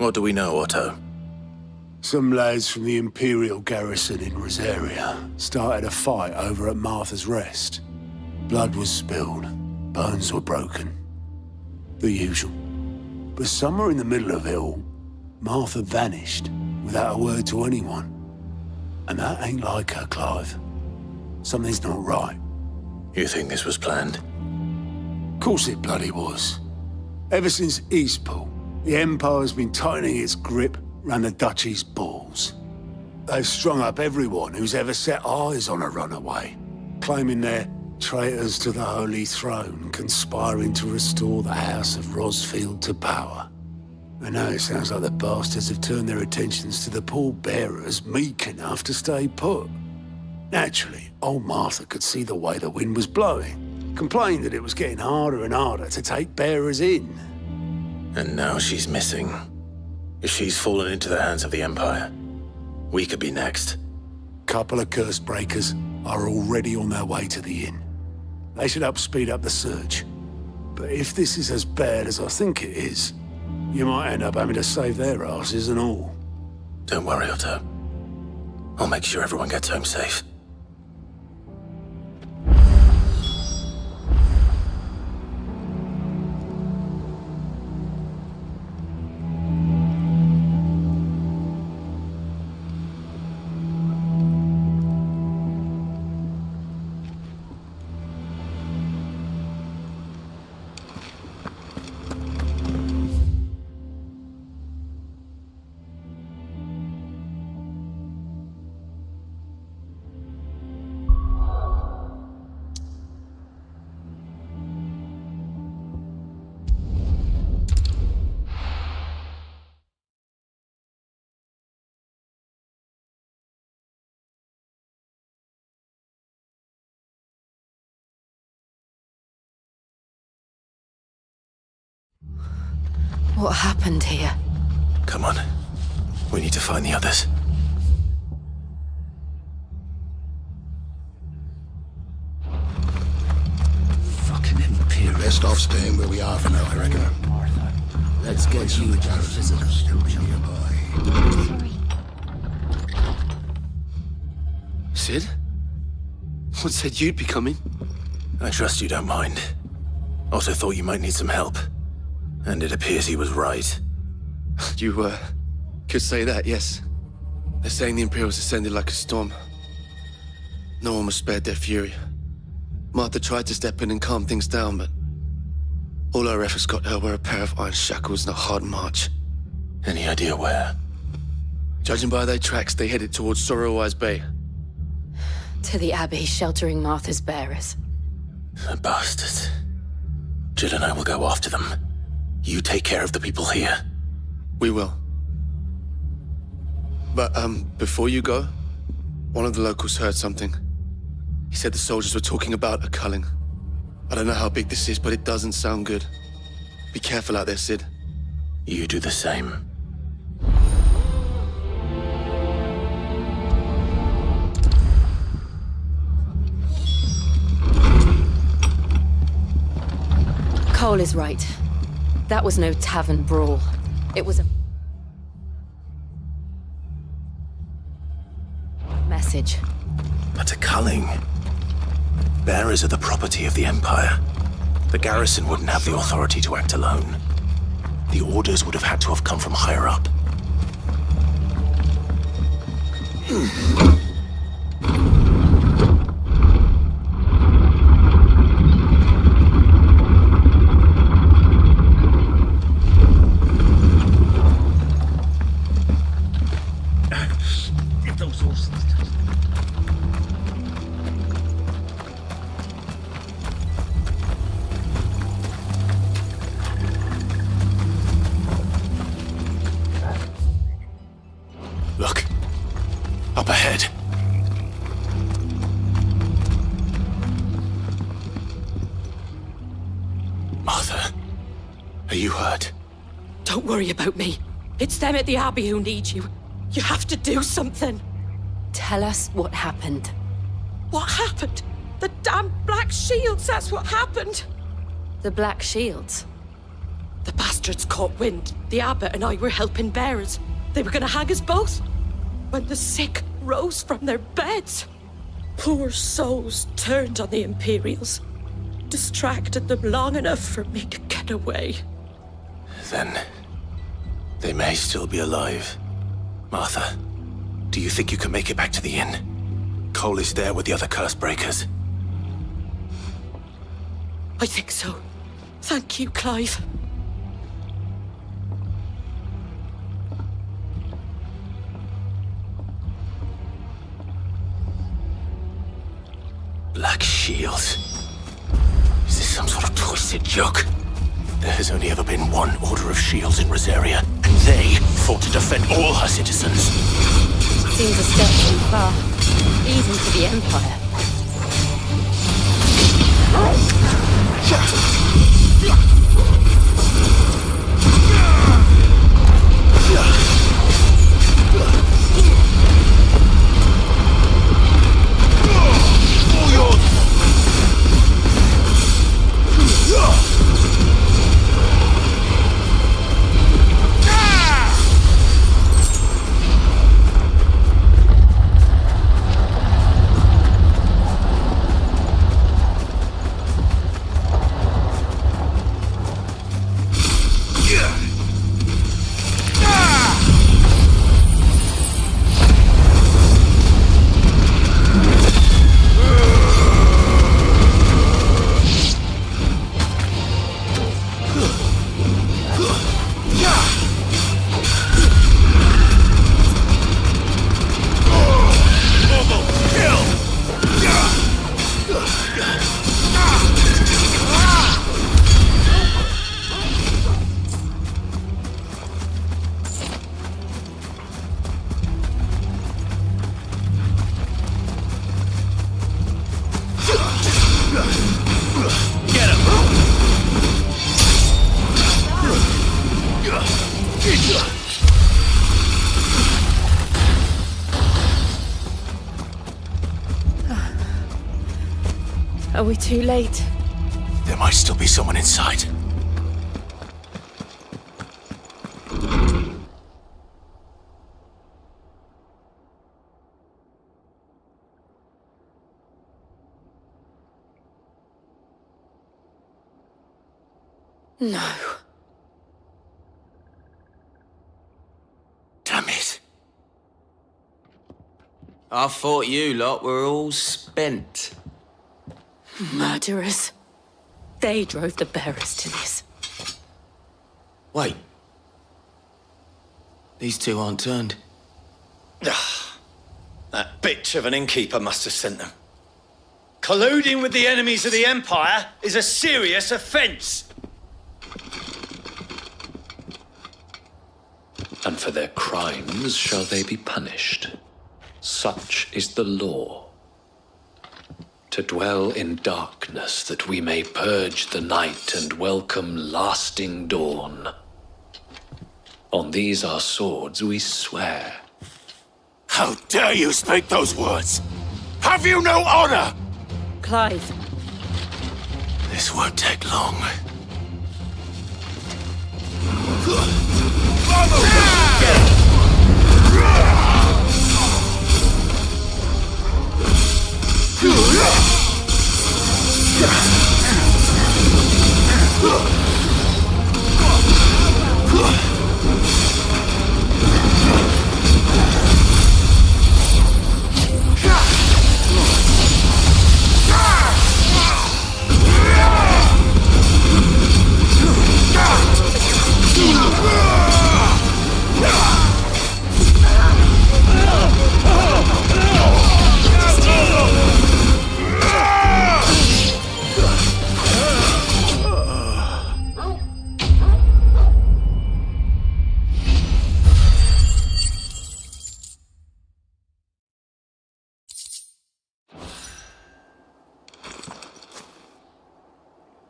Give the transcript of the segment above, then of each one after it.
What do we know, Otto? Some lads from the Imperial garrison in Rosaria started a fight over at Martha's Rest. Blood was spilled, bones were broken. The usual. But somewhere in the middle of it all, Martha vanished without a word to anyone. And that ain't like her, Clive. Something's not right. You think this was planned? Course it bloody was. Ever since Eastpool, the Empire's been tightening its grip round the Duchy's balls. They've strung up everyone who's ever set eyes on a runaway, claiming they're traitors to the Holy Throne, conspiring to restore the House of Rosfield to power. And now it sounds like the bastards have turned their attentions to the pallbearers meek enough to stay put. Naturally, old Martha could see the way the wind was blowing, complained that it was getting harder and harder to take bearers in. And now she's missing. If she's fallen into the hands of the Empire, we could be next. Couple of curse breakers are already on their way to the inn. They should help speed up the search. But if this is as bad as I think it is, you might end up having to save their asses and all. Don't worry, Otto. I'll make sure everyone gets home safe. What happened here? Come on. We need to find the others. Fucking Imperial. Best off staying where we are for now, I reckon. Let's get you a visitor still nearby. Sid? What said you'd be coming? I trust you don't mind. Also thought you might need some help. And it appears he was right. You, could say that, yes. They're saying the Imperials ascended like a storm. No one was spared their fury. Martha tried to step in and calm things down, but all our efforts got her were a pair of iron shackles and a hard march. Any idea where? Judging by their tracks, they headed towards Sorrowwise Bay. To the Abbey, sheltering Martha's bearers. The bastards. Jill and I will go after them. You take care of the people here. We will. But, before you go, one of the locals heard something. He said the soldiers were talking about a culling. I don't know how big this is, but it doesn't sound good. Be careful out there, Sid. You do the same. Cole is right. That was no tavern brawl. It was a message. But a culling. Bearers are the property of the Empire. The garrison wouldn't have the authority to act alone. The orders would have had to have come from higher up. Look. Up ahead. Martha, are you hurt? Don't worry about me. It's them at the Abbey who need you. You have to do something. Tell us what happened. What happened? The damn Black Shields, that's what happened. The Black Shields. The bastards caught wind. The abbot and I were helping bearers. They were gonna hang us both. When the sick rose from their beds, poor souls turned on the Imperials. Distracted them long enough for me to get away. Then they may still be alive. Martha, do you think you can make it back to the inn? Cole is there with the other curse breakers. I think so. Thank you, Clive. Black shields. Is this some sort of twisted joke? There has only ever been one Order of Shields in Rosaria, and they fought to defend all her citizens. Seems a step too far, even for the Empire. Are we too late? There might still be someone inside. No. Damn it. I thought you lot were all spent. Murderers. They drove the bearers to this. Wait. These two aren't turned. That bitch of an innkeeper must have sent them. Colluding with the enemies of the Empire is a serious offense. And for their crimes shall they be punished. Such is the law. To dwell in darkness that we may purge the night and welcome lasting dawn. On these our swords we swear. How dare you speak those words? Have you no honor? Clive. This won't take long.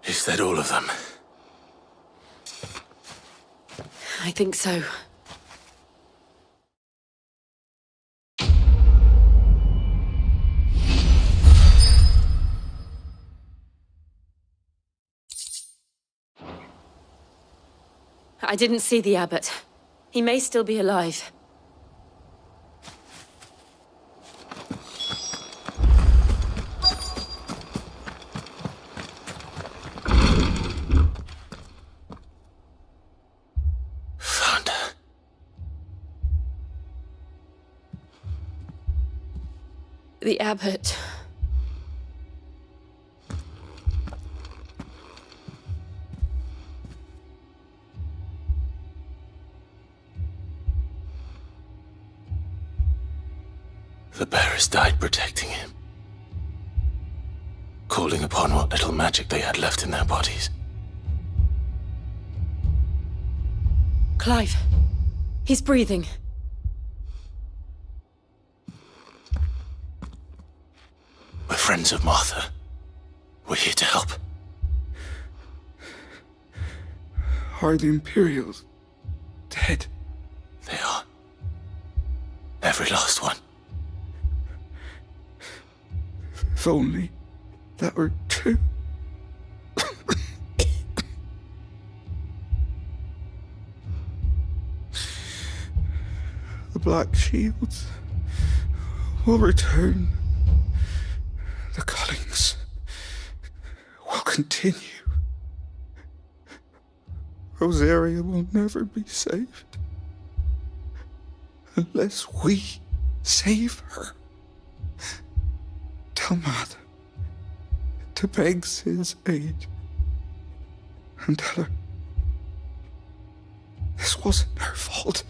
Is that all of them? I think so. I didn't see the abbot. He may still be alive. Found her. The abbot. The bearers died protecting him, calling upon what little magic they had left in their bodies. Clive. He's breathing. We're friends of Martha. We're here to help. Are the Imperials dead? They are. Every last one. If only that were true. The Black Shields will return. The cullings will continue. Rosaria will never be saved unless we save her. Tell Mother to beg his aid and tell her this wasn't her fault.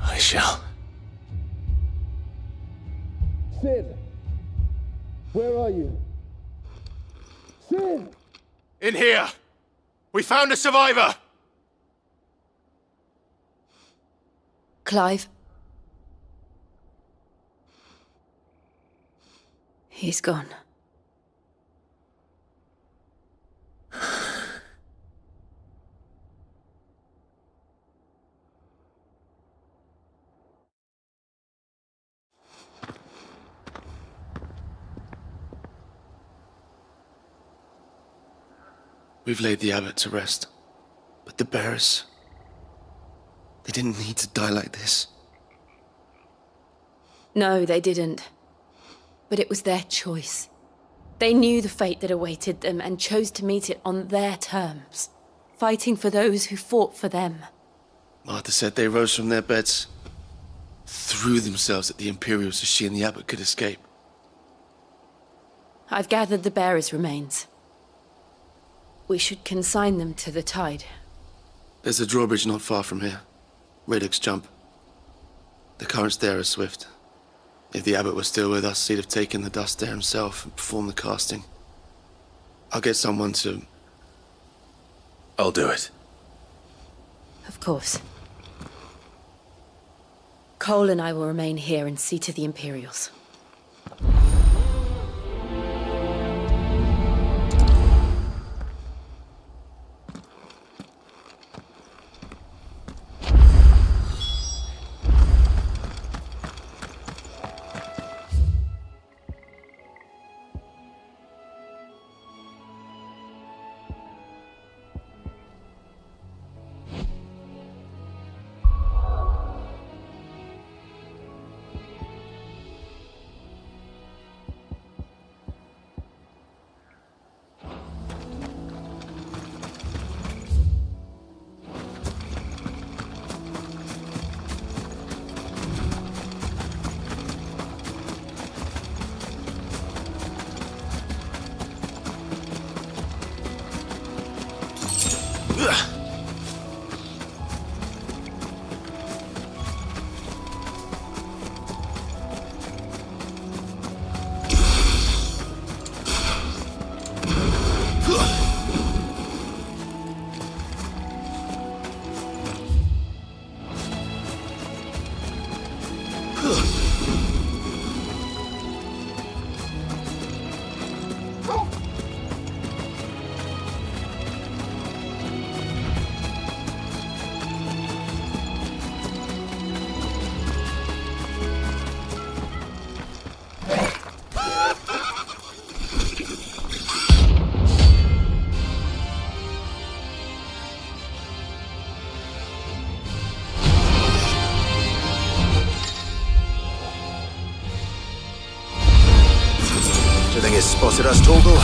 I shall. Sid! Where are you? Sid! In here! We found a survivor! Clive. He's gone. We've laid the abbot to rest. But the bearers... they didn't need to die like this. No, they didn't. But it was their choice. They knew the fate that awaited them and chose to meet it on their terms, fighting for those who fought for them. Martha said they rose from their beds, threw themselves at the Imperials so she and the abbot could escape. I've gathered the bearers' remains. We should consign them to the tide. There's a drawbridge not far from here. Radix Jump. The currents there are swift. If the abbot was still with us, he'd have taken the dust there himself and performed the casting. I'll get someone to... I'll do it. Of course. Cole and I will remain here and see to the Imperials. think it's spotted us, Torgal?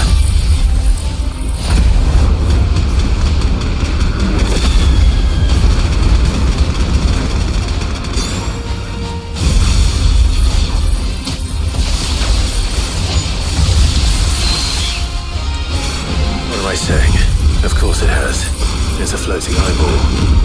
What am I saying? Of course it has. It's a floating eyeball.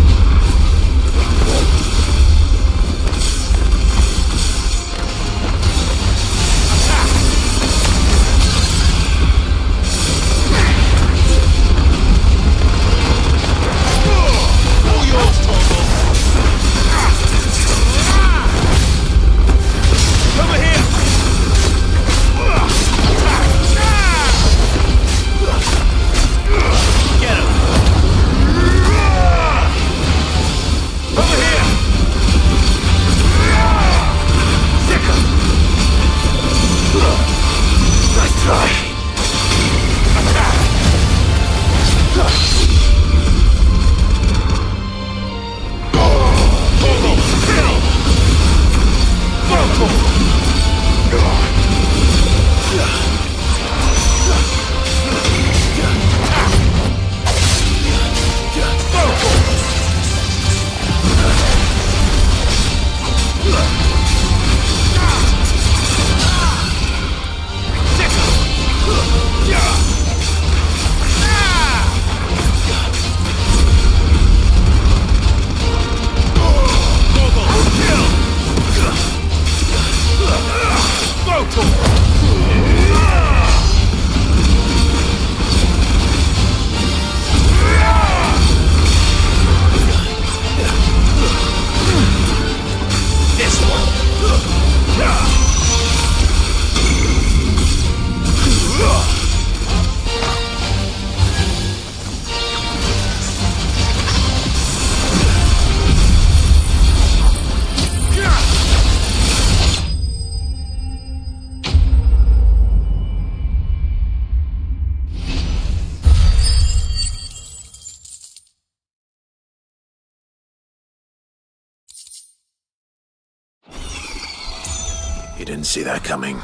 You didn't see that coming.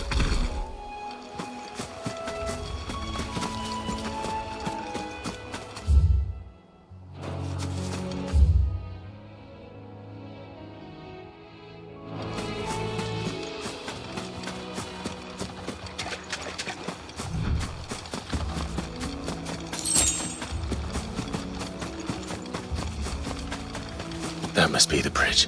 That must be the bridge.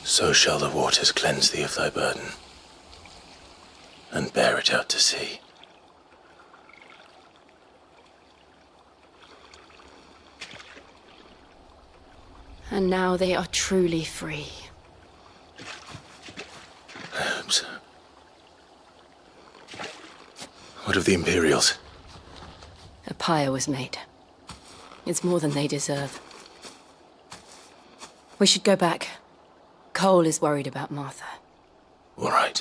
So shall the waters cleanse thee of thy burden, and bear it out to sea. And now they are truly free. I hope so. What of the Imperials? A pyre was made. It's more than they deserve. We should go back. Cole is worried about Martha. All right.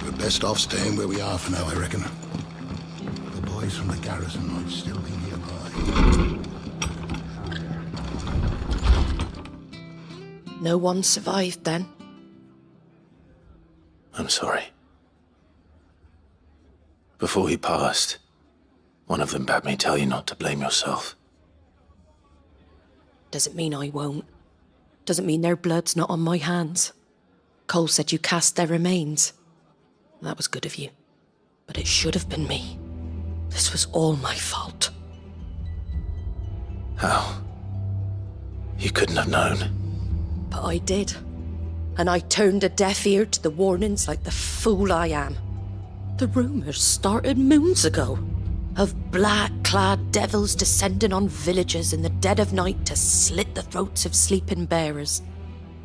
We're best off staying where we are for now, I reckon. The boys from the garrison might still be nearby. No one survived then? I'm sorry. Before he passed, one of them bade me tell you not to blame yourself. Doesn't mean I won't. Doesn't mean their blood's not on my hands. Cole said you cast their remains. That was good of you. But it should have been me. This was all my fault. How? You couldn't have known. But I did. and I turned a deaf ear to the warnings like the fool I am. The rumours started moons ago, of black-clad devils descending on villages in the dead of night to slit the throats of sleeping bearers.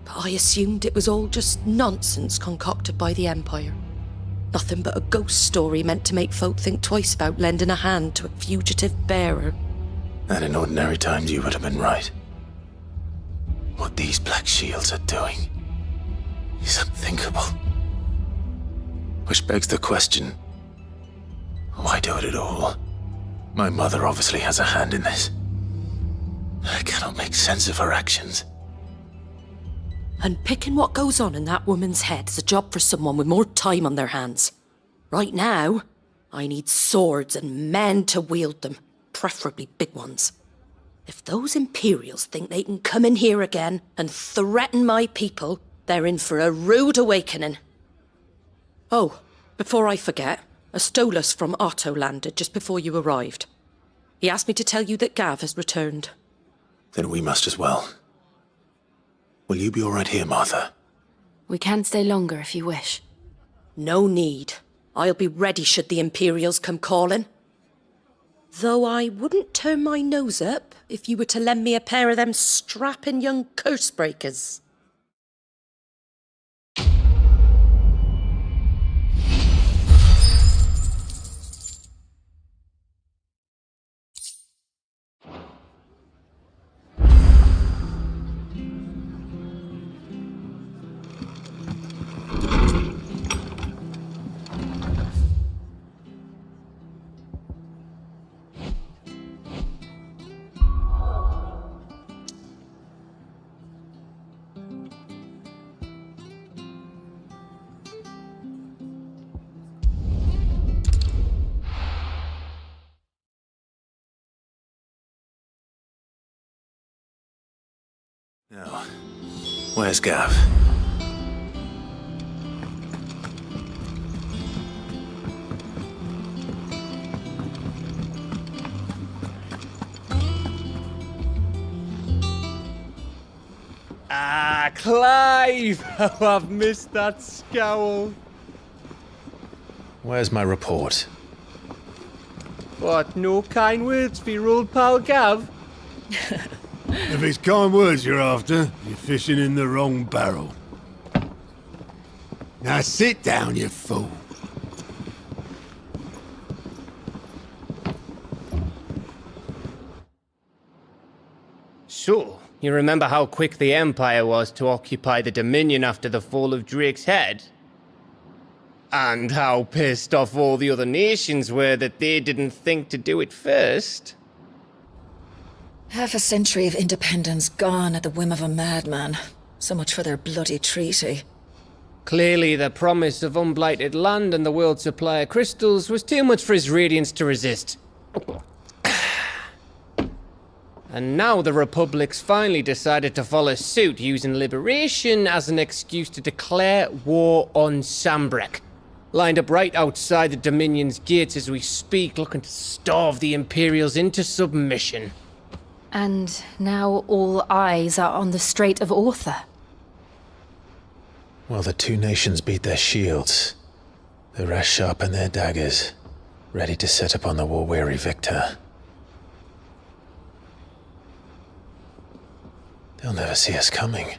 But I assumed it was all just nonsense concocted by the Empire. Nothing but a ghost story meant to make folk think twice about lending a hand to a fugitive bearer. And in ordinary times you would have been right. What these Black Shields are doing is unthinkable. Which begs the question, why do it at all? My mother obviously has a hand in this. I cannot make sense of her actions. And picking what goes on in that woman's head is a job for someone with more time on their hands. Right now, I need swords and men to wield them, preferably big ones. If those Imperials think they can come in here again and threaten my people, they're in for a rude awakening. Oh, before I forget, a Stolas from Otto landed just before you arrived. He asked me to tell you that Gav has returned. Then we must as well. Will you be all right here, Martha? We can stay longer if you wish. No need. I'll be ready should the Imperials come calling. Though I wouldn't turn my nose up if you were to lend me a pair of them strapping young curse breakers. Now, where's Gav? Ah, Clive! Oh, I've missed that scowl. Where's my report? What, no kind words for your old pal Gav? If it's kind words you're after, you're fishing in the wrong barrel. Now sit down, you fool. So, you remember how quick the Empire was to occupy the Dominion after the fall of Drake's head? And how pissed off all the other nations were that they didn't think to do it first? Half a century of independence gone at the whim of a madman. So much for their bloody treaty. Clearly, the promise of unblighted land and the world's supply of crystals was too much for his radiance to resist. And now the Republic's finally decided to follow suit, using liberation as an excuse to declare war on Sambrek. Lined up right outside the Dominion's gates as we speak, looking to starve the Imperials into submission. And now all eyes are on the Strait of Author. Well, the two nations beat their shields. The rest sharpen their daggers, ready to set upon the war-weary victor. They'll never see us coming.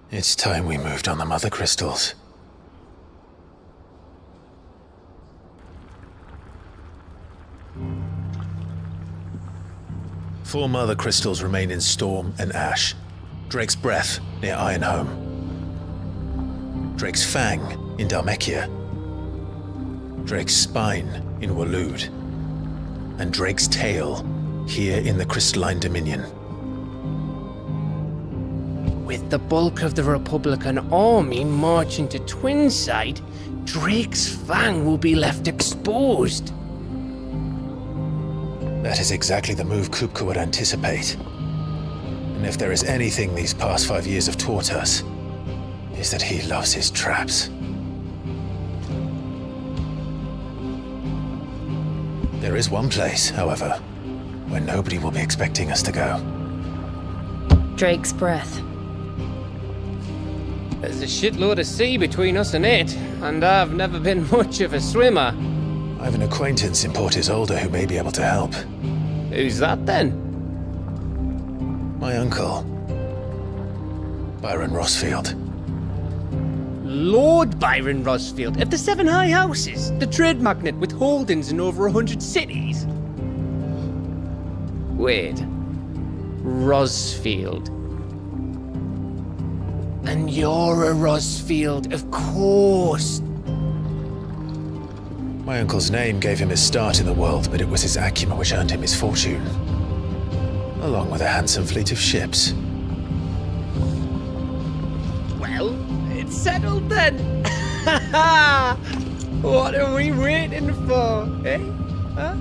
It's time we moved on the mother crystals. Four mother crystals remain in Storm and Ash. Drake's Breath near Ironhome. Drake's Fang in Dhalmekia. Drake's Spine in Waloed. And Drake's Tail here in the Crystalline Dominion. With the bulk of the Republican army marching to Twinside, Drake's Fang will be left exposed. That is exactly the move Kupka would anticipate. And if there is anything these past 5 years have taught us, is that he loves his traps. There is one place, however, where nobody will be expecting us to go. Drake's breath. There's a shitload of sea between us and it, and I've never been much of a swimmer. I have an acquaintance in Port Isolde who may be able to help. Who's that then? My uncle, Byron Rossfield. Lord Byron Rossfield of the Seven High Houses, the trade magnate with holdings in over 100 cities. Wait. Rossfield. And you're a Rossfield, of course. My uncle's name gave him his start in the world, but it was his acumen which earned him his fortune, along with a handsome fleet of ships. Well, it's settled then. What are we waiting for, eh? Huh?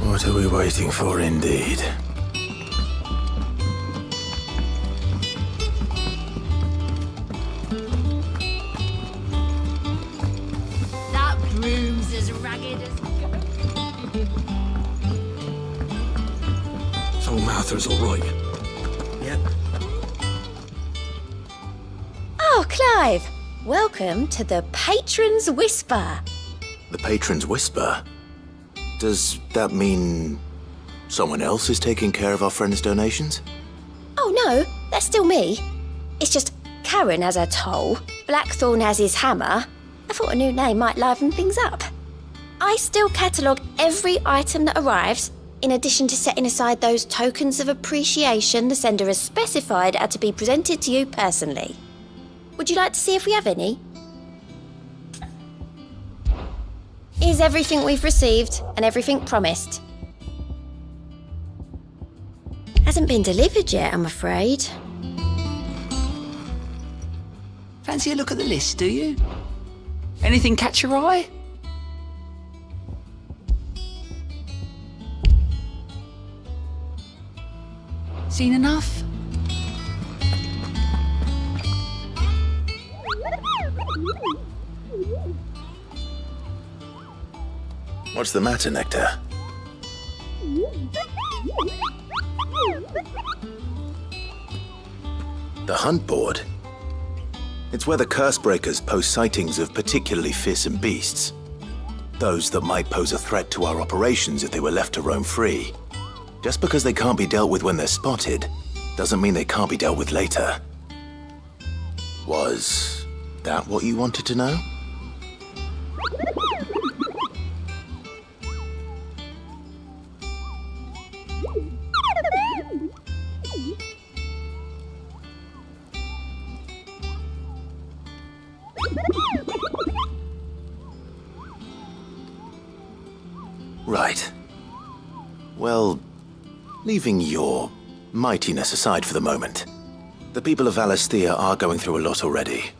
What are we waiting for, indeed? That broom's as ragged as... So Martha's all right? Yep. Oh, Clive! Welcome to the Patron's Whisper. The Patron's Whisper? Does that mean someone else is taking care of our friend's donations? Oh no, that's still me. It's just Karen has her toll, Blackthorn has his hammer. I thought a new name might liven things up. I still catalogue every item that arrives, in addition to setting aside those tokens of appreciation the sender has specified are to be presented to you personally. Would you like to see if we have any? Here's everything we've received and everything promised. Hasn't been delivered yet, I'm afraid. Fancy a look at the list, do you? Anything catch your eye? Seen enough? What's the matter, Nectar? The hunt board? It's where the curse breakers post sightings of particularly fearsome beasts. Those that might pose a threat to our operations if they were left to roam free. Just because they can't be dealt with when they're spotted, doesn't mean they can't be dealt with later. Was that what you wanted to know? Right. Well, leaving your mightiness aside for the moment, the people of Valisthea are going through a lot already.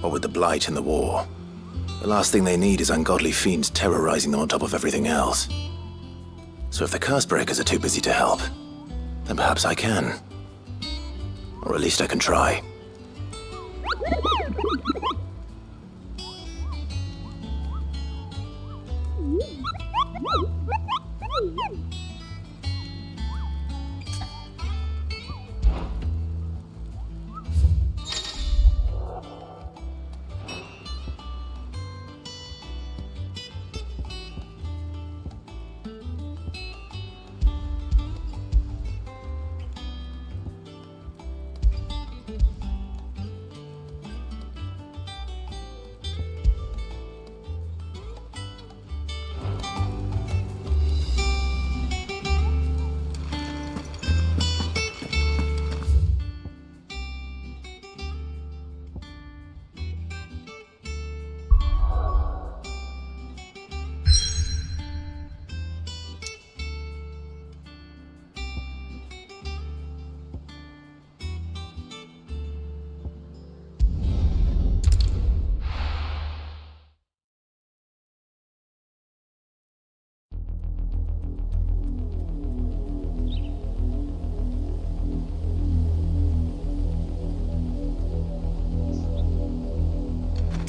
What with the Blight and the war. The last thing they need is ungodly fiends terrorizing them on top of everything else. So if the Cursebreakers are too busy to help, then perhaps I can. Or at least I can try.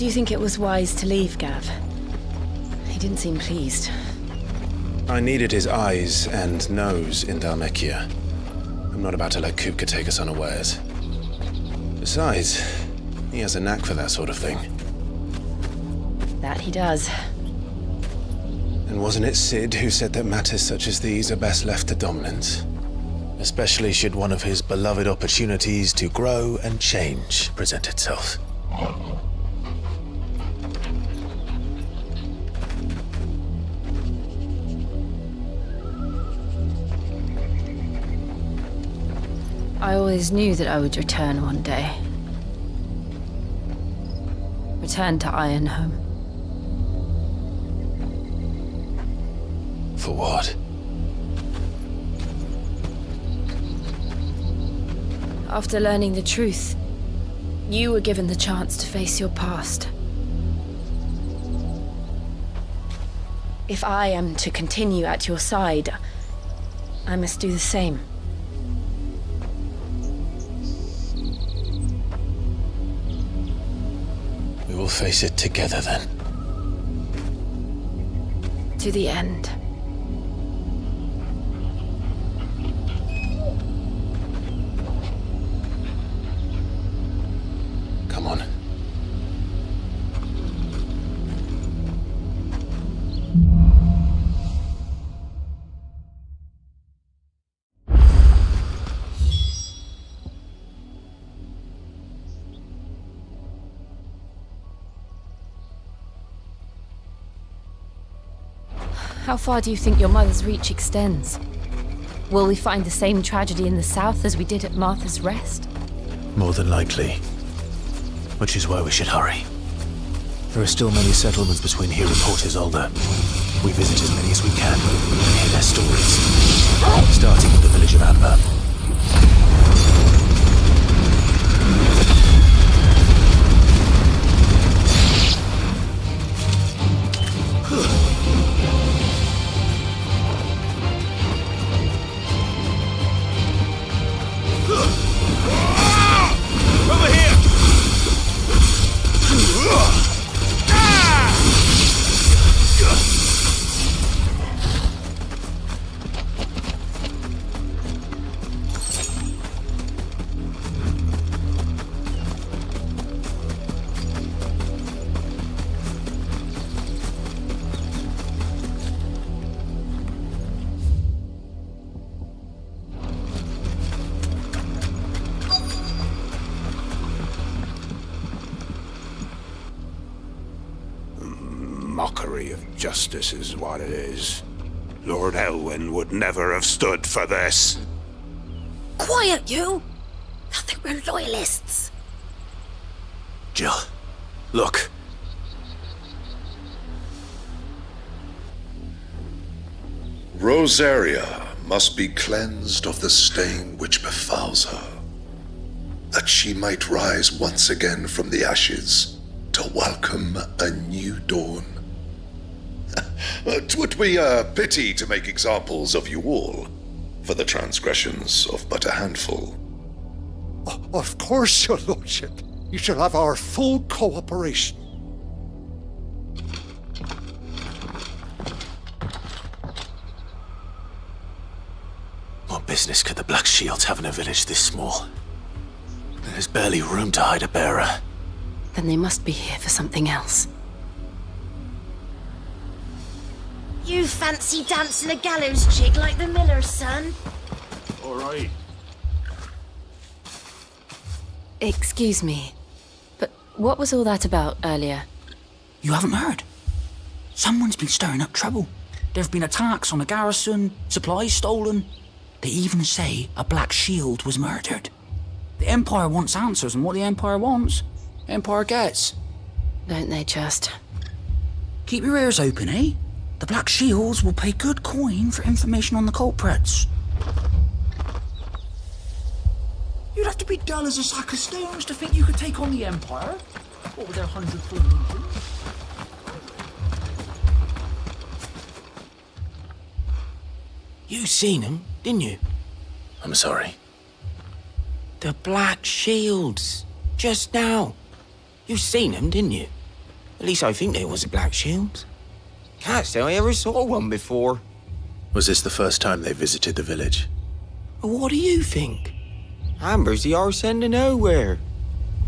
Do you think it was wise to leave, Gav? He didn't seem pleased. I needed his eyes and nose in Dhalmekia. I'm not about to let Kupka take us unawares. Besides, he has a knack for that sort of thing. That he does. And wasn't it Sid who said that matters such as these are best left to dominance? Especially should one of his beloved opportunities to grow and change present itself. I always knew that I would return one day. Return to Ironhome. For what? After learning the truth, you were given the chance to face your past. If I am to continue at your side, I must do the same. We will face it together then. To the end. Come on. How far do you think your mother's reach extends? Will we find the same tragedy in the south as we did at Martha's Rest? More than likely. Which is why we should hurry. There are still many settlements between here and Port Isolde. We visit as many as we can and hear their stories. Starting with the village of Amber. Mockery of justice is what it is. Lord Elwyn would never have stood for this. Quiet, you! I think we're loyalists. Jill, look. Rosaria must be cleansed of the stain which befouls her, that she might rise once again from the ashes to welcome a new dawn. 'Twould be a pity to make examples of you all, for the transgressions of but a handful. Of course, your lordship. You shall have our full cooperation. What business could the Black Shields have in a village this small? There's barely room to hide a bearer. Then they must be here for something else. You fancy dancing a gallows jig like the miller's son? All right. Excuse me, but what was all that about earlier? You haven't heard? Someone's been stirring up trouble. There have been attacks on the garrison, supplies stolen. They even say a Black Shield was murdered. The Empire wants answers, and what the Empire wants, Empire gets. Don't they just? Keep your ears open, eh? The Black Shields will pay good coin for information on the culprits. You'd have to be dull as a sack of stones to think you could take on the Empire. What with their 100-foot legions? You seen them, didn't you? I'm sorry. The Black Shields. Just now. You seen them, didn't you? At least I think there was a Black Shield. Can't say I ever saw one before. Was this the first time they visited the village? What do you think? Amber's the arse end of nowhere.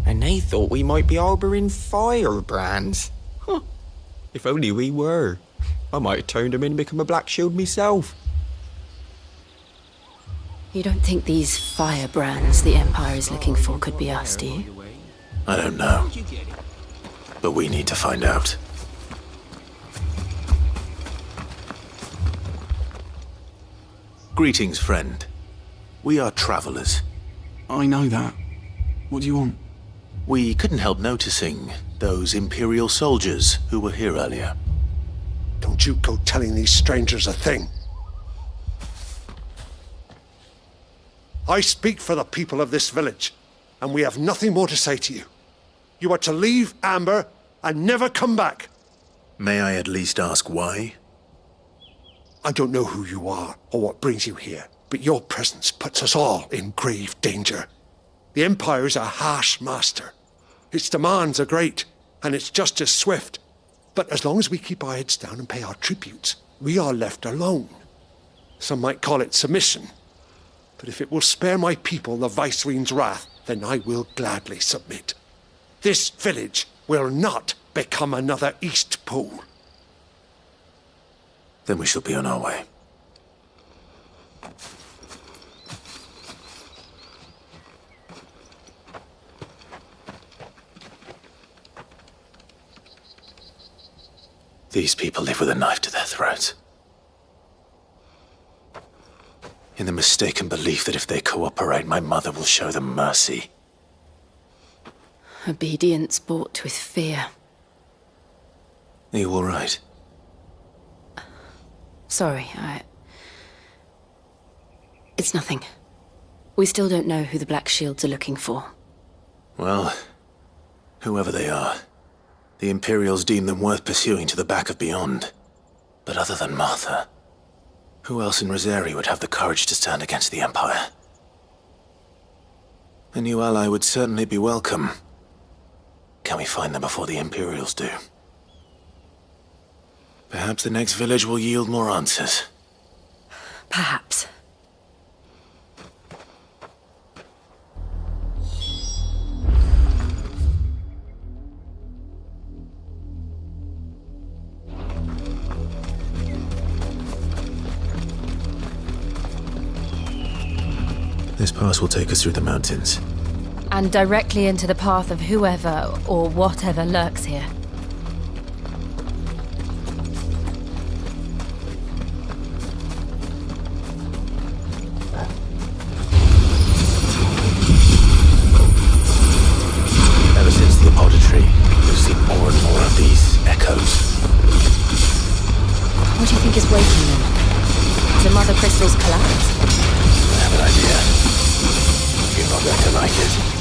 And they thought we might be harbouring firebrands. Huh. If only we were. I might have turned them in and become a Black Shield myself. You don't think these firebrands the Empire is looking for could be us, do you? I don't know. But we need to find out. Greetings, friend. We are travelers. I know that. What do you want? We couldn't help noticing those Imperial soldiers who were here earlier. Don't you go telling these strangers a thing. I speak for the people of this village, and we have nothing more to say to you. You are to leave Amber and never come back. May I at least ask why? I don't know who you are or what brings you here, but your presence puts us all in grave danger. The Empire is a harsh master. Its demands are great, and its justice swift. But as long as we keep our heads down and pay our tributes, we are left alone. Some might call it submission. But if it will spare my people the Viceroy's wrath, then I will gladly submit. This village will not become another East Pole. Then we shall be on our way. These people live with a knife to their throats. In the mistaken belief that if they cooperate, my mother will show them mercy. Obedience bought with fear. Are you all right? Sorry, It's nothing. We still don't know who the Black Shields are looking for. Well, whoever they are, the Imperials deem them worth pursuing to the back of beyond. But other than Martha, who else in Rosari would have the courage to stand against the Empire? A new ally would certainly be welcome. Can we find them before the Imperials do? Perhaps the next village will yield more answers. Perhaps. This pass will take us through the mountains. And directly into the path of whoever or whatever lurks here. Ever since the apothecary, we've seen more and more of these echoes. What do you think is waking them? The Mother Crystal's collapse? I have an idea. You're not going to like it.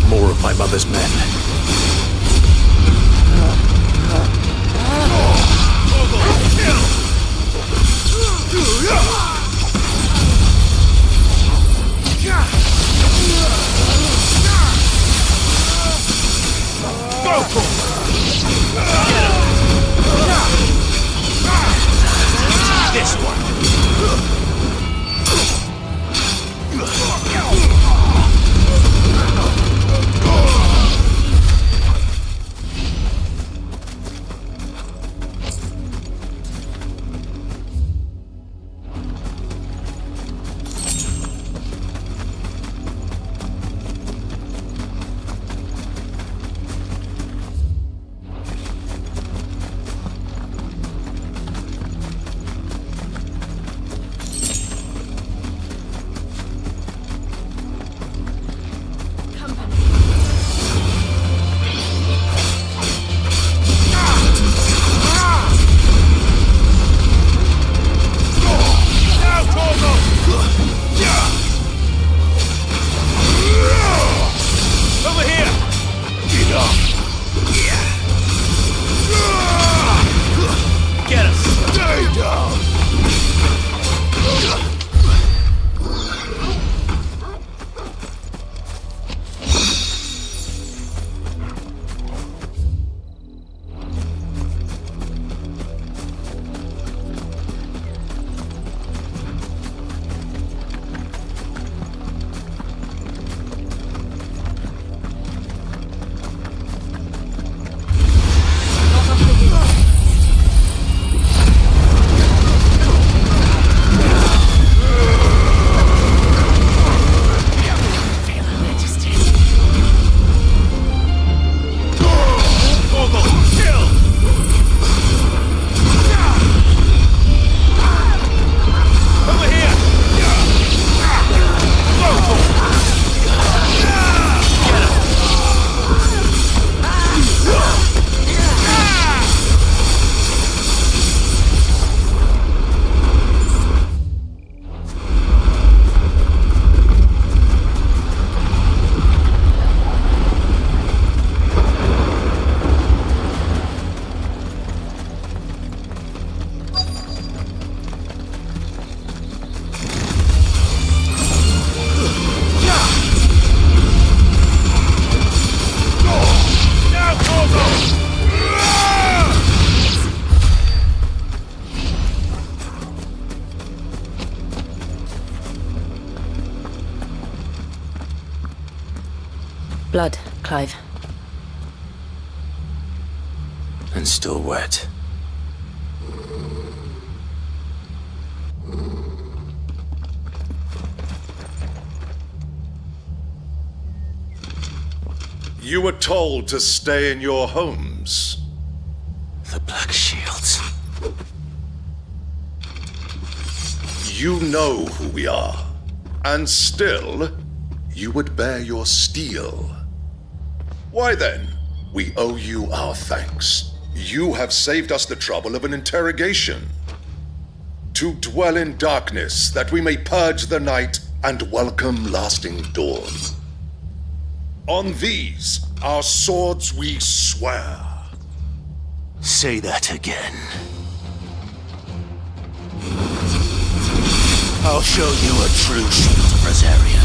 More of my mother's men. This one. Get us! Stay down! Blood, Clive. And still wet. You were told to stay in your homes. The Black Shields. You know who we are. And still, you would bear your steel. Why then, we owe you our thanks. You have saved us the trouble of an interrogation. To dwell in darkness, that we may purge the night and welcome lasting dawn. On these, our swords we swear. Say that again. I'll show you a true shield of Rosaria.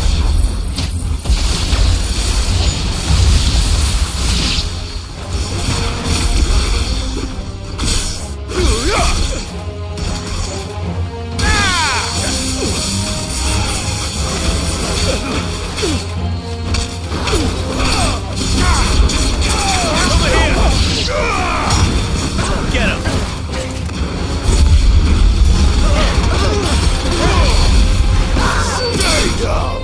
Get him! Stay down!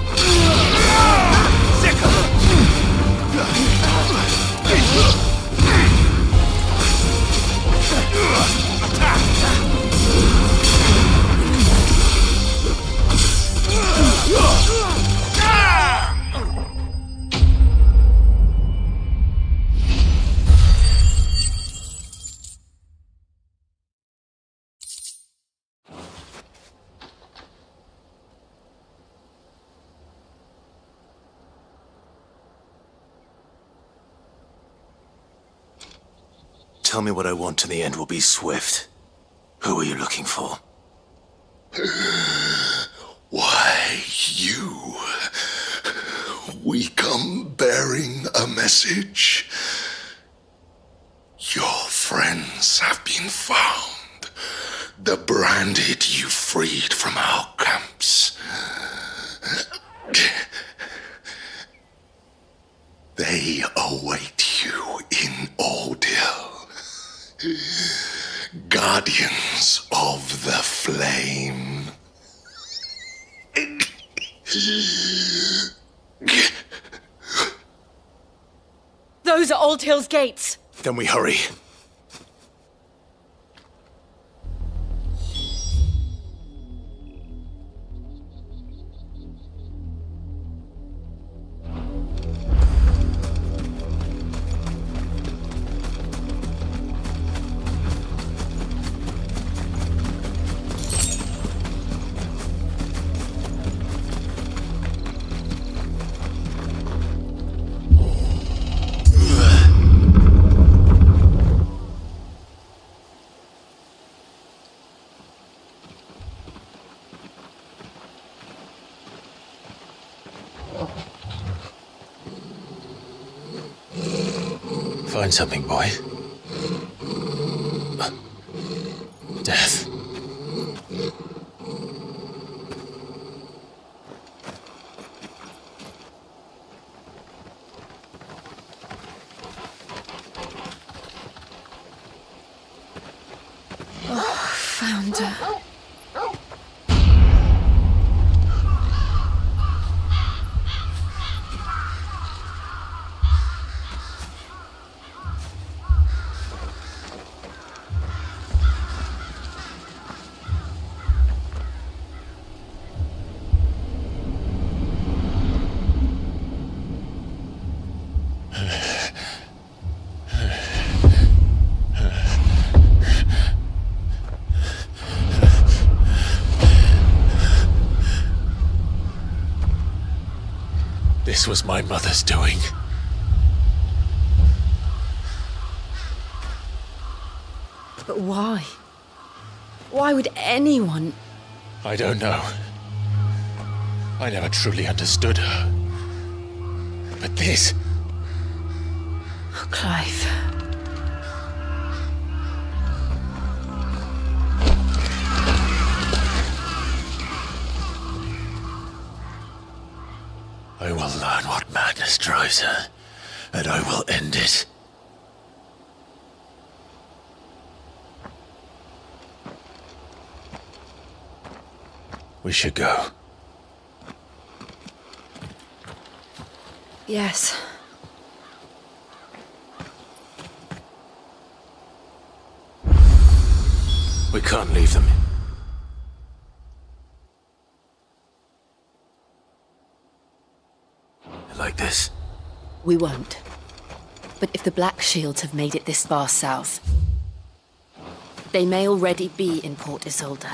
Tell me what I want and the end will be swift. Who are you looking for? Why, you. We come bearing a message. Your friends have been found. The branded you freed from our camps. They await you in Ordeal. Guardians of the Flame. Those are Old Hill's gates. Then we hurry. find something, boy? Death. Found her. This was my mother's doing. But why? Why would anyone? I don't know. I never truly understood her. But this... Oh, Clive. I will learn what madness drives her, and I will end it. We should go. Yes. We can't leave them. Like this. We won't. But if the Black Shields have made it this far south, they may already be in Port Isolde.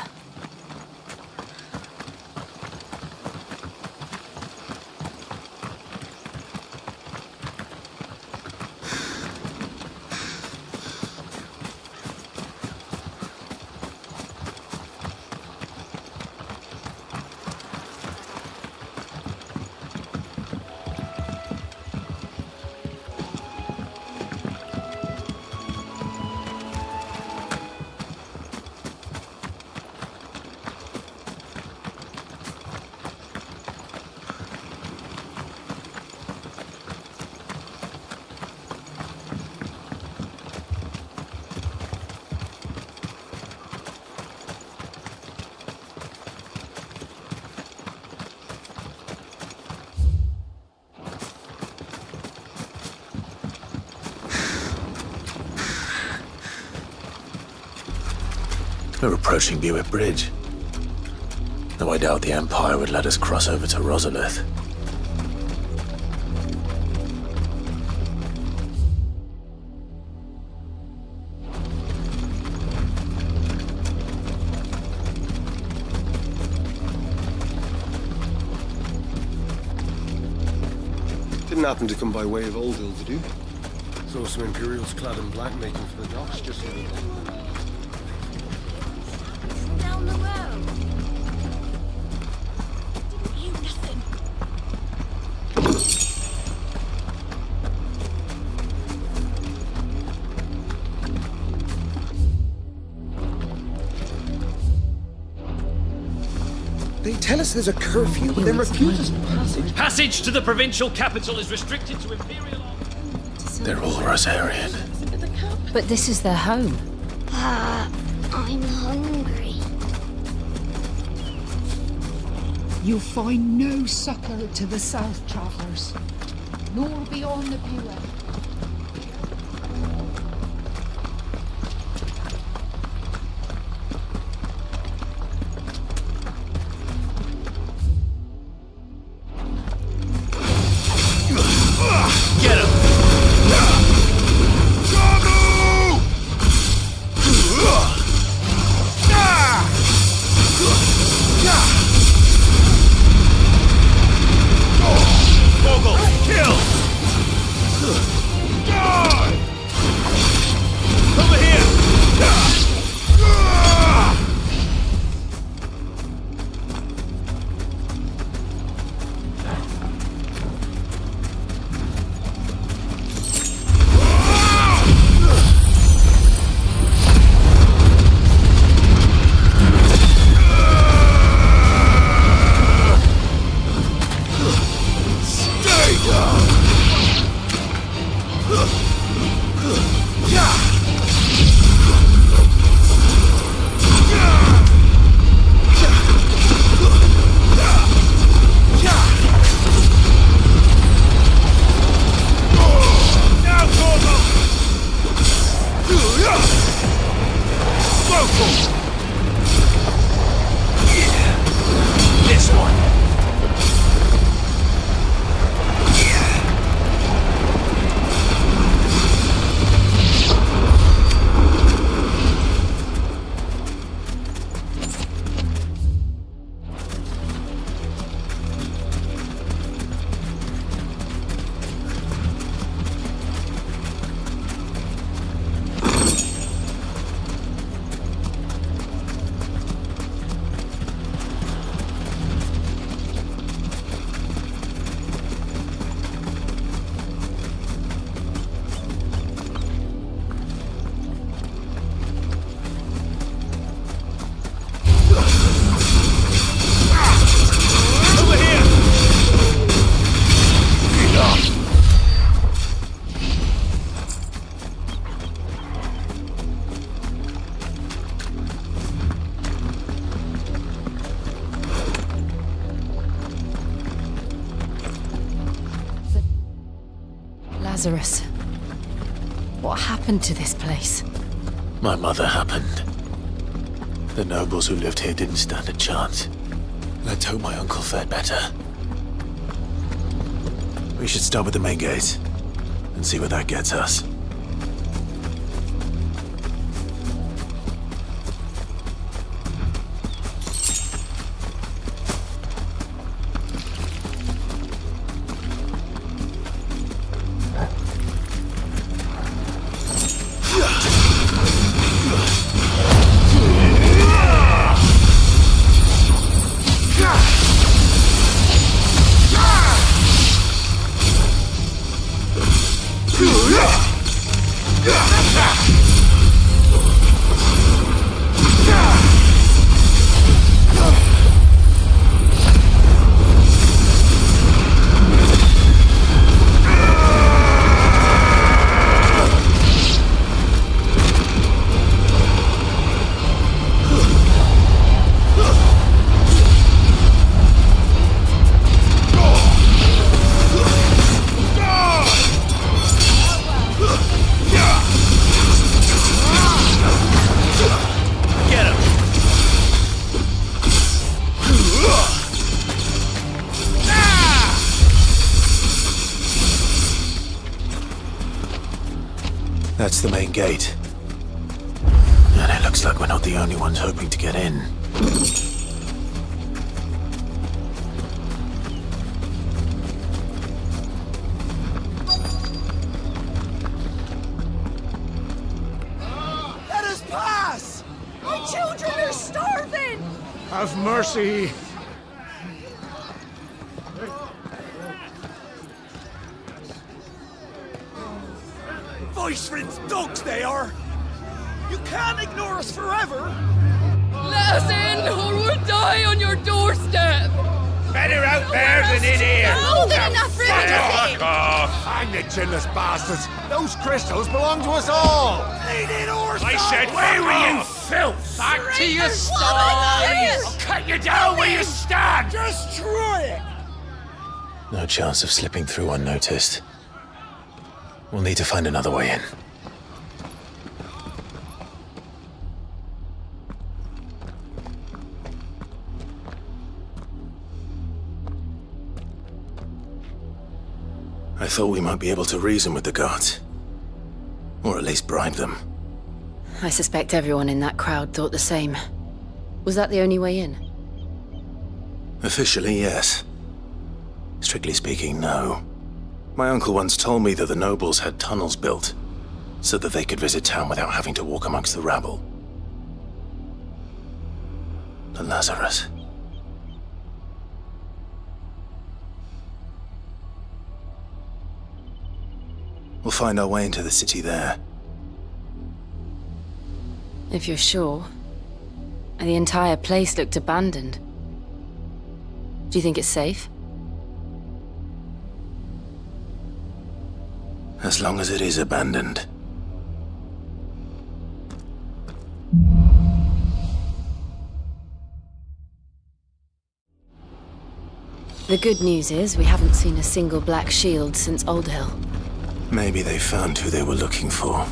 We're approaching Buick Bridge. Though I doubt the Empire would let us cross over to Rosalith. Didn't happen to come by way of Oldhill, did you? Saw some Imperials clad in black making for the docks just the other day. Down the road. Didn't hear nothing. They tell us there's a curfew, but then refuse us passage. Passage to the provincial capital is restricted to Imperial... They're all Rosarian. But this is their home. I'm hungry. You'll find no succor to the south, travellers, nor beyond the Buick. Get him! Kill! This one. Lazarus. What happened to this place? My mother happened. The nobles who lived here didn't stand a chance. Let's hope my uncle fared better. We should start with the main gate and see where that gets us. That's the main gate. And it looks like we're not the only ones hoping to get in. Let us pass! My children are starving! Have mercy! Voice-rinsed dogs they are! You can't ignore us forever! Let us in, or we'll die on your doorstep! Better out there than in here! More than enough room to Fuck off! Hang the chinless bastards! Those crystals belong to us all! Bleeding horse! I said, where were you, filth? Back to your sties! I'll cut you down where you stand! Just try it! No chance of slipping through unnoticed. We'll need to find another way in. I thought we might be able to reason with the guards. Or at least bribe them. I suspect everyone in that crowd thought the same. Was that the only way in? Officially, yes. Strictly speaking, no. My uncle once told me that the nobles had tunnels built, so that they could visit town without having to walk amongst the rabble. But Lazarus... We'll find our way into the city there. If you're sure. And the entire place looked abandoned. Do you think it's safe? As long as it is abandoned. The good news is we haven't seen a single black shield since Old Hill. Maybe they found who they were looking for.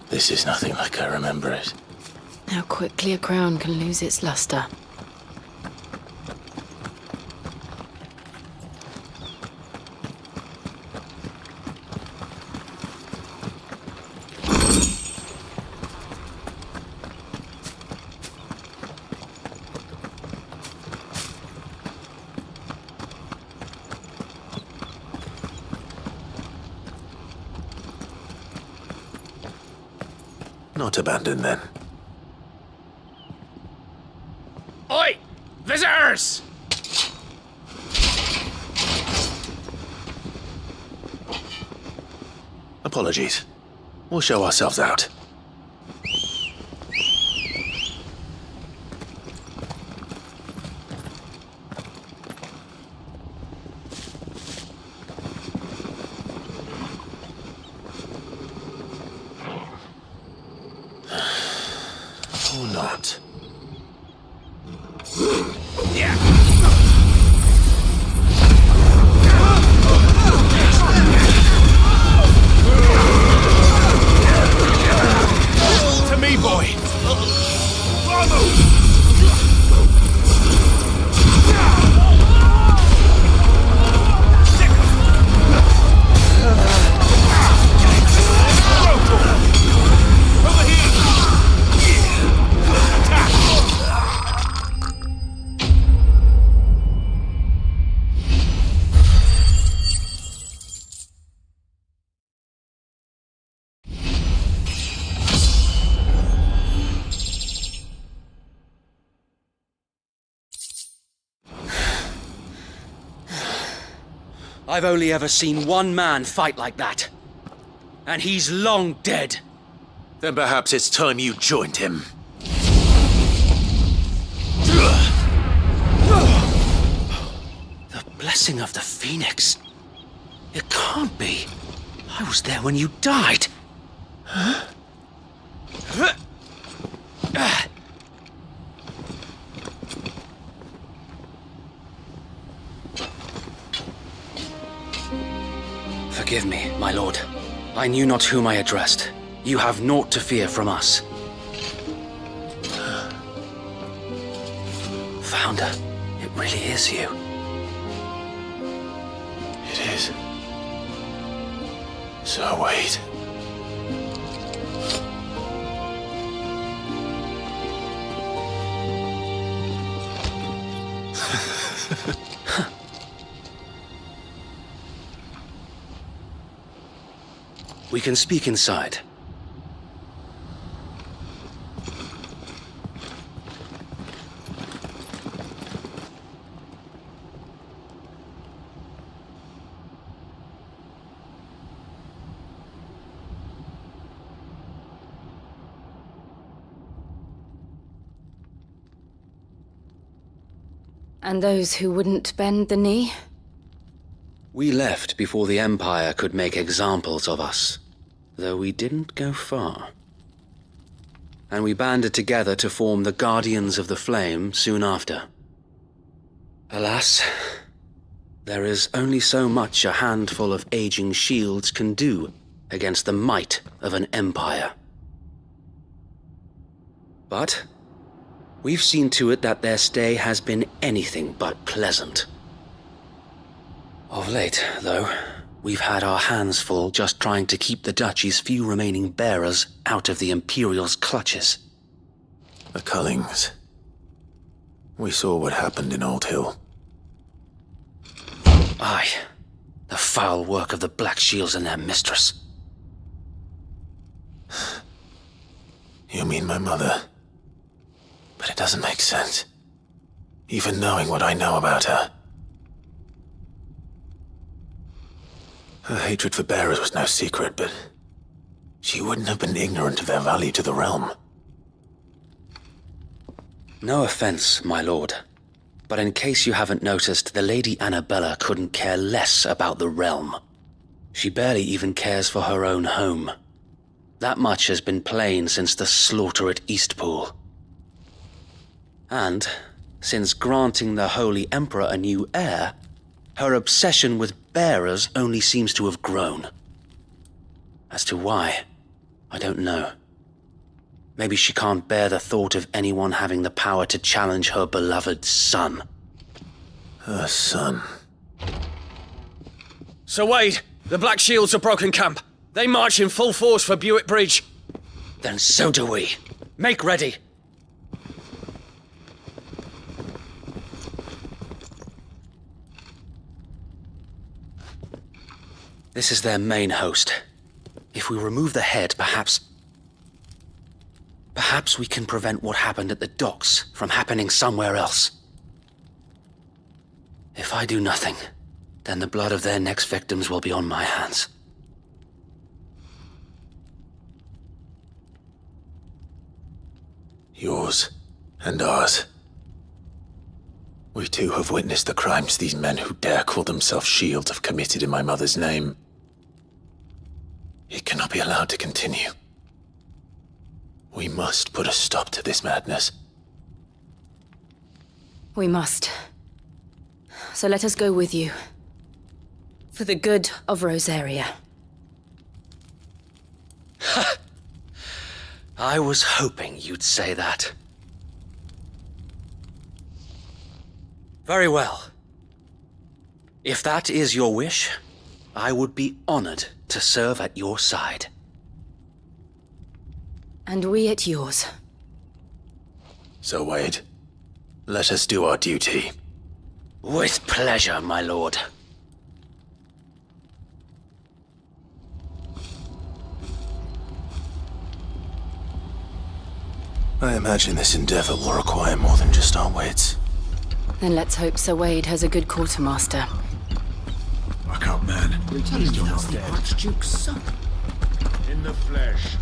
This is nothing like I remember it. How quickly a crown can lose its luster. Not abandoned then. Oi! Visitors! Apologies. We'll show ourselves out. Or not. To me, boy! I've only ever seen one man fight like that. And he's long dead. Then perhaps it's time you joined him. The blessing of the Phoenix. It can't be. I was there when you died. Huh? Forgive me, my lord. I knew not whom I addressed. You have naught to fear from us. Founder, it really is you. It is. So wait. We can speak inside. And those who wouldn't bend the knee? We left before the Empire could make examples of us, though we didn't go far. And we banded together to form the Guardians of the Flame soon after. Alas, There is only so much a handful of aging shields can do against the might of an empire. But we've seen to it that their stay has been anything but pleasant. Of late, though, we've had our hands full just trying to keep the Duchy's few remaining bearers out of the Imperial's clutches. The Cullings. We saw what happened in Old Hill. Aye, the foul work of the Black Shields and their mistress. You mean my mother? But it doesn't make sense. Even knowing what I know about her. Her hatred for bearers was no secret, but she wouldn't have been ignorant of their value to the realm. No offense, my lord, but in case you haven't noticed, the Lady Annabella couldn't care less about the realm. She barely even cares for her own home. That much has been plain since the slaughter at Eastpool. And, since granting the Holy Emperor a new heir, her obsession with bearers only seems to have grown. As to why, I don't know. Maybe she can't bear the thought of anyone having the power to challenge her beloved son. Her son. Sir Wade, the Black Shields have broken camp. They march in full force for Buick Bridge. Then so do we. Make ready. This is their main host. If we remove the head, perhaps we can prevent what happened at the docks from happening somewhere else. If I do nothing, then the blood of their next victims will be on my hands. Yours and ours. We too have witnessed the crimes these men who dare call themselves shields have committed in my mother's name. It cannot be allowed to continue. We must put a stop to this madness. We must. So let us go with you. For the good of Rosaria. I was hoping you'd say that. Very well. If that is your wish, I would be honored to serve at your side. And we at yours. So, Wade, let us do our duty. With pleasure, my lord. I imagine this endeavor will require more than just our wits. Then let's hope Sir Wade has a good quartermaster. Back up, man. Archduke's son. In the flesh.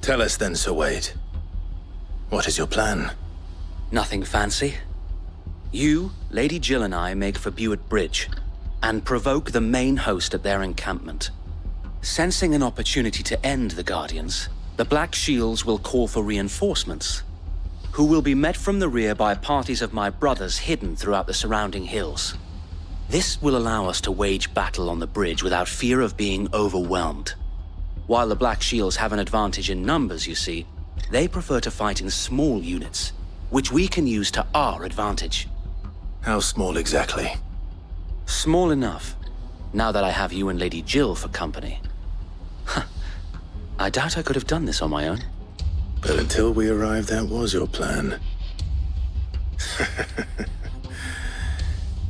Tell us then, Sir Wade. What is your plan? Nothing fancy. You, Lady Jill and I make for Buick Bridge, and provoke the main host at their encampment. Sensing an opportunity to end the Guardians, the Black Shields will call for reinforcements, who will be met from the rear by parties of my brothers hidden throughout the surrounding hills. This will allow us to wage battle on the bridge without fear of being overwhelmed. While the Black Shields have an advantage in numbers, you see, they prefer to fight in small units, which we can use to our advantage. How small exactly? Small enough, now that I have you and Lady Jill for company. I doubt I could have done this on my own. But until we arrived, that was your plan.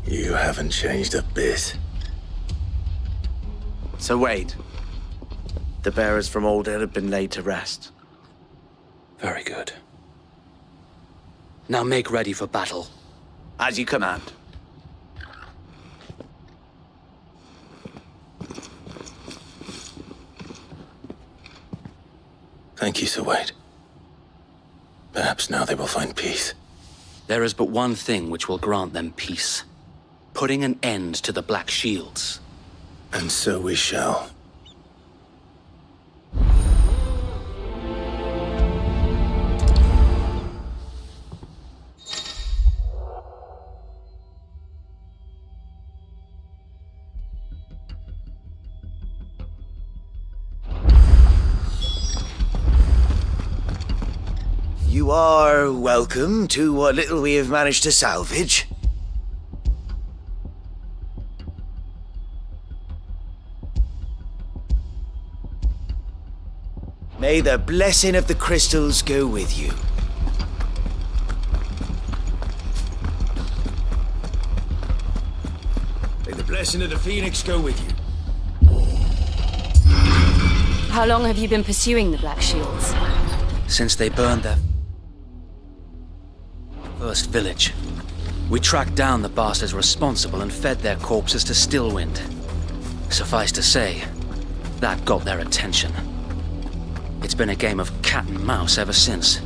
You haven't changed a bit. So Wade, the bearers from Old Hill have been laid to rest. Very good. Now make ready for battle. As you command. Thank you, Sir Wade. Perhaps now they will find peace. There is but one thing which will grant them peace. Putting an end to the Black Shields. And so we shall. You are welcome to what little we have managed to salvage. May the blessing of the crystals go with you. May the blessing of the Phoenix go with you. How long have you been pursuing the Black Shields? Since they burned their first village, we tracked down the bastards responsible and fed their corpses to Stillwind. Suffice to say, that got their attention. It's been a game of cat and mouse ever since.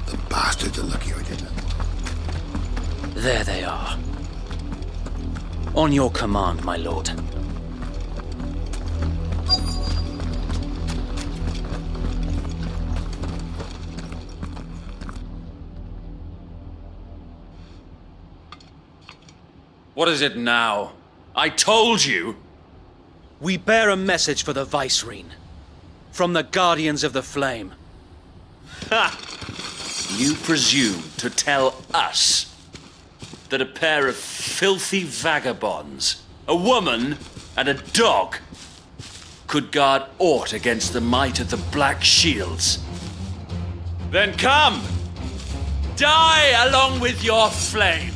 The bastards are lucky I didn't. There they are. On your command, my lord. What is it now? I told you! We bear a message for the Vicereine. From the Guardians of the Flame. Ha! You presume to tell us that a pair of filthy vagabonds, a woman and a dog, could guard aught against the might of the Black Shields? Then come! Die along with your flame!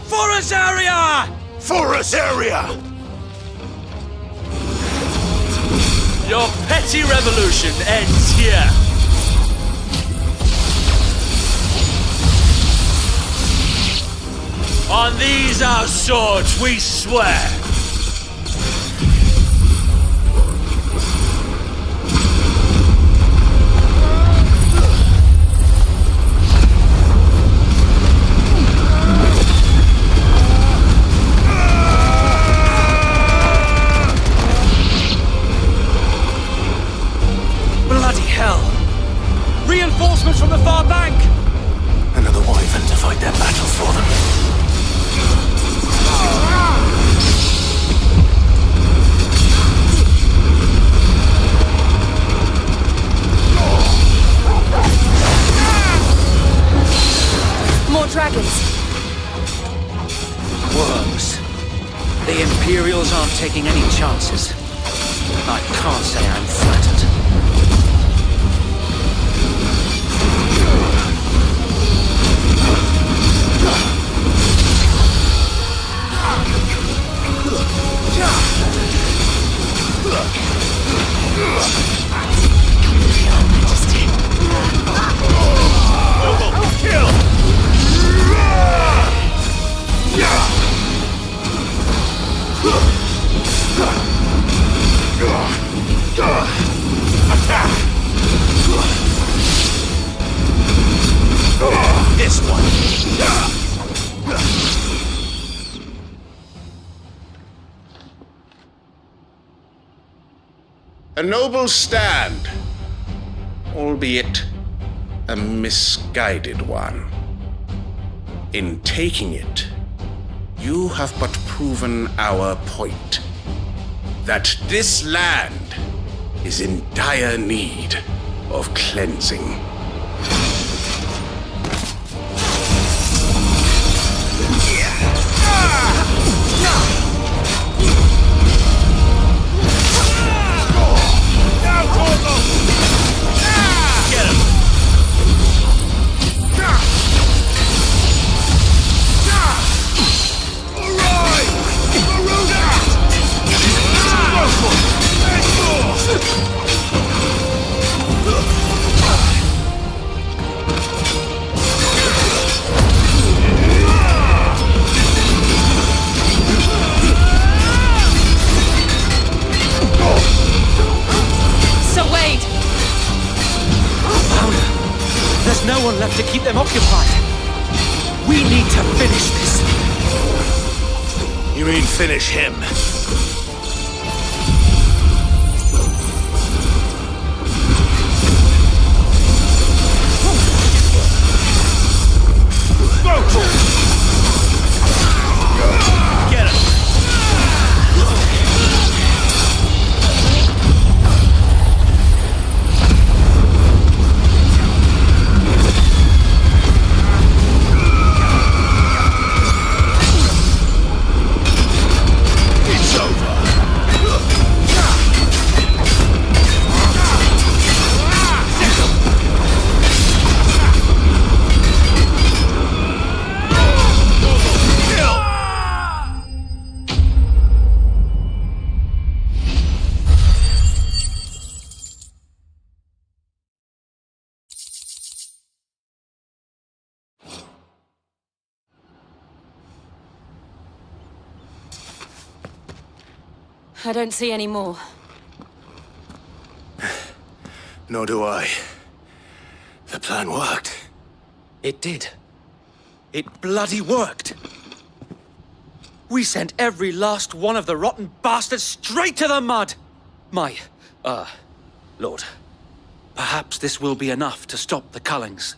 For us area! For us area! Your petty revolution ends here! On these our swords we swear! Bloody hell! Reinforcements from the far bank! Another wyvern to fight their battles for them. More dragons. Worms. The Imperials aren't taking any chances. I can't say I'm flattered. This one. A noble stand, albeit a misguided one. In taking it, you have but proven our point, that this land is in dire need of cleansing. There's no one left to keep them occupied. We need to finish this. You mean finish him? Get him! It's over. I don't see any more. Nor do I. The plan worked. It did. It bloody worked. We sent every last one of the rotten bastards straight to the mud! Lord. Perhaps this will be enough to stop the Cullings.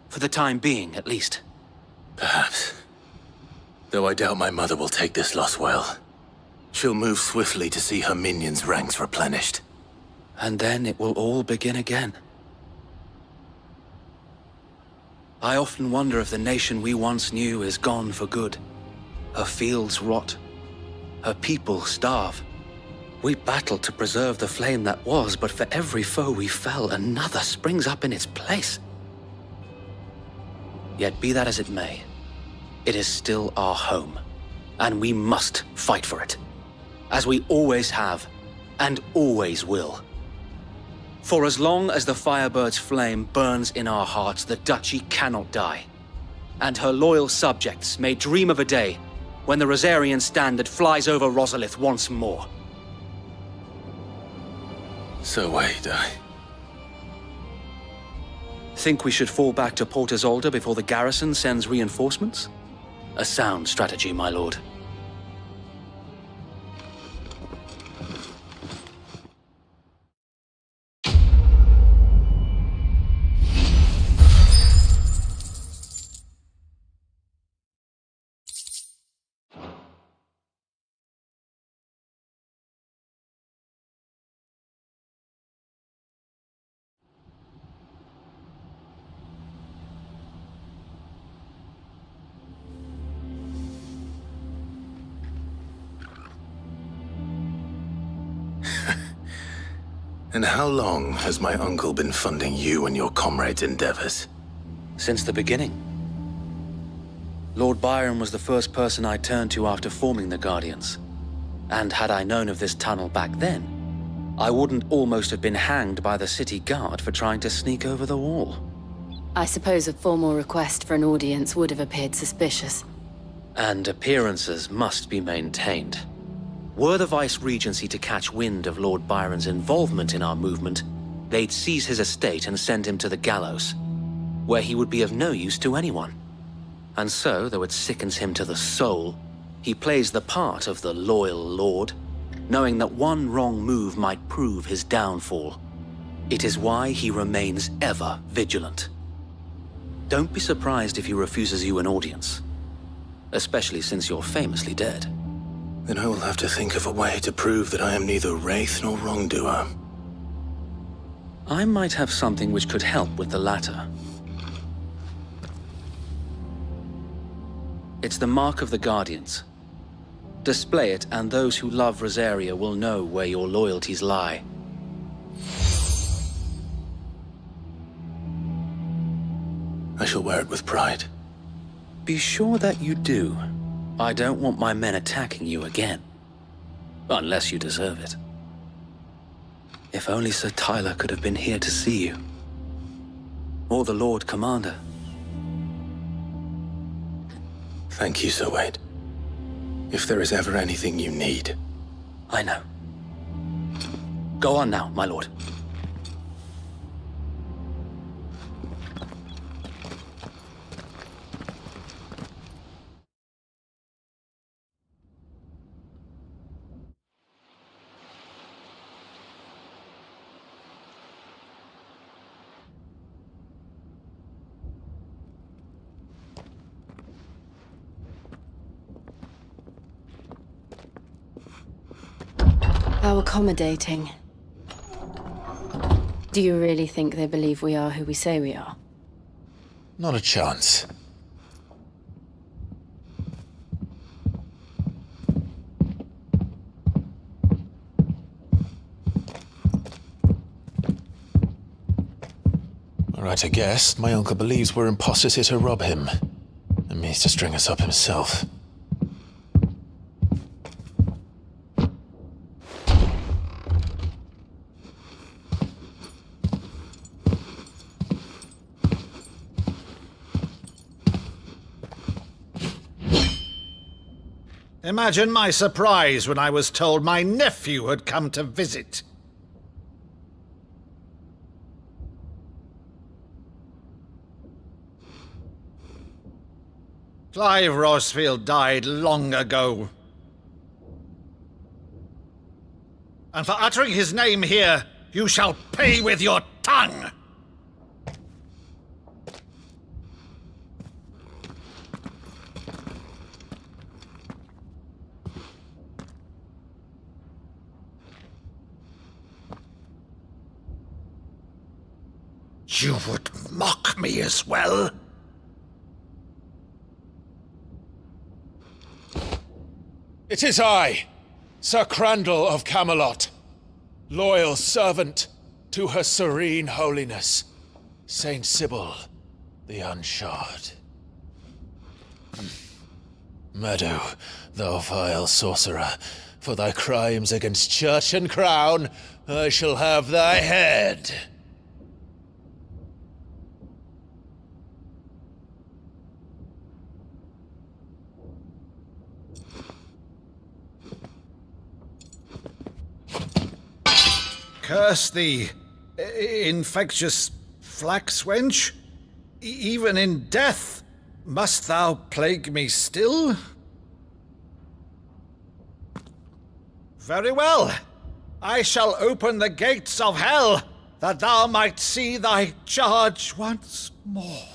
For the time being, at least. Perhaps. Though I doubt my mother will take this loss well. She'll move swiftly to see her minions' ranks replenished. And then it will all begin again. I often wonder if the nation we once knew is gone for good. Her fields rot. Her people starve. We battled to preserve the flame that was, but for every foe we fell, another springs up in its place. Yet be that as it may, it is still our home, and we must fight for it. As we always have, and always will. For as long as the Firebird's flame burns in our hearts, the Duchy cannot die. And her loyal subjects may dream of a day when the Rosarian standard flies over Rosalith once more. So wait, Think we should fall back to Port Isolde before the garrison sends reinforcements? A sound strategy, my lord. And how long has my uncle been funding you and your comrades' endeavors? Since the beginning. Lord Byron was the first person I turned to after forming the Guardians. And had I known of this tunnel back then, I wouldn't almost have been hanged by the city guard for trying to sneak over the wall. I suppose a formal request for an audience would have appeared suspicious. And appearances must be maintained. Were the Vice-Regency to catch wind of Lord Byron's involvement in our movement, they'd seize his estate and send him to the gallows, where he would be of no use to anyone. And so, though it sickens him to the soul, he plays the part of the loyal lord, knowing that one wrong move might prove his downfall. It is why he remains ever vigilant. Don't be surprised if he refuses you an audience, especially since you're famously dead. Then I will have to think of a way to prove that I am neither wraith nor wrongdoer. I might have something which could help with the latter. It's the mark of the Guardians. Display it, and those who love Rosaria will know where your loyalties lie. I shall wear it with pride. Be sure that you do. I don't want my men attacking you again. Unless you deserve it. If only Sir Tyler could have been here to see you. Or the Lord Commander. Thank you, Sir Wade. If there is ever anything you need. I know. Go on now, my lord. How accommodating. Do you really think they believe we are who we say we are? Not a chance. Right, I guess. My uncle believes we're imposters here to rob him. And means to string us up himself. Imagine my surprise when I was told my nephew had come to visit. Clive Rosefield died long ago. And for uttering his name here, you shall pay with your tongue! You would mock me as well? It is I, Sir Crandall of Camelot, loyal servant to Her Serene Holiness, Saint Sybil the Unshod. Meadow, thou vile sorcerer, for thy crimes against church and crown, I shall have thy head. Curse thee, infectious flax wench. Even in death, must thou plague me still? Very well. I shall open the gates of hell, that thou might see thy charge once more.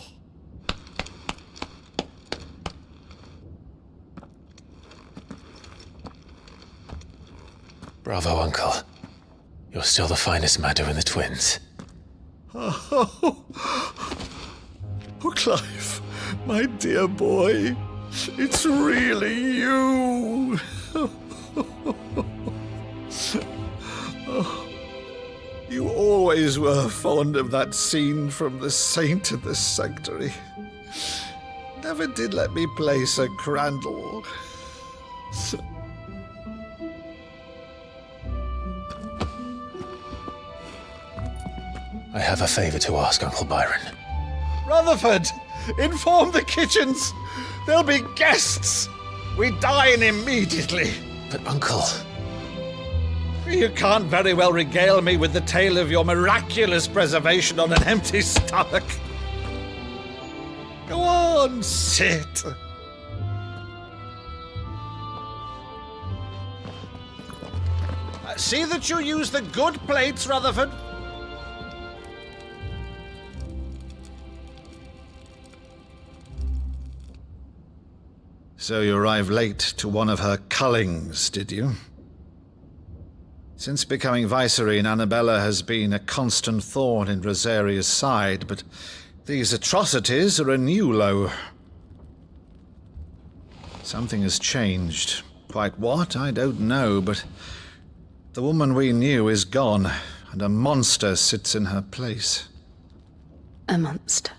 Bravo, Uncle. You're still the finest Meadow in the twins. Oh, Clive, my dear boy, it's really you. You always were fond of that scene from The Saint of the Sanctuary. Never did let me play Sir Crandall. I have a favor to ask, Uncle Byron. Rutherford, inform the kitchens. There'll be guests. We dine immediately. But, Uncle... You can't very well regale me with the tale of your miraculous preservation on an empty stomach. Go on, sit. See that you use the good plates, Rutherford. So you arrived late to one of her cullings, did you? Since becoming Vicereine, Annabella has been a constant thorn in Rosaria's side, but these atrocities are a new low. Something has changed. Quite what, I don't know, but the woman we knew is gone, and a monster sits in her place. A monster?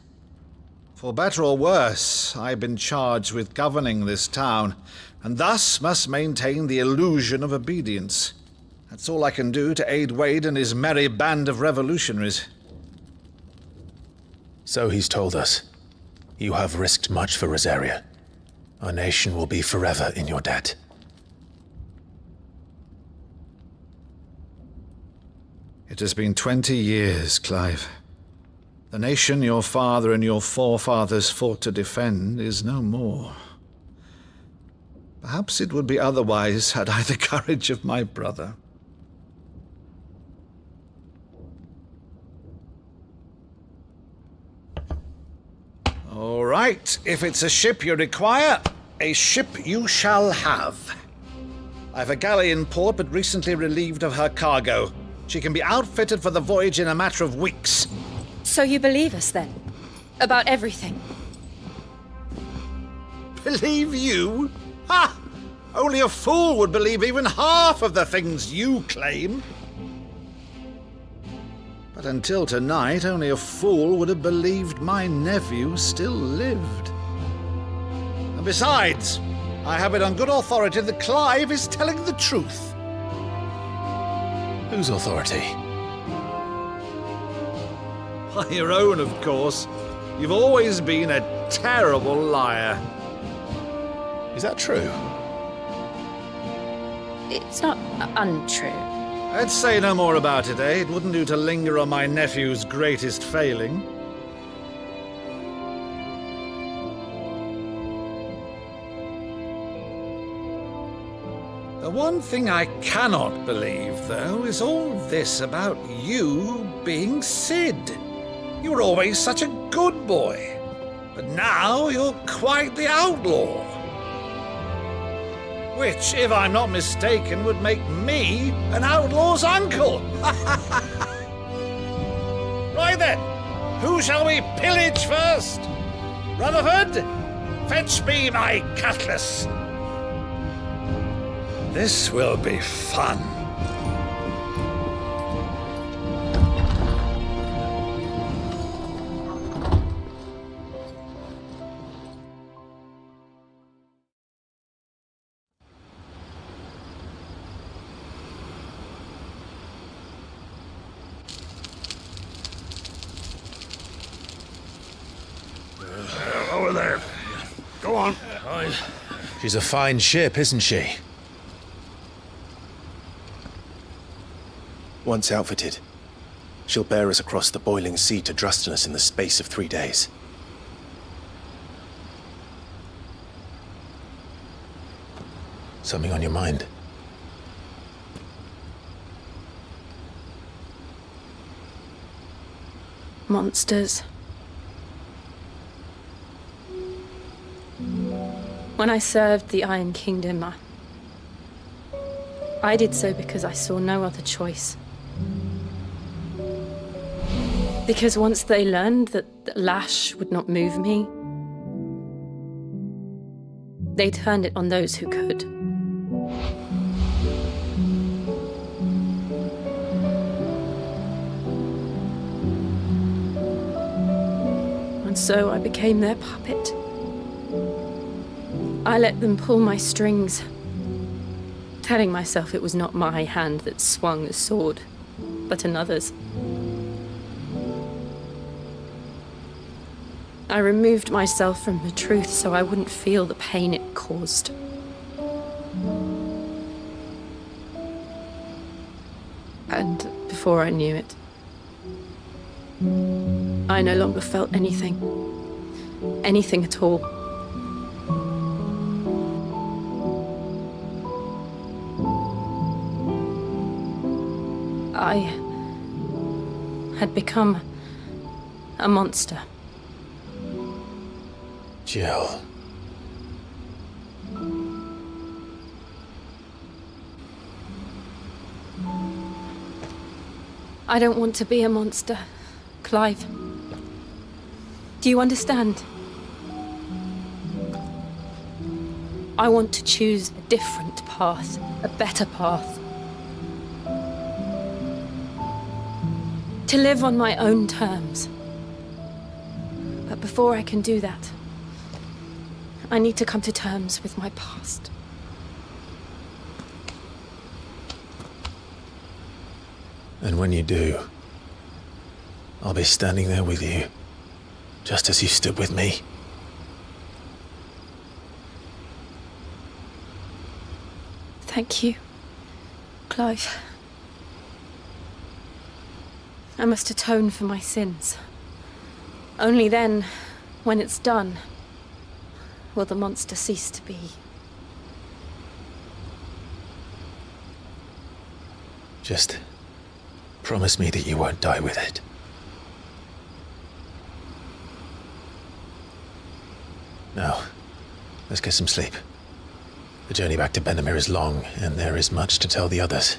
For better or worse, I've been charged with governing this town, and thus must maintain the illusion of obedience. That's all I can do to aid Wade and his merry band of revolutionaries. So he's told us. You have risked much for Rosaria. Our nation will be forever in your debt. It has been 20 years, Clive. The nation your father and your forefathers fought to defend is no more. Perhaps it would be otherwise had I the courage of my brother. All right, if it's a ship you require, a ship you shall have. I've a galley in port, but recently relieved of her cargo. She can be outfitted for the voyage in a matter of weeks. So you believe us then? About everything? Believe you? Ha! Only a fool would believe even half of the things you claim. But until tonight, only a fool would have believed my nephew still lived. And besides, I have it on good authority that Clive is telling the truth. Whose authority? By your own, of course. You've always been a terrible liar. Is that true? It's not untrue. Let's say no more about it, eh? It wouldn't do to linger on my nephew's greatest failing. The one thing I cannot believe, though, is all this about you being Sid. You were always such a good boy, but now you're quite the outlaw. Which, if I'm not mistaken, would make me an outlaw's uncle. Right then, who shall we pillage first? Rutherford, fetch me my cutlass. This will be fun. Over there. Go on. She's a fine ship, isn't she? Once outfitted, she'll bear us across the boiling sea to Drustinus in the space of 3 days. Something on your mind? Monsters. When I served the Iron Kingdom, I did so because I saw no other choice. Because once they learned that the lash would not move me, they turned it on those who could. And so I became their puppet. I let them pull my strings, telling myself it was not my hand that swung the sword, but another's. I removed myself from the truth so I wouldn't feel the pain it caused. And before I knew it, I no longer felt anything. Anything at all. I had become a monster. Jill. I don't want to be a monster, Clive. Do you understand? I want to choose a different path, a better path. To live on my own terms. But before I can do that, I need to come to terms with my past. And when you do, I'll be standing there with you, just as you stood with me. Thank you, Clive. I must atone for my sins. Only then, when it's done, will the monster cease to be. Just promise me that you won't die with it. Now, let's get some sleep. The journey back to Benamir is long, and there is much to tell the others.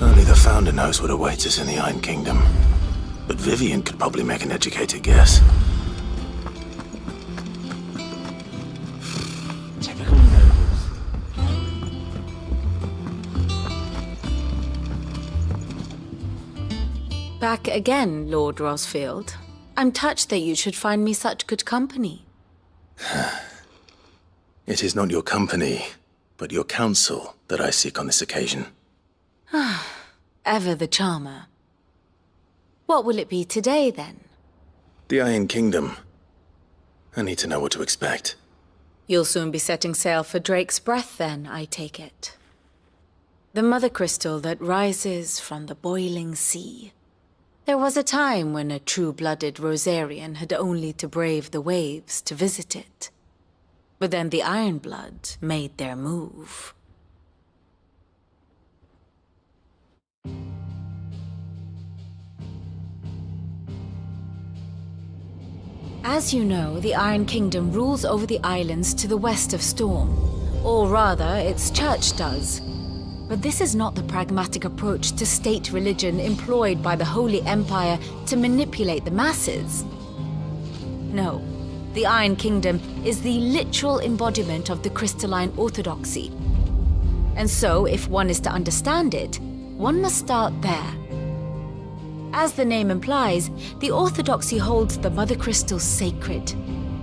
Only the Founder knows what awaits us in the Iron Kingdom. But Vivian could probably make an educated guess. Typical nobles. Back again, Lord Rosfield. I'm touched that you should find me such good company. It is not your company, but your counsel that I seek on this occasion. Ever the charmer. What will it be today, then? The Iron Kingdom. I need to know what to expect. You'll soon be setting sail for Drake's Breath, then, I take it. The mother crystal that rises from the boiling sea. There was a time when a true-blooded Rosarian had only to brave the waves to visit it. But then the Ironblood made their move. As you know, the Iron Kingdom rules over the islands to the west of Storm. Or rather, its church does. But this is not the pragmatic approach to state religion employed by the Holy Empire to manipulate the masses. No, the Iron Kingdom is the literal embodiment of the crystalline orthodoxy. And so, if one is to understand it, one must start there. As the name implies, the orthodoxy holds the Mother Crystals sacred,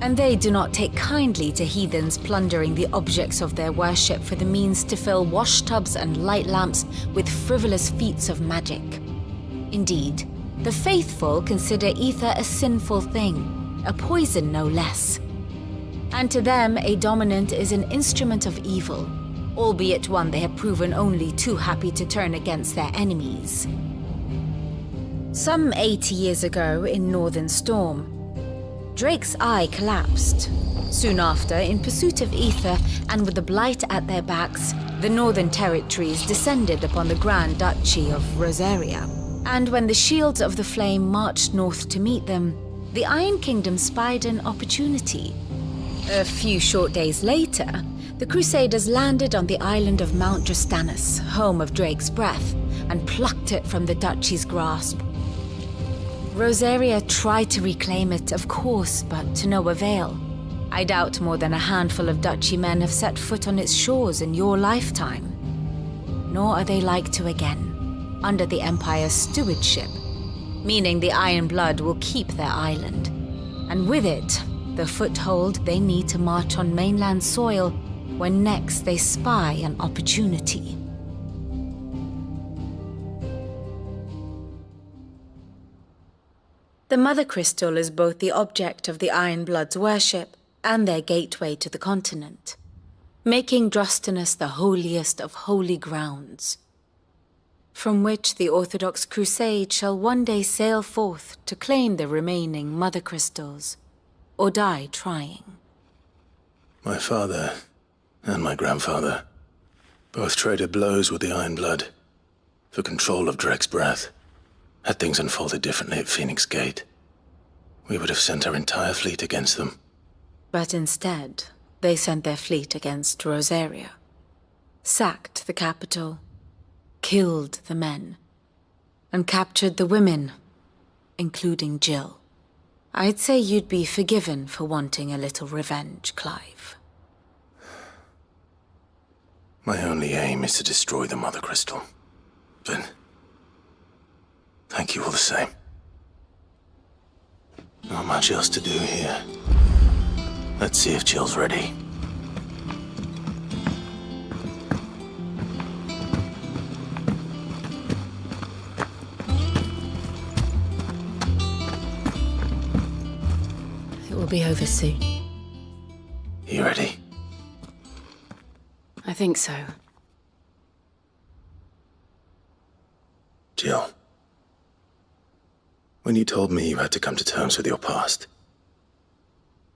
and they do not take kindly to heathens plundering the objects of their worship for the means to fill washtubs and light lamps with frivolous feats of magic. Indeed, the faithful consider ether a sinful thing, a poison no less. And to them, a dominant is an instrument of evil, albeit one they have proven only too happy to turn against their enemies. Some 80 years ago in Northern Storm, Drake's eye collapsed. Soon after, in pursuit of ether and with the Blight at their backs, the Northern Territories descended upon the Grand Duchy of Rosaria. And when the Shields of the Flame marched north to meet them, the Iron Kingdom spied an opportunity. A few short days later, the Crusaders landed on the island of Mount Drastanus, home of Drake's Breath, and plucked it from the duchy's grasp. Rosaria tried to reclaim it, of course, but to no avail. I doubt more than a handful of duchy men have set foot on its shores in your lifetime. Nor are they like to again, under the Empire's stewardship, meaning the Iron Blood will keep their island. And with it, the foothold they need to march on mainland soil when next they spy an opportunity. The Mother Crystal is both the object of the Iron Blood's worship and their gateway to the continent, making Drastanus the holiest of holy grounds, from which the Orthodox Crusade shall one day sail forth to claim the remaining Mother Crystals, or die trying. My father and my grandfather both traded blows with the Iron Blood for control of Drake's Breath. Had things unfolded differently at Phoenix Gate, we would have sent our entire fleet against them. But instead, they sent their fleet against Rosaria, sacked the capital, killed the men, and captured the women, including Jill. I'd say you'd be forgiven for wanting a little revenge, Clive. My only aim is to destroy the Mother Crystal. But thank you all the same. Not much else to do here. Let's see if Jill's ready. It will be over soon. You ready? I think so. Jill, when you told me you had to come to terms with your past,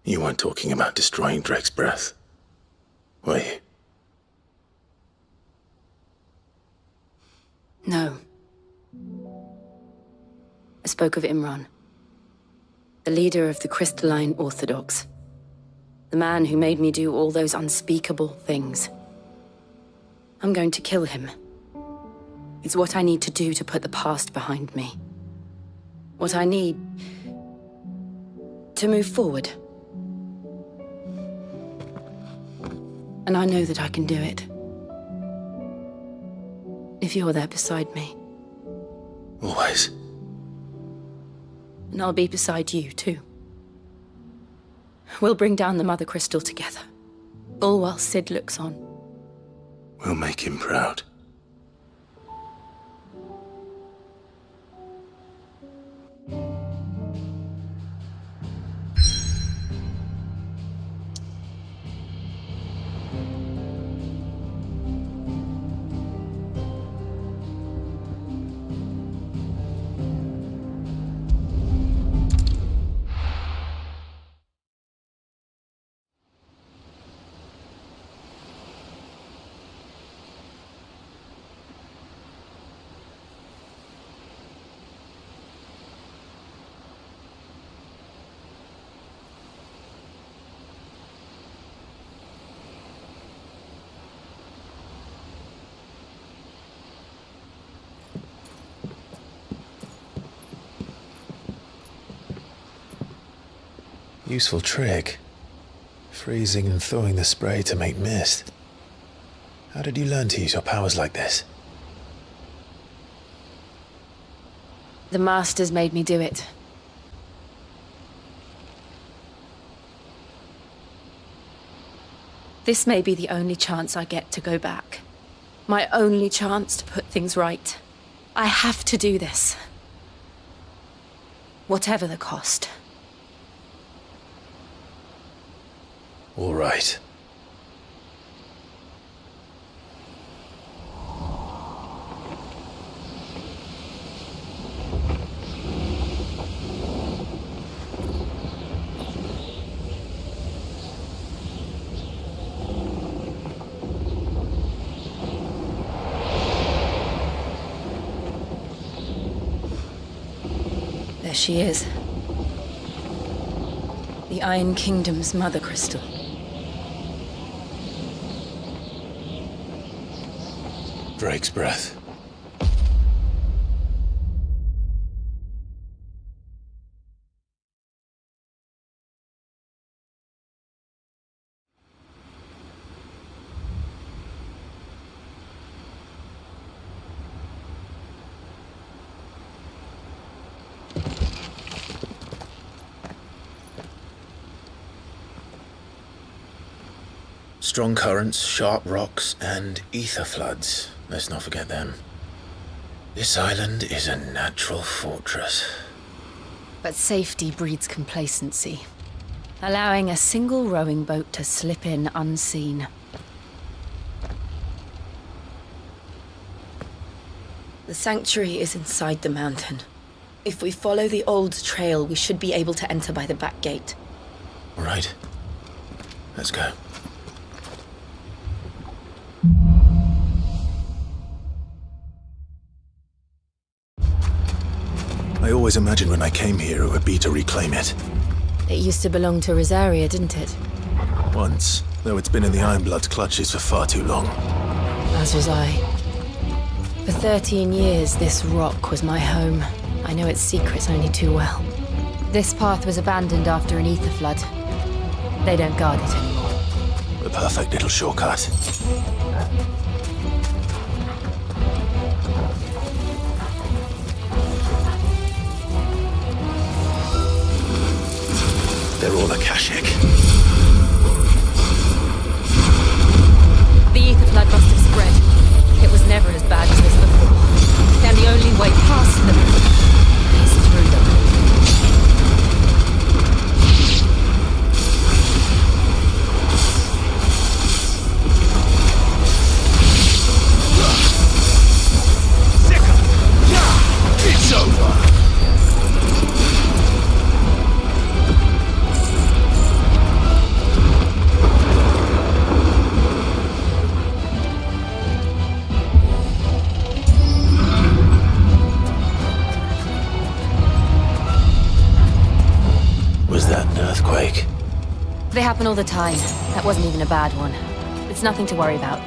you weren't talking about destroying Drake's breath, were you? No. I spoke of Imran, the leader of the Crystalline Orthodox, the man who made me do all those unspeakable things. I'm going to kill him. It's what I need to do to put the past behind me. What I need to move forward. And I know that I can do it. If you're there beside me. Always. And I'll be beside you, too. We'll bring down the Mother Crystal together. All while Sid looks on. We'll make him proud. Useful trick. Freezing and thawing the spray to make mist. How did you learn to use your powers like this? The Masters made me do it. This may be the only chance I get to go back. My only chance to put things right. I have to do this. Whatever the cost. All right. There she is. The Iron Kingdom's Mother Crystal. Drake's breath. Strong currents, sharp rocks, and ether floods. Let's not forget them. This island is a natural fortress. But safety breeds complacency, allowing a single rowing boat to slip in unseen. The sanctuary is inside the mountain. If we follow the old trail, we should be able to enter by the back gate. All right. Let's go. I always imagined when I came here it would be to reclaim it. It used to belong to Rosaria, didn't it? Once, though it's been in the Ironblood's clutches for far too long. As was I. For 13 years, this rock was my home. I know its secrets only too well. This path was abandoned after an ether flood. They don't guard it anymore. The perfect little shortcut. They're all Akashic. The ether flood must have spread. It was never as bad as this before. And the only way past them is through them. They happen all the time. That wasn't even a bad one. It's nothing to worry about.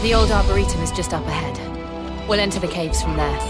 The old Arboretum is just up ahead. We'll enter the caves from there.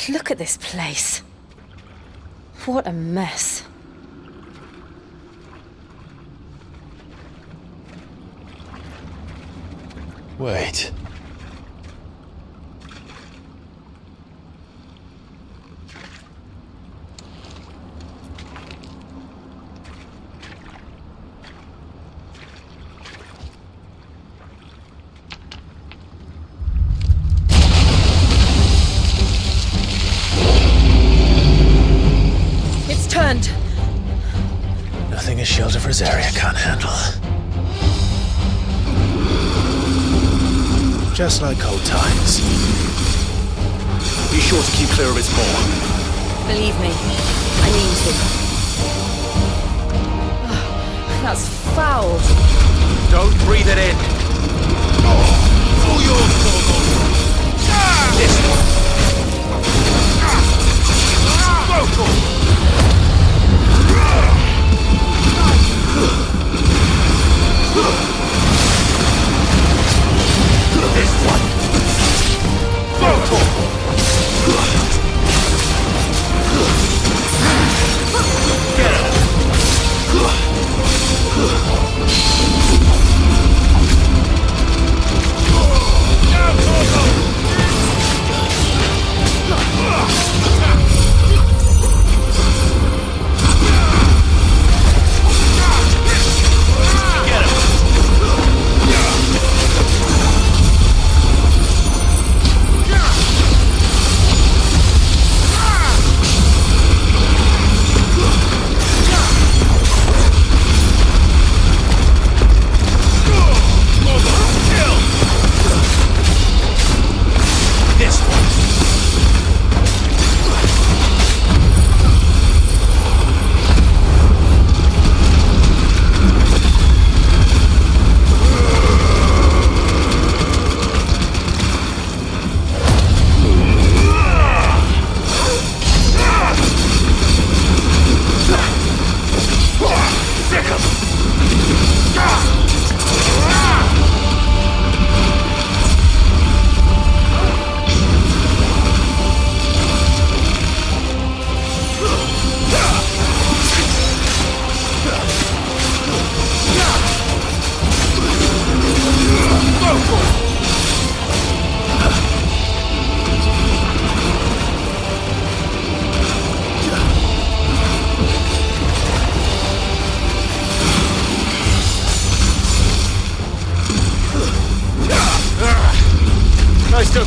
Look at this place. What a mess. Wait. Turned. Nothing a shield of Rosaria can't handle. Just like old times. Be sure to keep clear of its maw. Believe me, I mean to. That's foul. Don't breathe it in. All yours, Gorgon. This one. Get him!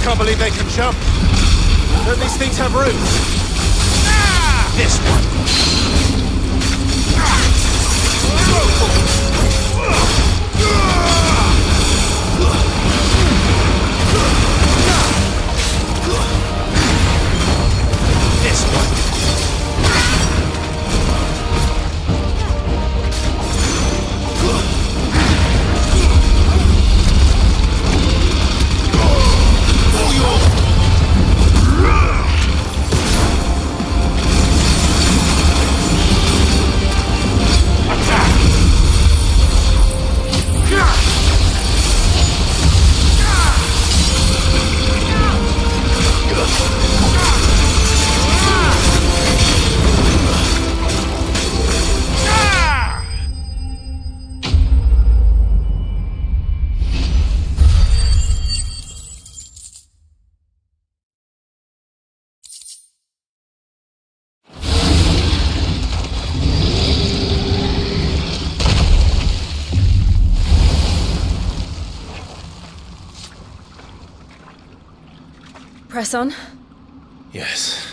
can't believe they can jump. Don't these things have roots? This one. This one. Press on. Yes.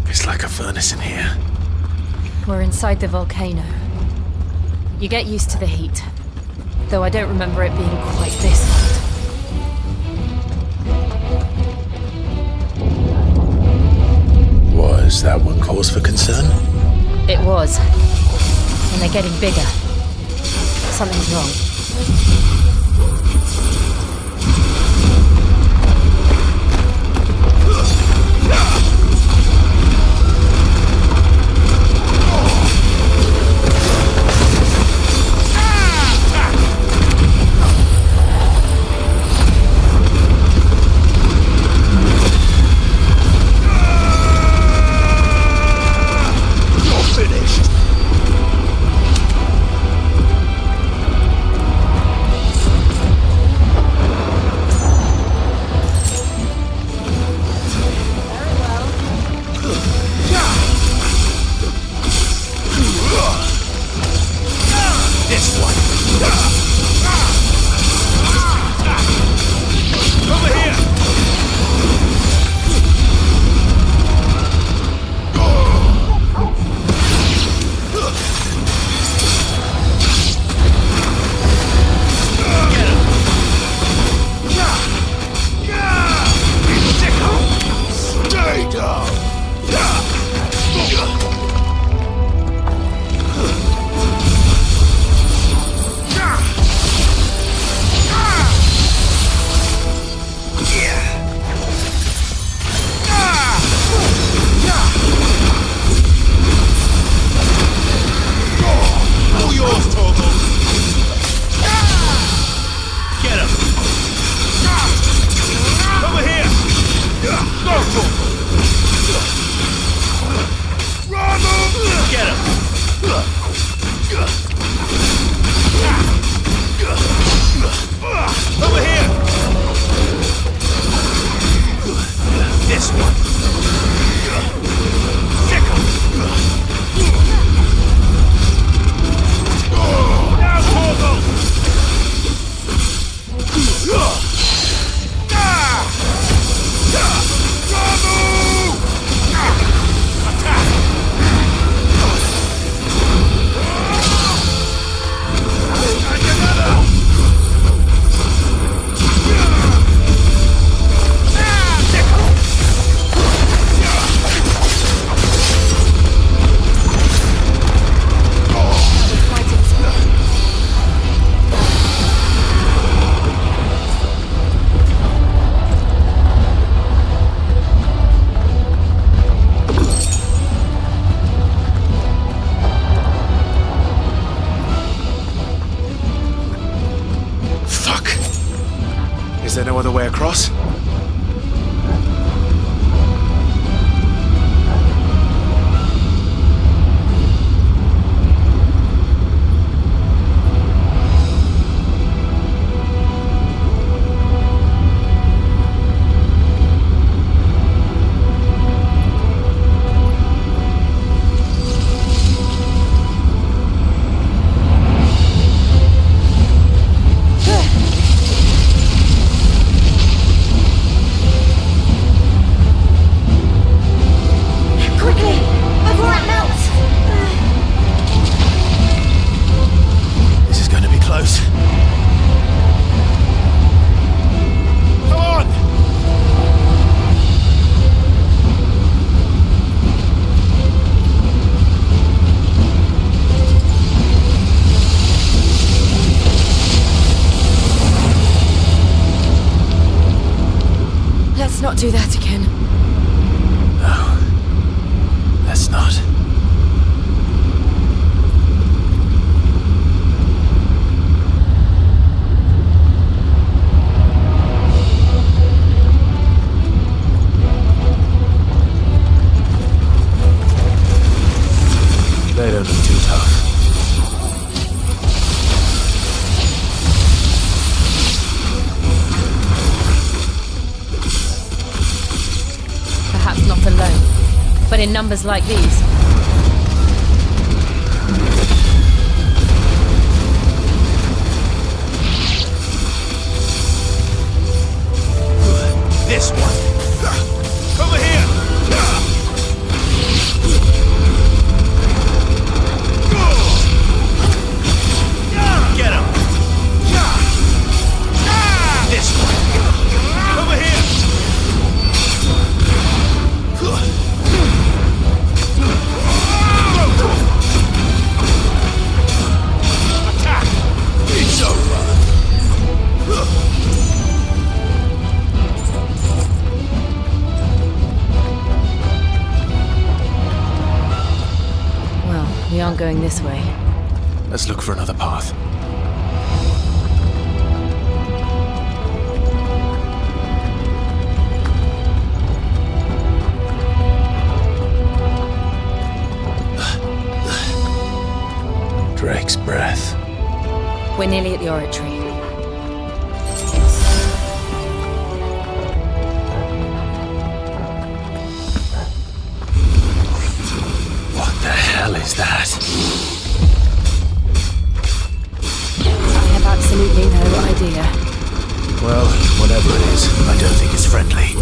It's like a furnace in here. We're inside the volcano. You get used to the heat, though I don't remember it being quite this hot. Was that one cause for concern? It was. And they're getting bigger. Something's wrong. Is there no other way across? not do that again. No. Let's not. They don't look too tough. Perhaps not alone, but in numbers like these. This one. Over here. Get him. This one. Over here. Attack. It's over. Well, we aren't going this way. Let's look for another path. Drake's breath. We're nearly at the oratory. What the hell is that? I have absolutely no idea. Well, whatever it is, I don't think it's friendly.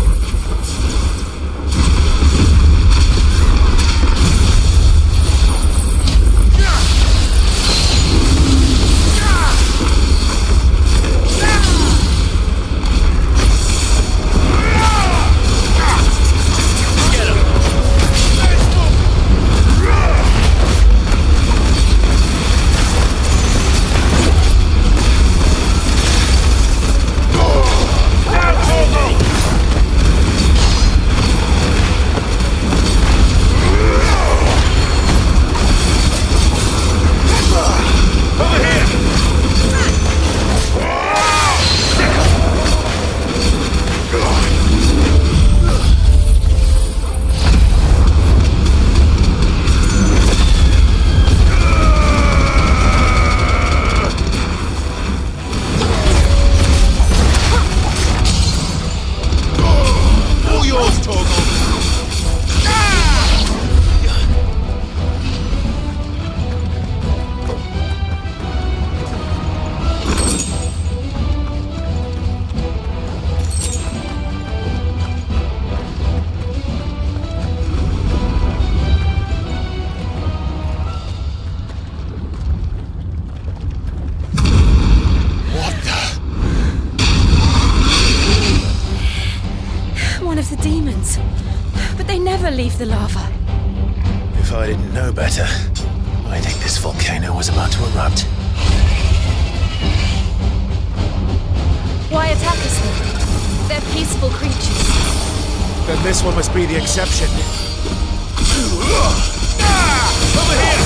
Leave the lava. If I didn't know better, I think this volcano was about to erupt. Why attack us then? They're peaceful creatures. Then this one must be the exception. Over here.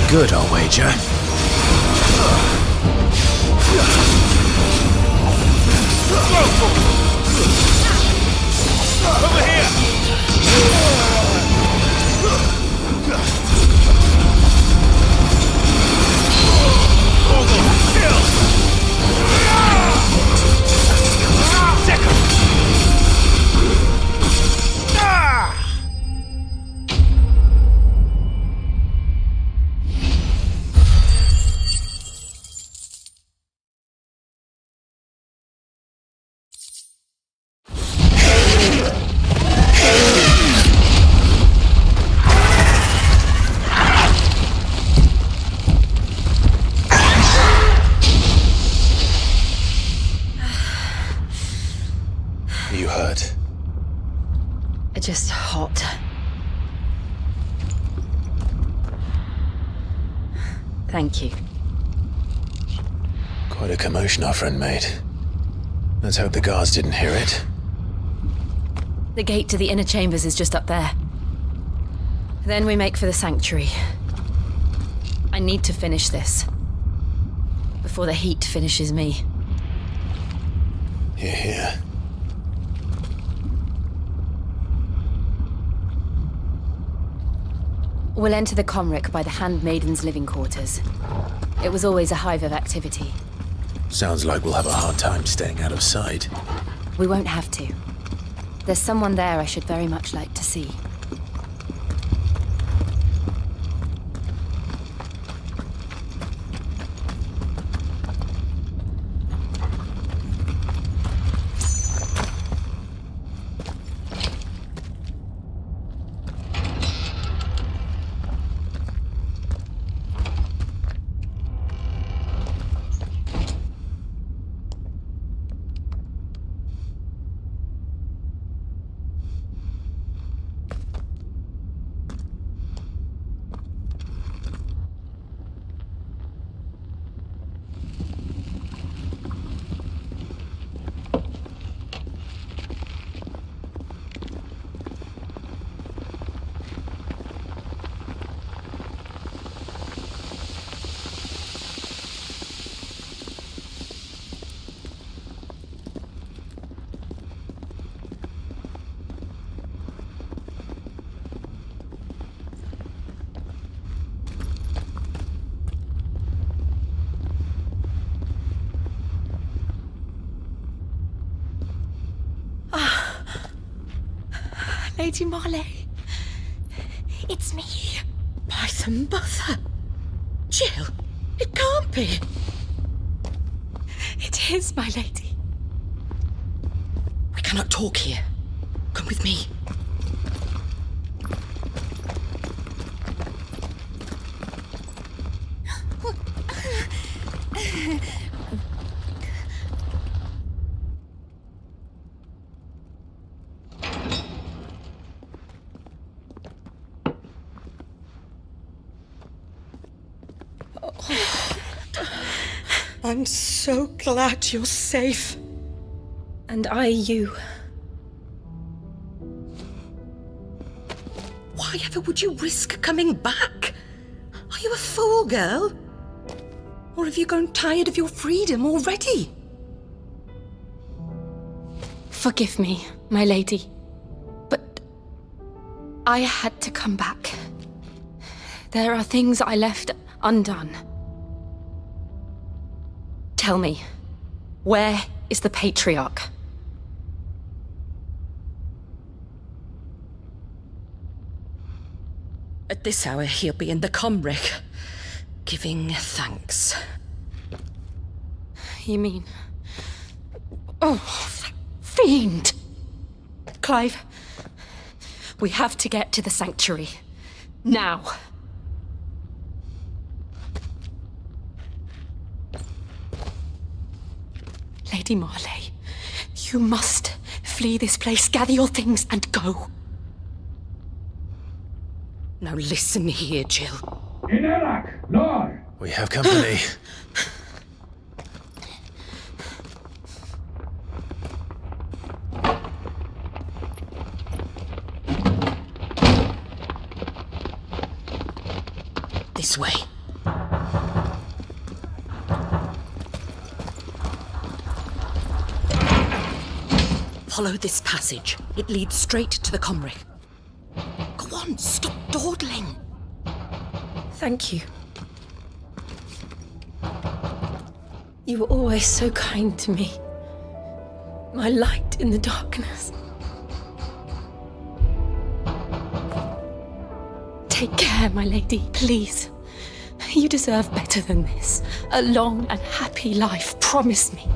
good, I'll wager. Over here! You hurt? Just hot. Thank you. Quite a commotion our friend made. Let's hope the guards didn't hear it. The gate to the inner chambers is just up there. Then we make for the sanctuary. I need to finish this. Before the heat finishes me. Hear, hear. We'll enter the Comric by the Handmaiden's living quarters. It was always a hive of activity. Sounds like we'll have a hard time staying out of sight. We won't have to. There's someone there I should very much like to see. Lady Marley. It's me. By the mother. Jill, it can't be. It is, my lady. We cannot talk here. Come with me. I'm so glad you're safe. And I you. Why ever would you risk coming back? Are you a fool, girl? Or have you grown tired of your freedom already? Forgive me, my lady. But I had to come back. There are things I left undone. Tell me, where is the Patriarch? At this hour, he'll be in the Comric, giving thanks. You mean... Oh, that fiend! Clive, we have to get to the sanctuary. Now. Lady Marley, you must flee this place, gather your things and go. Now listen here, Jill. In Iraq, Lord! We have company. This way. Follow this passage. It leads straight to the Comric. Go on, stop dawdling. Thank you. You were always so kind to me. My light in the darkness. Take care, my lady, please. You deserve better than this. A long and happy life, promise me.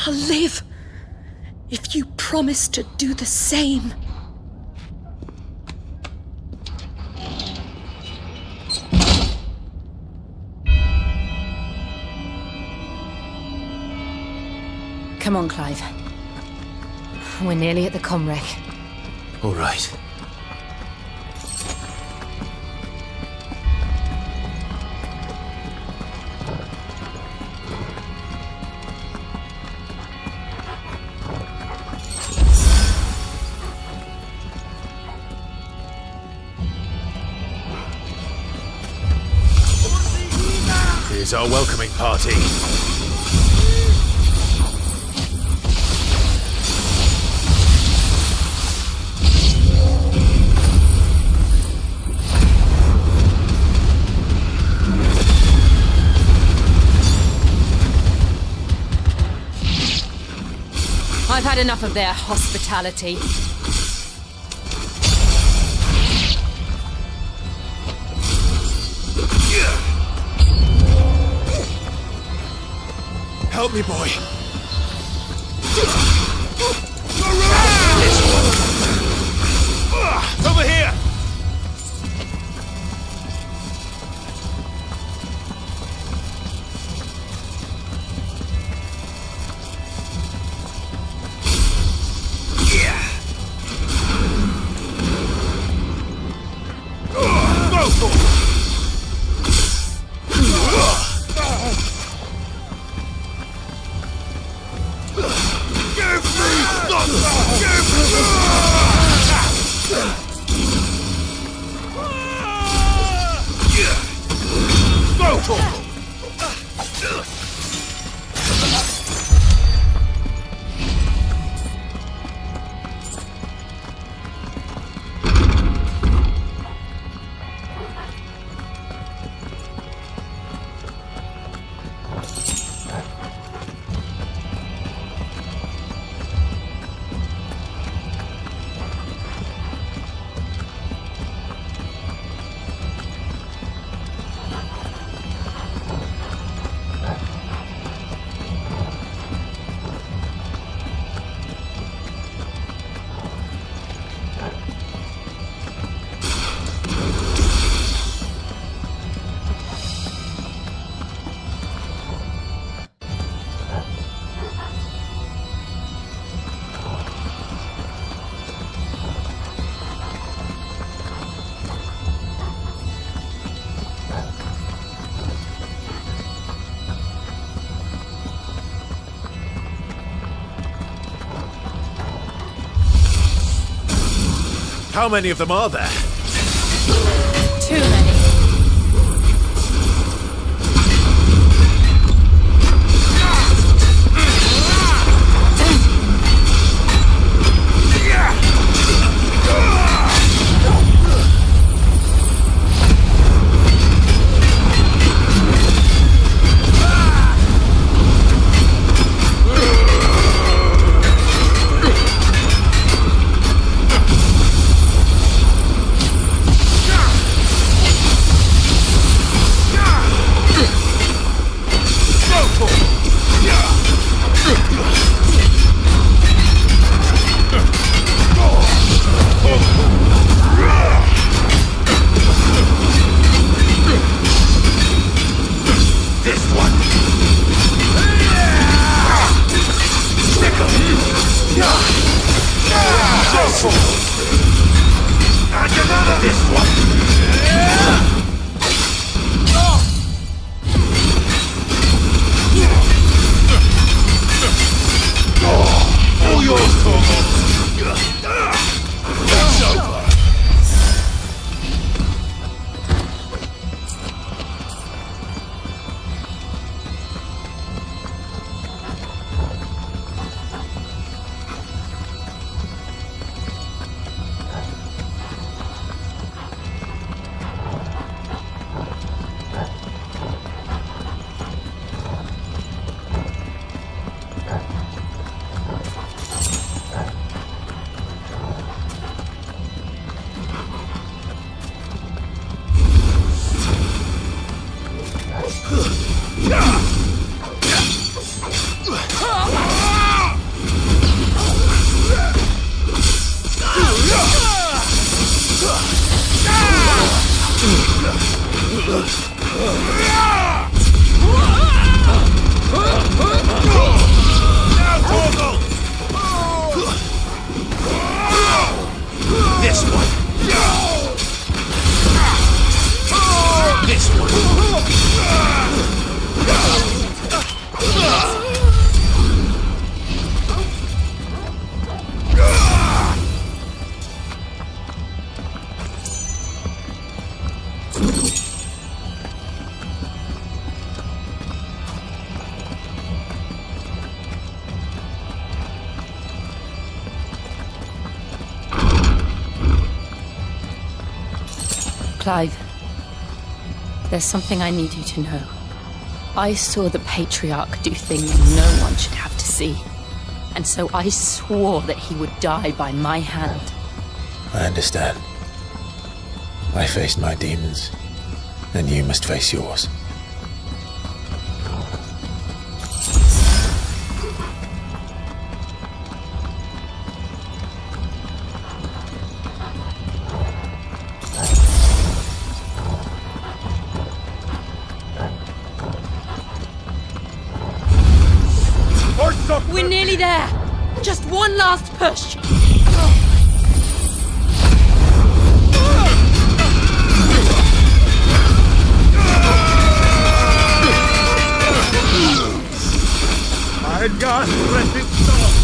I'll live if you promise to do the same. Come on, Clive. We're nearly at the Comrec. All right. Here's our welcoming party. I've had enough of their hospitality. Help me, boy. Over here! How many of them are there? Too many. All yours, Torgo. This one. This one. Clive, there's something I need you to know. I saw the Patriarch do things no one should have to see. And so I swore that he would die by my hand. I understand. I faced my demons, and you must face yours. We're nearly there. Just one last push. My God, let it stop!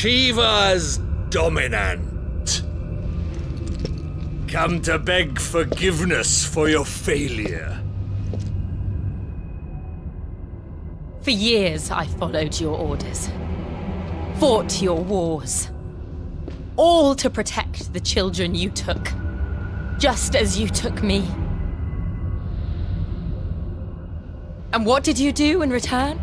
Shiva's dominant. Come to beg forgiveness for your failure. For years, I followed your orders, fought your wars, all to protect the children you took, just as you took me. And what did you do in return?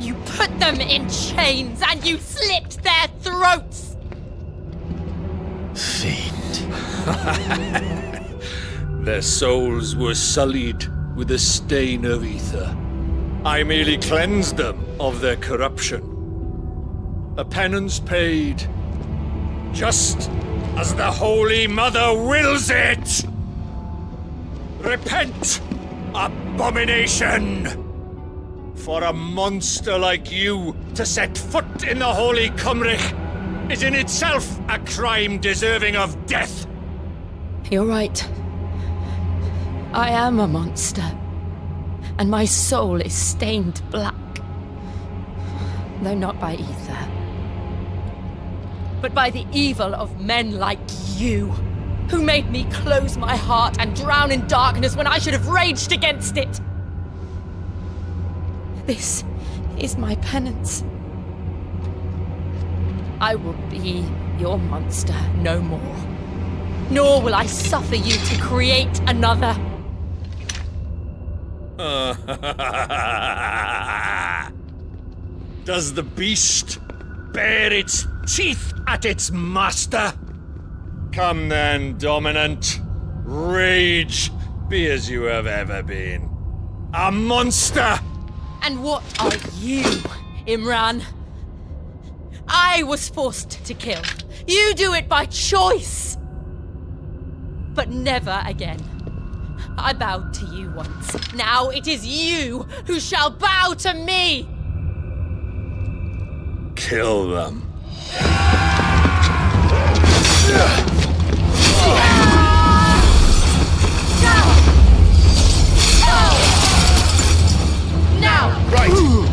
You put them in chains and you slit their throats! Fiend. Their souls were sullied with a stain of ether. I merely cleansed them of their corruption. A penance paid, just as the Holy Mother wills it! Repent, abomination! For a monster like you to set foot in the Holy Cymric is in itself a crime deserving of death! You're right. I am a monster. And my soul is stained black. Though not by ether. But by the evil of men like you, who made me close my heart and drown in darkness when I should have raged against it. This is my penance. I will be your monster no more. Nor will I suffer you to create another. Does the beast bare its teeth at its master? Come then, dominant. Rage, be as you have ever been. A monster! And what are you, Imran? I was forced to kill. You do it by choice. But never again. I bowed to you once. Now it is you who shall bow to me! Kill them. Now! Right!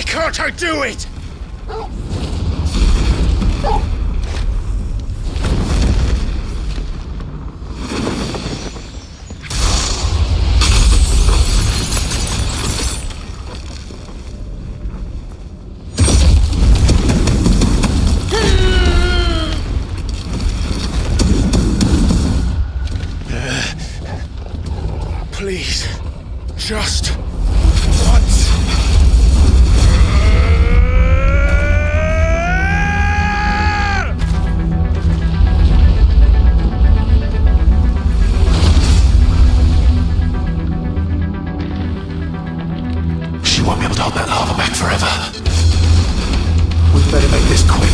Can't I do it? Please, just once. She won't be able to hold that lava back forever. We better make this quick.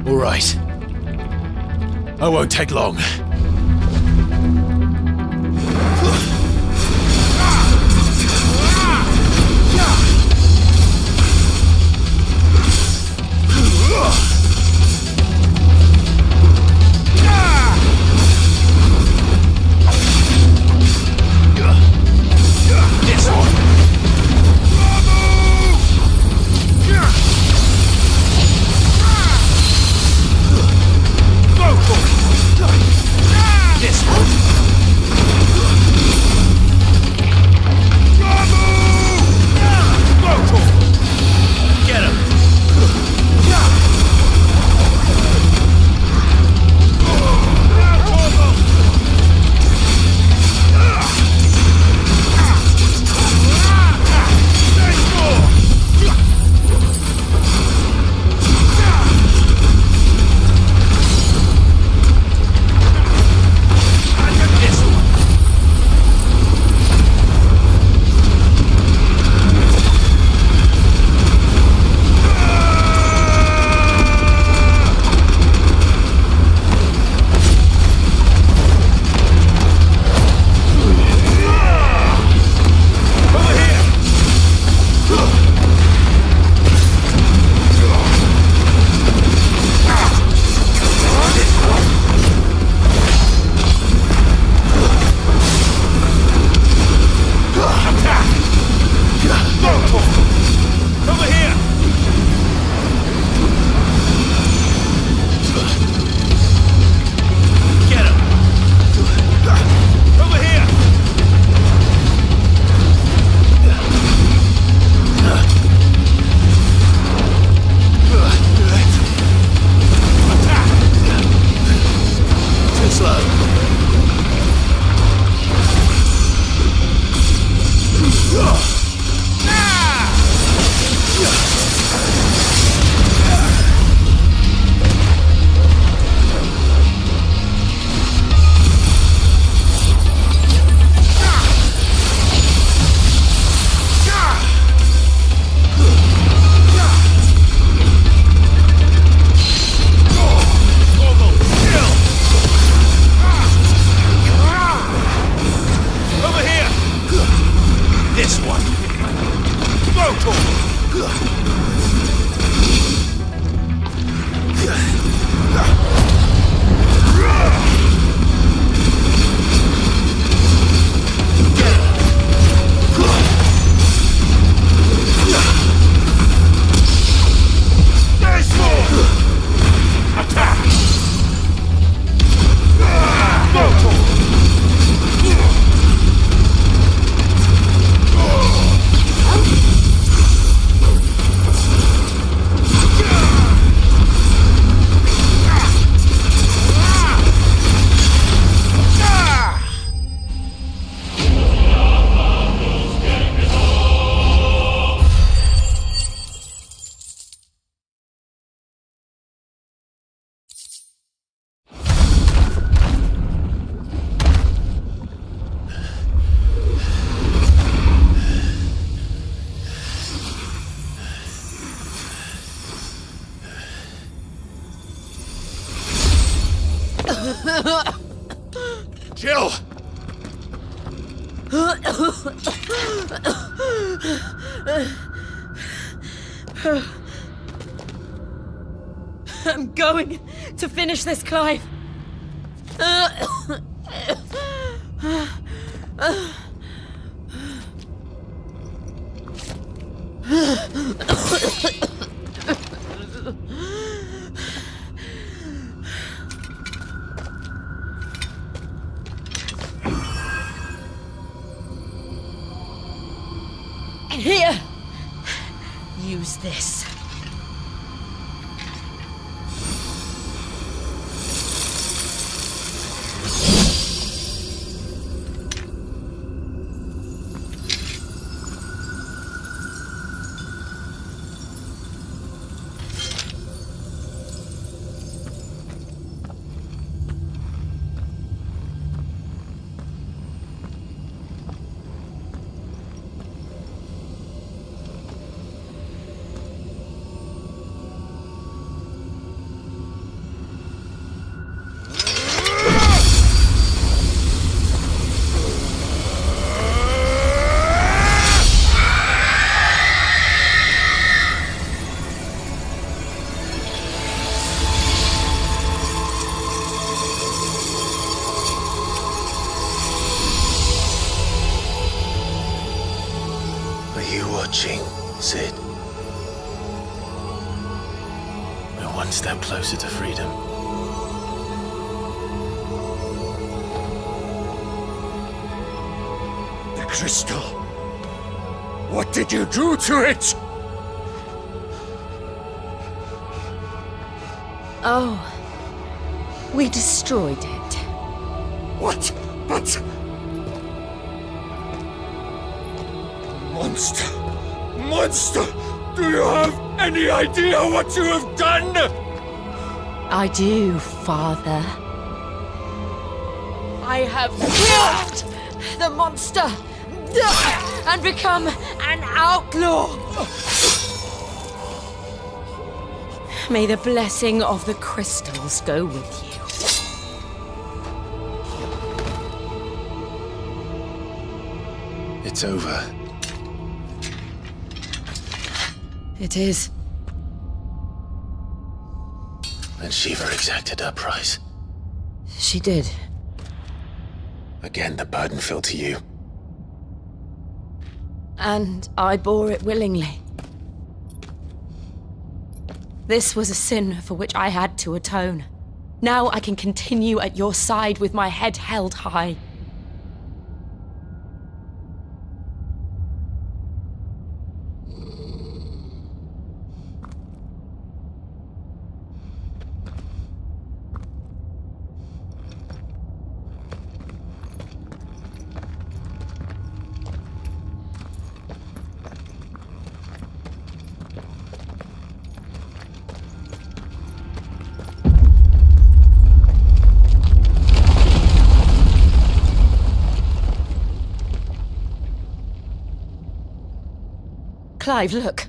All right. I won't take long. Jill! I'm going to finish this, Clive. Here, use this. approaching, Sid. We're one step closer to freedom. The crystal. What did you do to it? Oh, we destroyed it. What? But... Monster! Monster! Do you have any idea what you have done? I do, Father. I have killed the monster and become an outlaw. May the blessing of the crystals go with you. It's over. It is. And Shiva exacted her price. She did. Again, the burden fell to you. And I bore it willingly. This was a sin for which I had to atone. Now I can continue at your side with my head held high. Clive, look.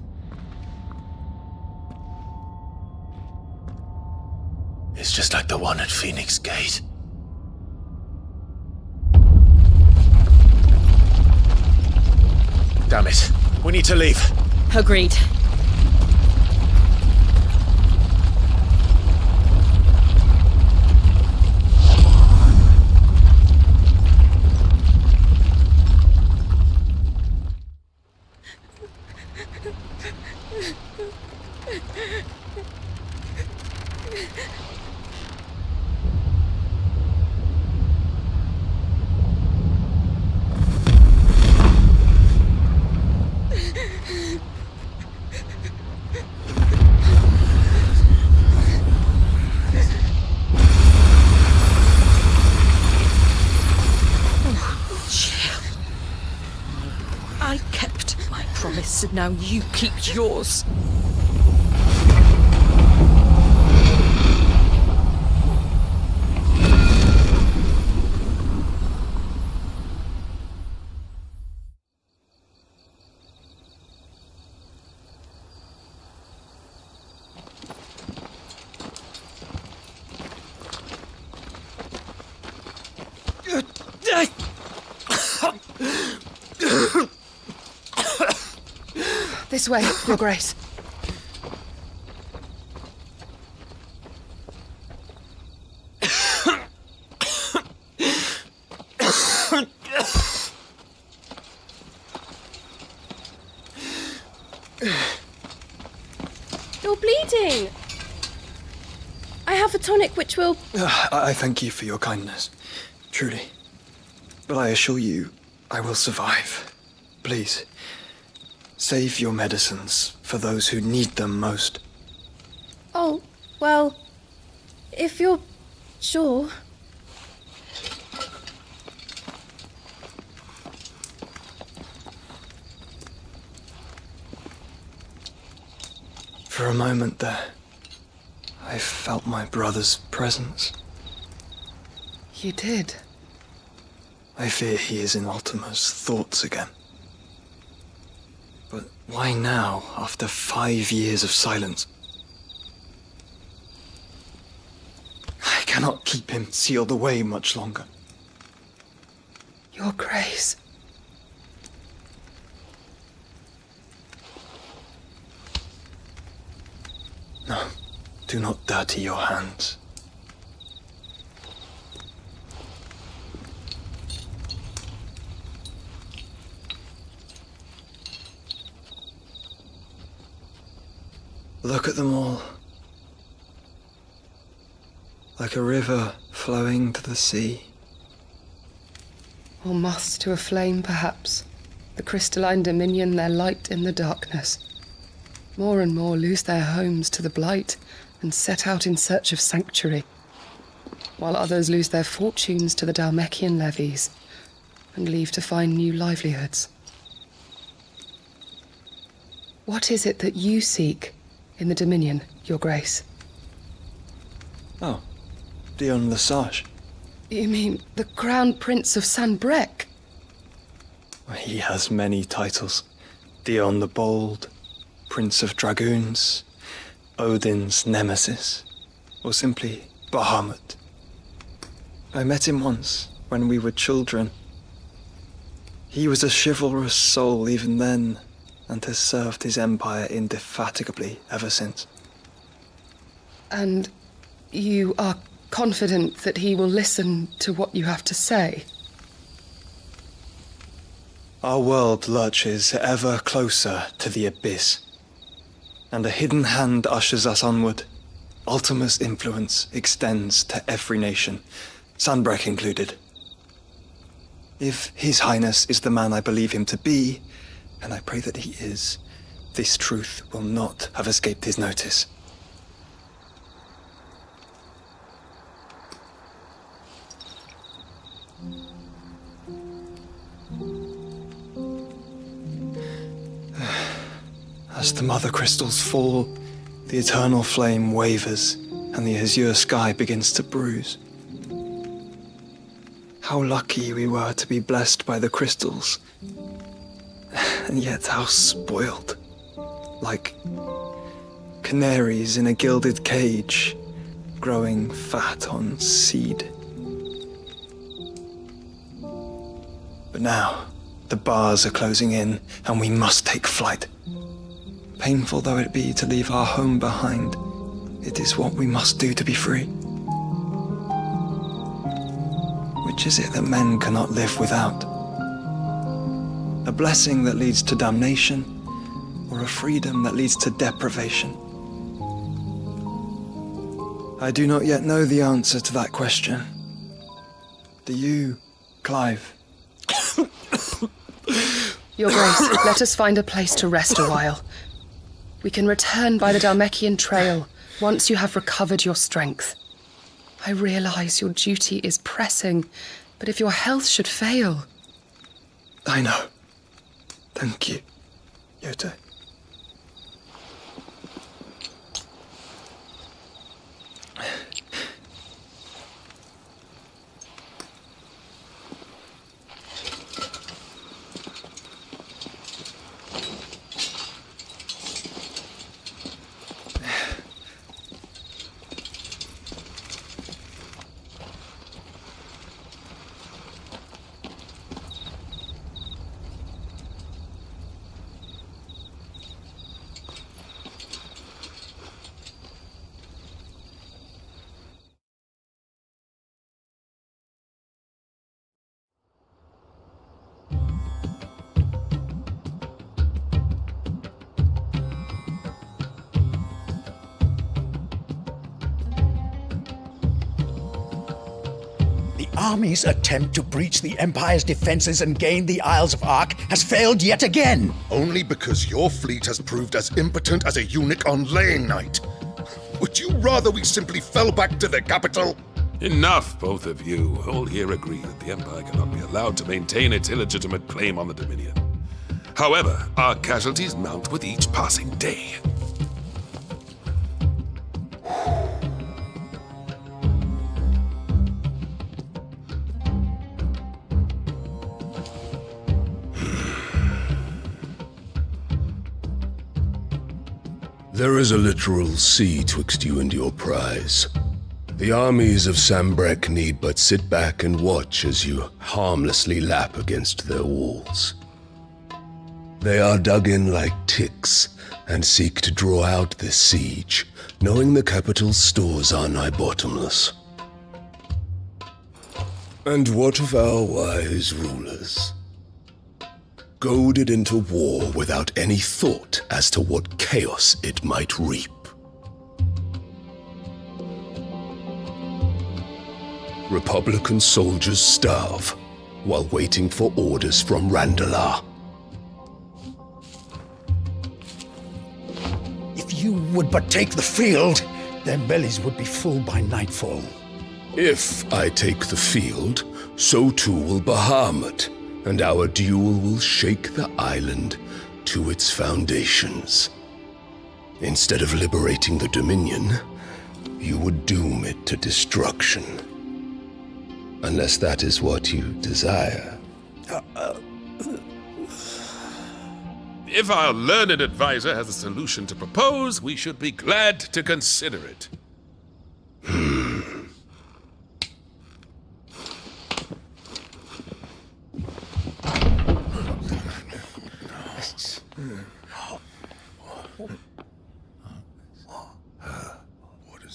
It's just like the one at Phoenix Gate. Damn it. We need to leave. Agreed. I kept my promise, and now you keep yours. This way, Your Grace. You're bleeding. I have a tonic which will... I thank you for your kindness, truly. But I assure you, I will survive. Please, save your medicines for those who need them most. Oh, well, if you're sure. For a moment there, I felt my brother's presence. You did? I fear he is in Ultima's thoughts again. But why now, after 5 years of silence? I cannot keep him sealed away much longer. Your Grace. No, do not dirty your hands. Look at them all. Like a river flowing to the sea. Or moths to a flame, perhaps. The crystalline dominion their light in the darkness. More and more lose their homes to the blight and set out in search of sanctuary, while others lose their fortunes to the Dhalmekian levies and leave to find new livelihoods. What is it that you seek in the Dominion, Your Grace? Oh, Dion Lesage. You mean the Crown Prince of Sanbreque? He has many titles. Dion the Bold, Prince of Dragoons, Odin's Nemesis, or simply Bahamut. I met him once, when we were children. He was a chivalrous soul even then, and has served his empire indefatigably ever since. And you are confident that he will listen to what you have to say? Our world lurches ever closer to the abyss, and a hidden hand ushers us onward. Ultima's influence extends to every nation, Sanbreque included. If His Highness is the man I believe him to be, and I pray that he is, this truth will not have escaped his notice. As the mother crystals fall, the eternal flame wavers, and the azure sky begins to bruise. How lucky we were to be blessed by the crystals, and yet how spoiled. Like canaries in a gilded cage, growing fat on seed. But now, the bars are closing in, and we must take flight. Painful though it be to leave our home behind, it is what we must do to be free. Which is it that men cannot live without? A blessing that leads to damnation, or a freedom that leads to deprivation? I do not yet know the answer to that question. Do you, Clive? Your Grace, let us find a place to rest a while. We can return by the Dhalmekian trail once you have recovered your strength. I realize your duty is pressing, but if your health should fail... I know. Thank you, Yote. Army's attempt to breach the Empire's defenses and gain the Isles of Ark has failed yet again. Only because your fleet has proved as impotent as a eunuch on laying night. Would you rather we simply fell back to the capital? Enough, both of you. All here agree that the Empire cannot be allowed to maintain its illegitimate claim on the Dominion. However, our casualties mount with each passing day. There is a literal sea twixt you and your prize. The armies of Sanbreque need but sit back and watch as you harmlessly lap against their walls. They are dug in like ticks and seek to draw out this siege, knowing the capital's stores are nigh bottomless. And what of our wise rulers? goaded into war without any thought as to what chaos it might reap. Republican soldiers starve while waiting for orders from Randalar. If you would but take the field, their bellies would be full by nightfall. If I take the field, so too will Bahamut, and our duel will shake the island to its foundations. Instead of liberating the Dominion, you would doom it to destruction. Unless that is what you desire. If our learned advisor has a solution to propose, we should be glad to consider it.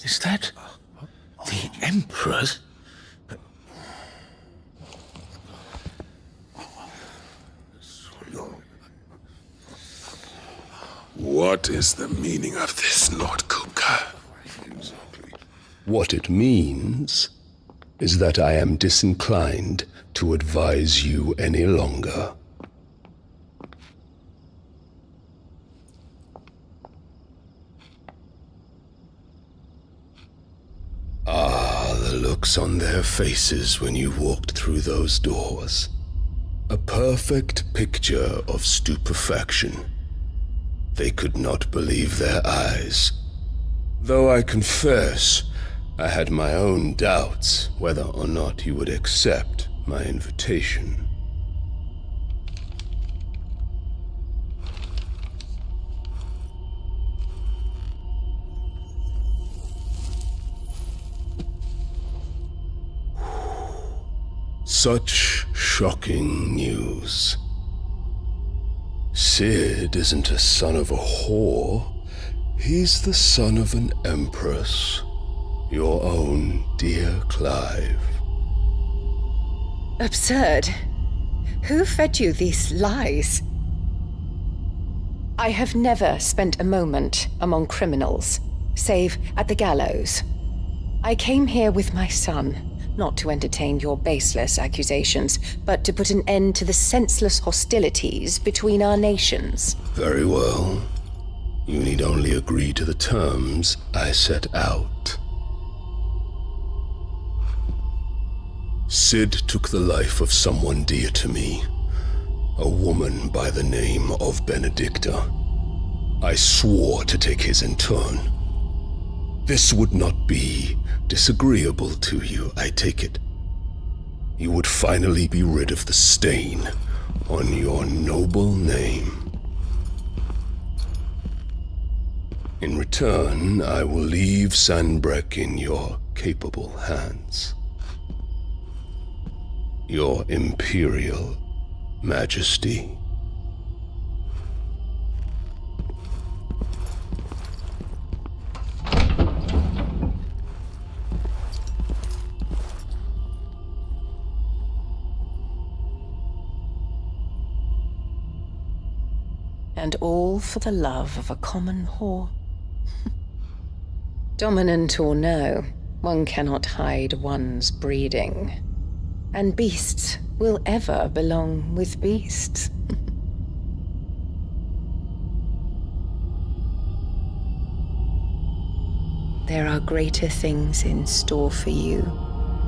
Is that the Emperor's? What is the meaning of this, Lord Kupka? What it means is that I am disinclined to advise you any longer. Ah, the looks on their faces when you walked through those doors. A perfect picture of stupefaction. They could not believe their eyes. Though I confess, I had my own doubts whether or not you would accept my invitation. Such shocking news. Sid isn't a son of a whore. He's the son of an empress. Your own dear Clive. Absurd. Who fed you these lies? I have never spent a moment among criminals, save at the gallows. I came here with my son, not to entertain your baseless accusations, but to put an end to the senseless hostilities between our nations. Very well. You need only agree to the terms I set out. Sid took the life of someone dear to me, a woman by the name of Benedicta. I swore to take his in turn. This would not be disagreeable to you, I take it. You would finally be rid of the stain on your noble name. In return, I will leave Sanbreque in your capable hands. Your Imperial Majesty. And all for the love of a common whore. Dominant or no, one cannot hide one's breeding. And beasts will ever belong with beasts. There are greater things in store for you,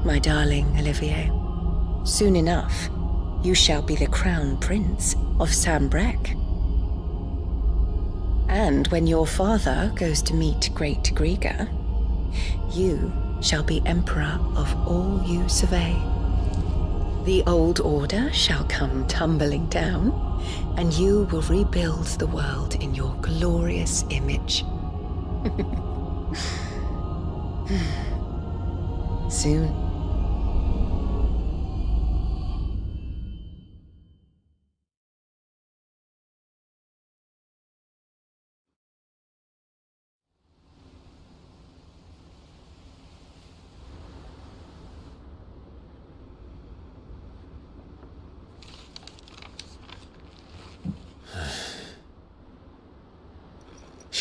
my darling Olivier. Soon enough, you shall be the crown prince of Sanbreque. And when your father goes to meet Great Griga, you shall be emperor of all you survey. The old order shall come tumbling down, and you will rebuild the world in your glorious image. Soon.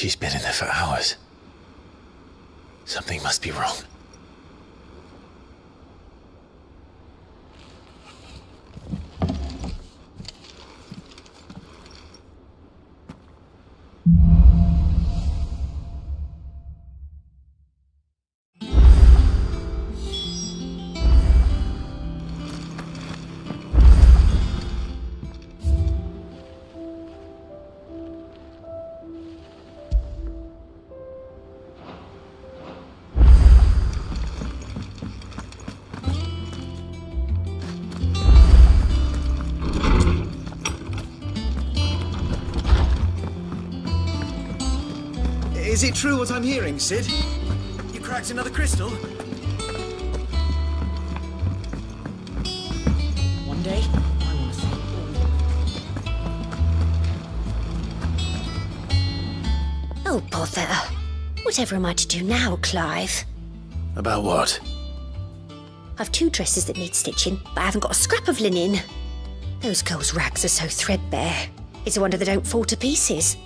She's been in there for hours. Something must be wrong. Is it true what I'm hearing, Sid? You cracked another crystal? One day, I want to see Oh, bother. Whatever am I to do now, Clive? About what? I've 2 dresses that need stitching, but I haven't got a scrap of linen. Those girls' rags are so threadbare. It's a wonder they don't fall to pieces.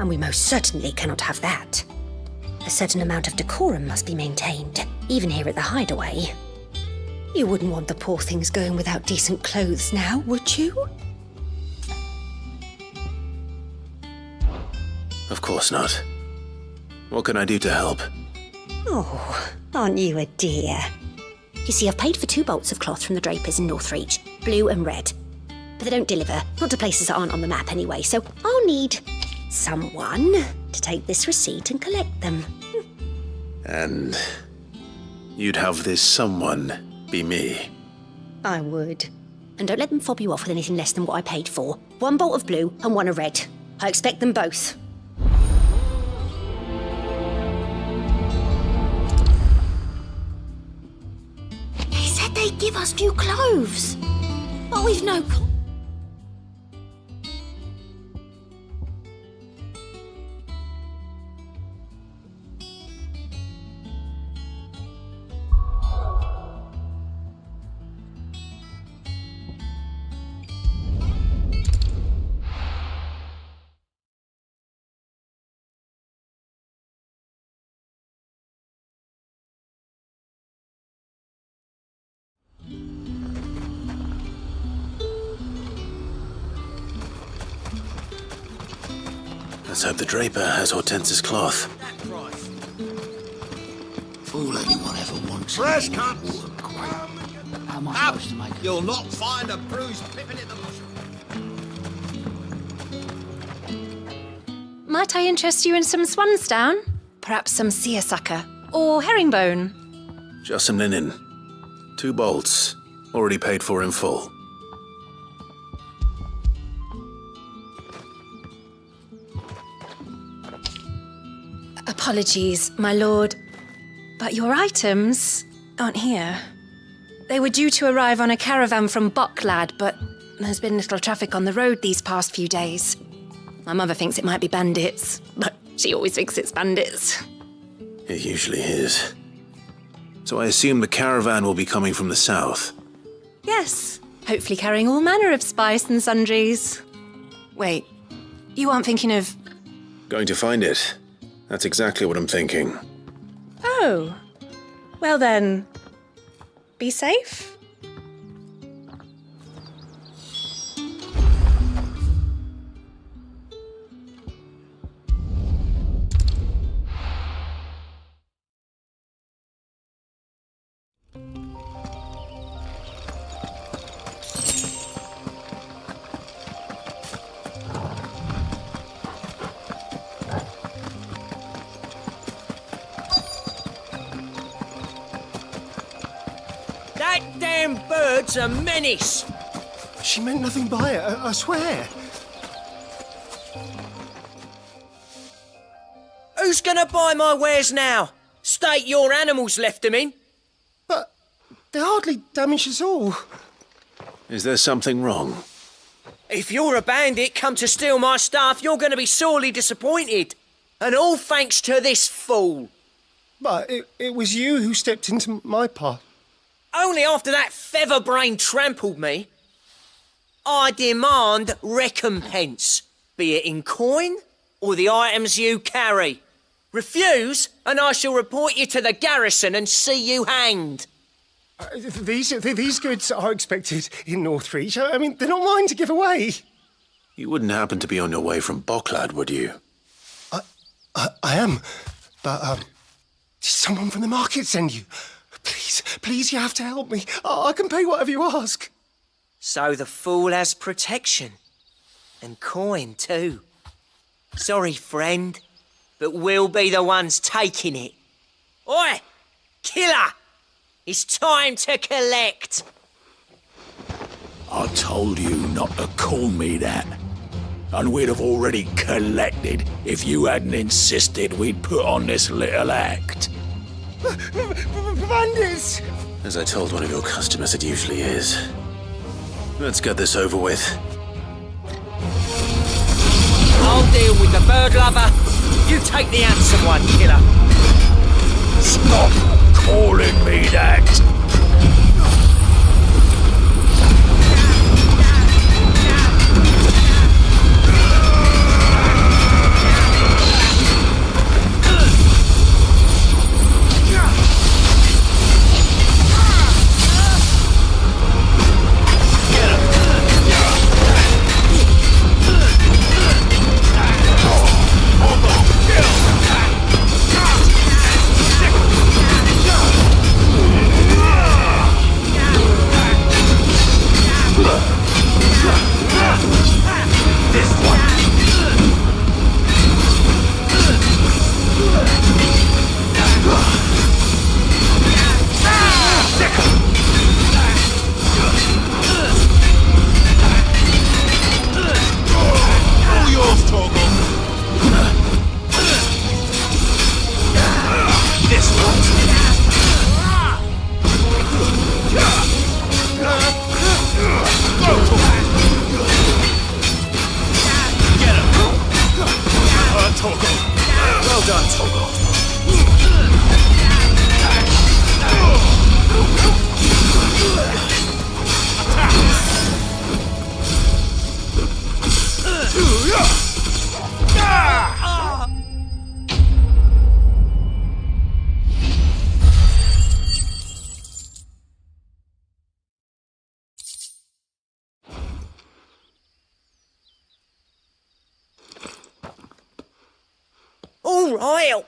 And we most certainly cannot have that. A certain amount of decorum must be maintained, even here at the Hideaway. You wouldn't want the poor things going without decent clothes now, would you? Of course not. What can I do to help? Oh, aren't you a dear? You see, I've paid for 2 bolts of cloth from the drapers in Northreach, blue and red. But they don't deliver, not to places that aren't on the map anyway, so I'll need someone to take this receipt and collect them. And you'd have this someone be me? I would. And don't let them fob you off with anything less than what I paid for. 1 bolt of blue and 1 of red. I expect them both. They said they'd give us new clothes. But we've no... Let's hope the draper has Hortense's cloth. All anyone ever wants. Fresh cut! How am I supposed to make it? You'll not find a bruised pippin in the bush. Might I interest you in some swansdown? Perhaps some seersucker or herringbone? Just some linen. 2 bolts. Already paid for in full. Apologies, my lord, but your items aren't here. They were due to arrive on a caravan from Bucklad, but there's been little traffic on the road these past few days. My mother thinks it might be bandits, but she always thinks it's bandits. It usually is. So I assume the caravan will be coming from the south. Yes, hopefully carrying all manner of spice and sundries. Wait, you aren't thinking of... Going to find it. That's exactly what I'm thinking. Oh, well then, be safe. That damn bird's a menace! She meant nothing by it, I swear. Who's gonna buy my wares now? State your animals left them in. But they hardly damaged us all. Is there something wrong? If you're a bandit come to steal my stuff, you're gonna be sorely disappointed. And all thanks to this fool. But it was you who stepped into my path. Only after that featherbrain trampled me. I demand recompense, be it in coin or the items you carry. Refuse, and I shall report you to the garrison and see you hanged. These goods are expected in Northreach. I mean, they're not mine to give away. You wouldn't happen to be on your way from Boklad, would you? I am, but did someone from the market send you? Please, you have to help me. I can pay whatever you ask. So the fool has protection. And coin, too. Sorry, friend, but we'll be the ones taking it. Oi! Killer! It's time to collect! I told you not to call me that. And we'd have already collected if you hadn't insisted we'd put on this little act. Bandits! As I told one of your customers, it usually is. Let's get this over with. I'll deal with the bird lover. You take the handsome one, killer. Stop calling me that!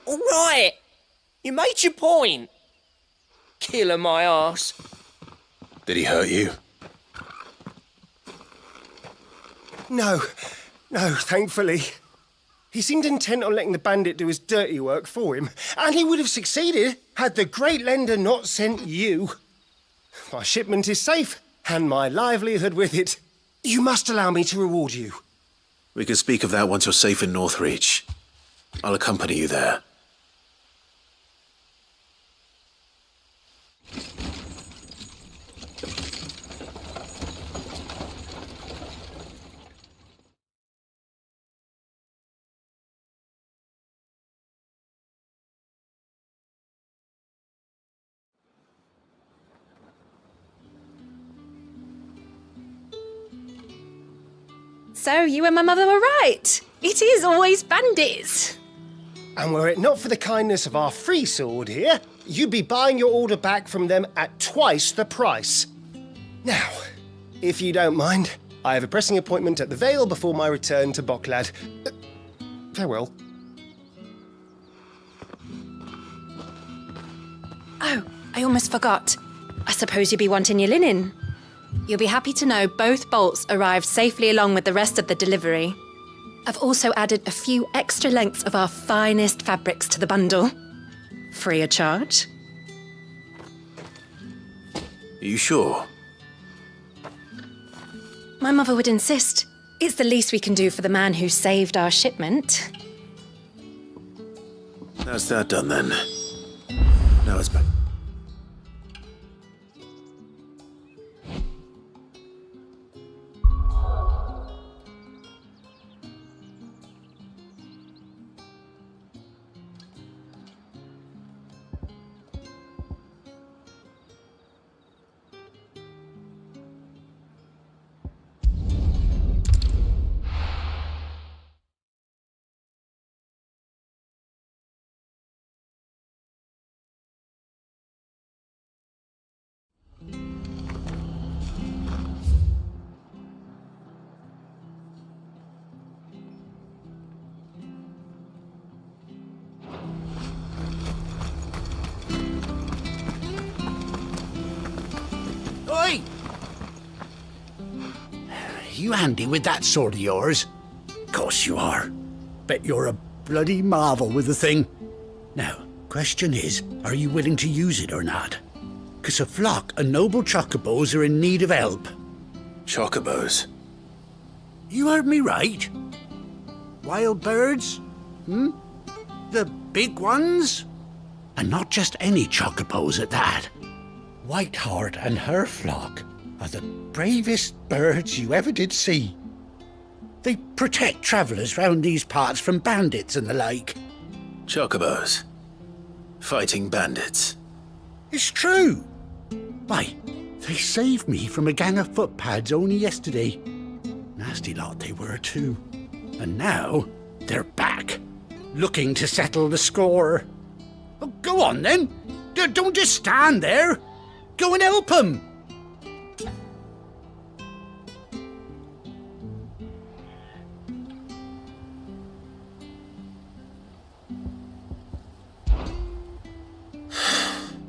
All right. You made your point. Killer my ass. Did he hurt you? No, thankfully. He seemed intent on letting the bandit do his dirty work for him, and he would have succeeded had the great lender not sent you. My shipment is safe, and my livelihood with it. You must allow me to reward you. We can speak of that once you're safe in Northreach. I'll accompany you there. So you and my mother were right. It is always bandits. And were it not for the kindness of our free sword here, you'd be buying your order back from them at twice the price. Now, if you don't mind, I have a pressing appointment at the Vale before my return to Boklad. Farewell. Oh, I almost forgot. I suppose you'll be wanting your linen. You'll be happy to know both bolts arrived safely along with the rest of the delivery. I've also added a few extra lengths of our finest fabrics to the bundle. Free of charge. Are you sure? My mother would insist. It's the least we can do for the man who saved our shipment. That's that done then. Now it's back. you handy with that sword of yours? Course you are. Bet you're a bloody marvel with the thing. Now, question is, are you willing to use it or not? 'Cause a flock of noble chocobos are in need of help. Chocobos? You heard me right. Wild birds? The big ones? And not just any chocobos at that. Whiteheart and her flock are the bravest birds you ever did see. They protect travellers round these parts from bandits and the like. Chocobos? Fighting bandits? It's true. Why, they saved me from a gang of footpads only yesterday. Nasty lot they were too. And now they're back, looking to settle the score. Oh, go on then. Don't just stand there. Go and help them.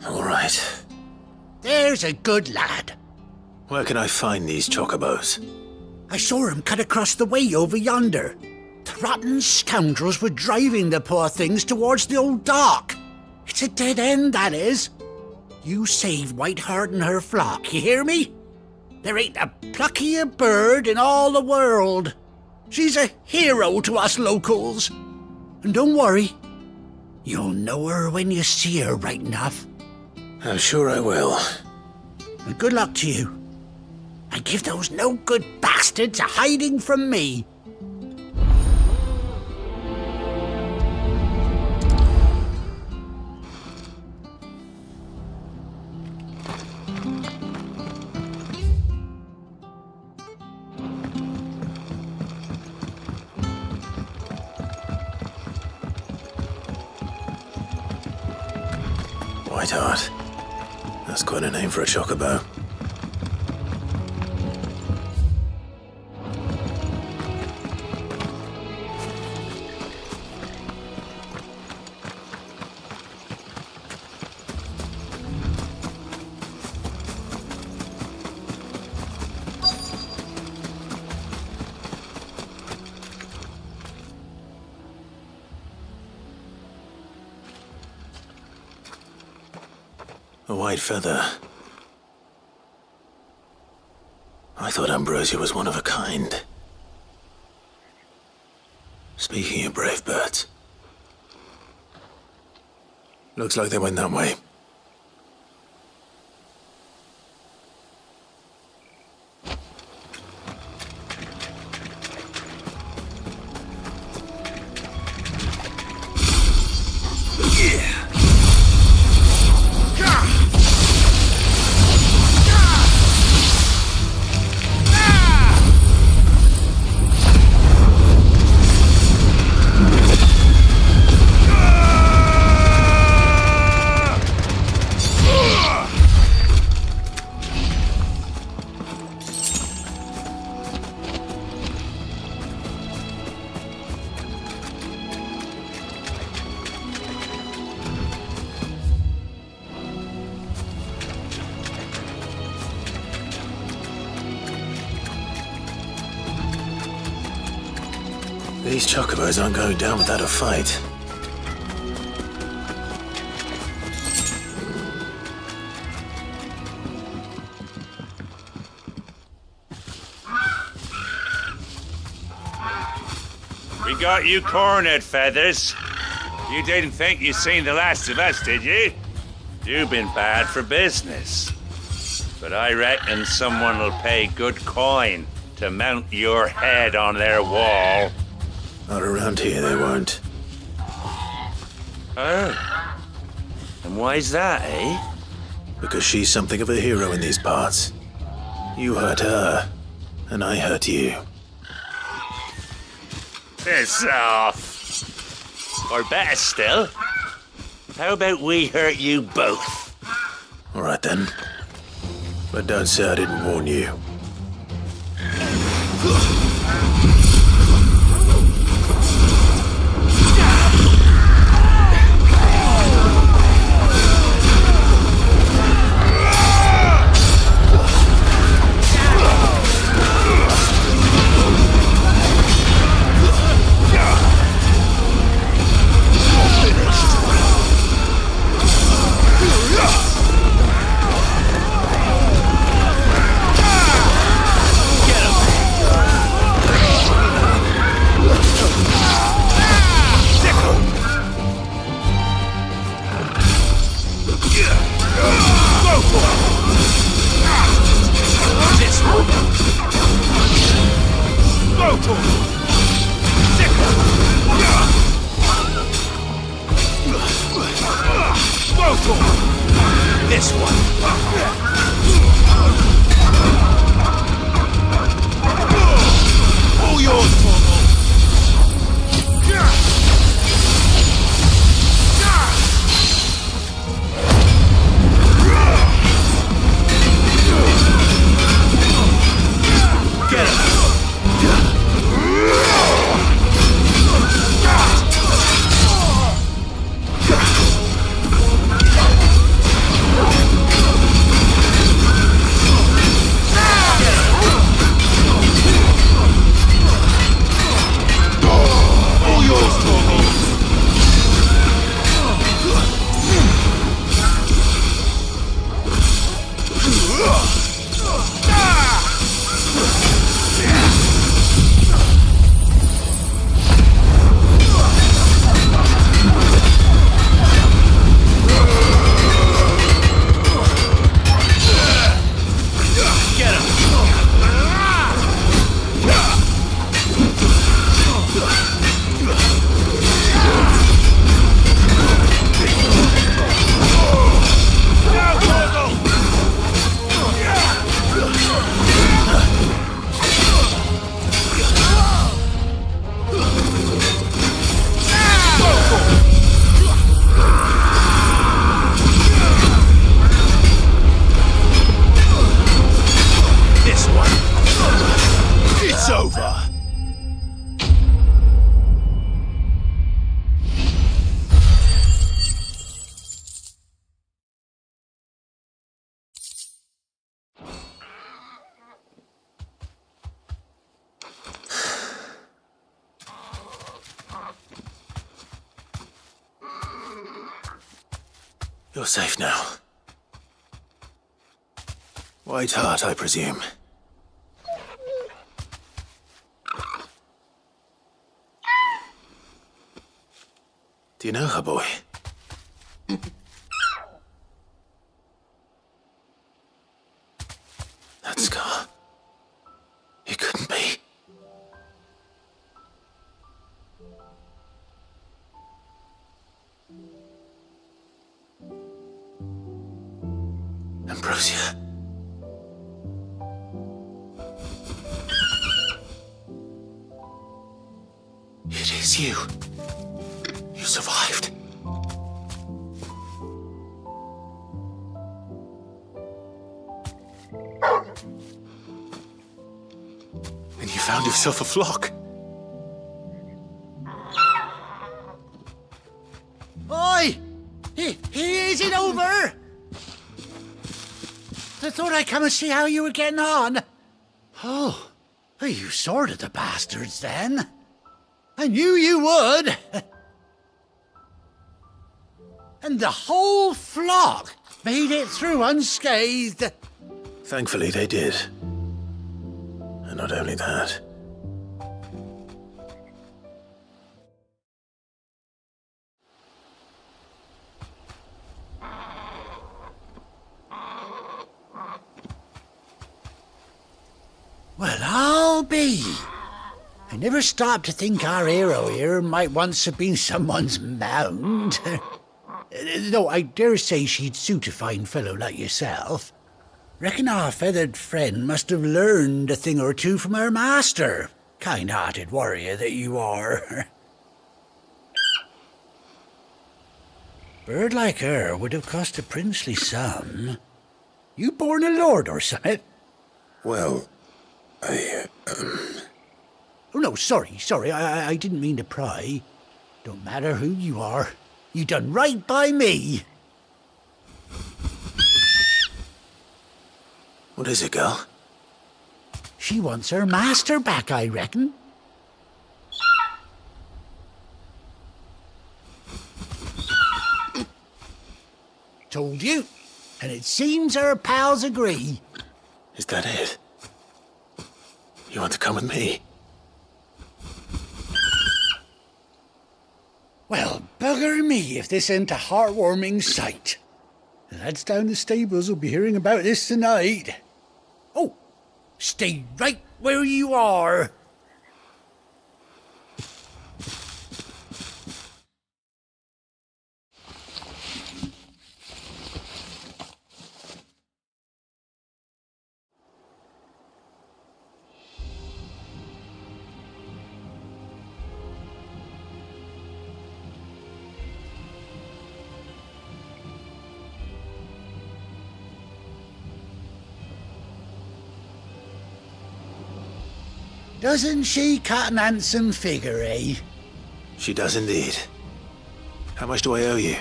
All right. There's a good lad. Where can I find these chocobos? I saw him cut across the way over yonder. The rotten scoundrels were driving the poor things towards the old dock. It's a dead end, that is. You saved Whiteheart and her flock, you hear me? There ain't a pluckier bird in all the world. She's a hero to us locals. And don't worry, you'll know her when you see her right enough. I'm sure I will. And good luck to you. And give those no-good bastards a hiding from me. Whiteheart. That's quite a name for a chocobo. A white feather. I thought Ambrosia was one of a kind. Speaking of brave birds. Looks like they went that way. These chocobos aren't going down without a fight. We got you cornered, Feathers. You didn't think you'd seen the last of us, did you? You've been bad for business. But I reckon someone will pay good coin to mount your head on their wall. Not around here, they won't. Oh. And why's that, eh? Because she's something of a hero in these parts. You hurt her, and I hurt you. Piss off. Or better still, how about we hurt you both? All right then. But don't say I didn't warn you. This one. All yours, Torgal. Get him. You're safe now. White Hart, I presume. Do you know her, boy? That scar. It couldn't be. Ambrosia. It is you. You survived. And you found yourself a flock. Oi! Is it over? I thought I'd come and see how you were getting on. Oh, you sorted the bastards then. I knew you would. And the whole flock made it through unscathed. Thankfully, they did. And not only that. Well, I'll be. I never stopped to think our hero here might once have been someone's mount. Though I dare say she'd suit a fine fellow like yourself. Reckon our feathered friend must have learned a thing or two from her master. Kind-hearted warrior that you are. Bird like her would have cost a princely sum. You born a lord or something? Well, Oh, no, sorry. I didn't mean to pry. Don't matter who you are. You done right by me. What is it, girl? She wants her master back, I reckon. Told you. And it seems her pals agree. Is that it? You want to come with me? Well, bugger me if this ain't a heartwarming sight. The lads down the stables will be hearing about this tonight. Oh, stay right where you are. Doesn't she cut an handsome figure, eh? She does indeed. How much do I owe you?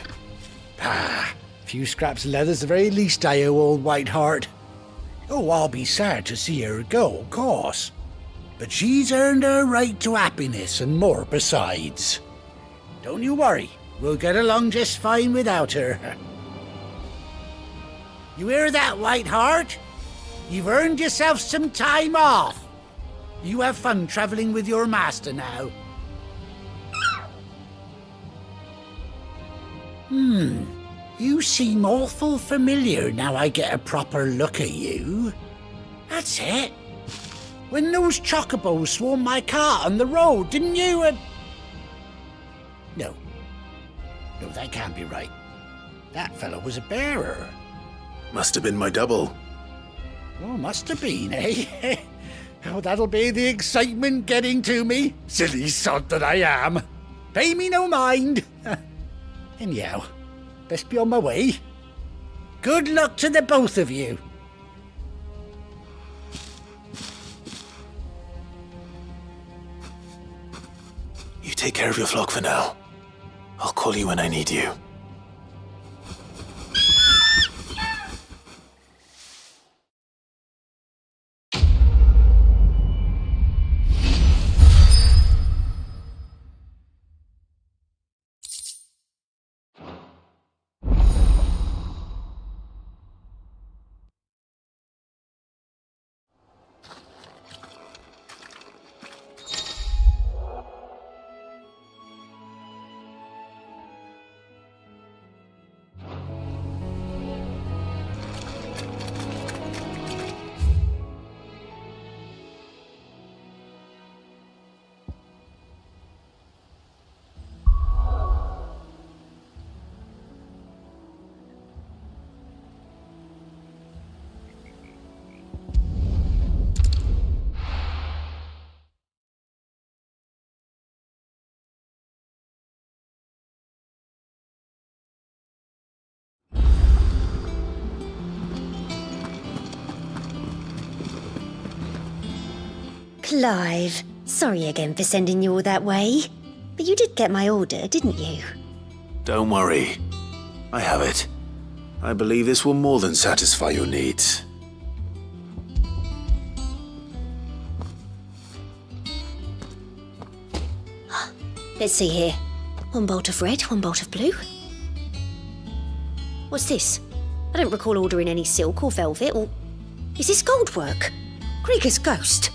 Ah, a few scraps of leather's the very least I owe old Whiteheart. Oh, I'll be sad to see her go, of course. But she's earned her right to happiness and more besides. Don't you worry, we'll get along just fine without her. You hear that, Whiteheart? You've earned yourself some time off. You have fun traveling with your master now. You seem awful familiar now I get a proper look at you. That's it. When those chocobos swarmed my car on the road, didn't you? No, that can't be right. That fellow was a bearer. Must have been my double. Oh, must have been, eh? Oh, that'll be the excitement getting to me. Silly sod that I am. Pay me no mind. Anyhow, best be on my way. Good luck to the both of you. You take care of your flock for now. I'll call you when I need you. Clive, sorry again for sending you all that way. But you did get my order, didn't you? Don't worry. I have it. I believe this will more than satisfy your needs. Let's see here. One bolt of red, one bolt of blue. What's this? I don't recall ordering any silk or velvet or... Is this gold work? Krieger's ghost.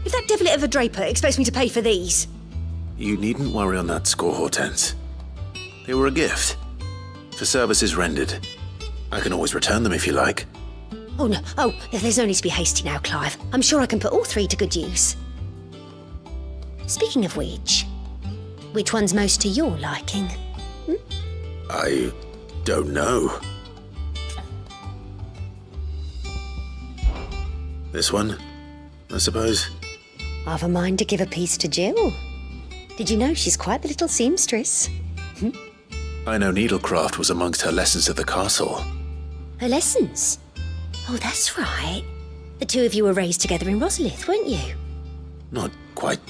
If that devilit of a draper expects me to pay for these... You needn't worry on that score, Hortense. They were a gift. For services rendered. I can always return them if you like. Oh no, there's no need to be hasty now, Clive. I'm sure I can put all three to good use. Speaking of which one's most to your liking? I don't know. This one, I suppose. I've a mind to give a piece to Jill. Did you know she's quite the little seamstress? I know needlecraft was amongst her lessons at the castle. Her lessons? Oh, that's right. The two of you were raised together in Rosalith, weren't you? Not quite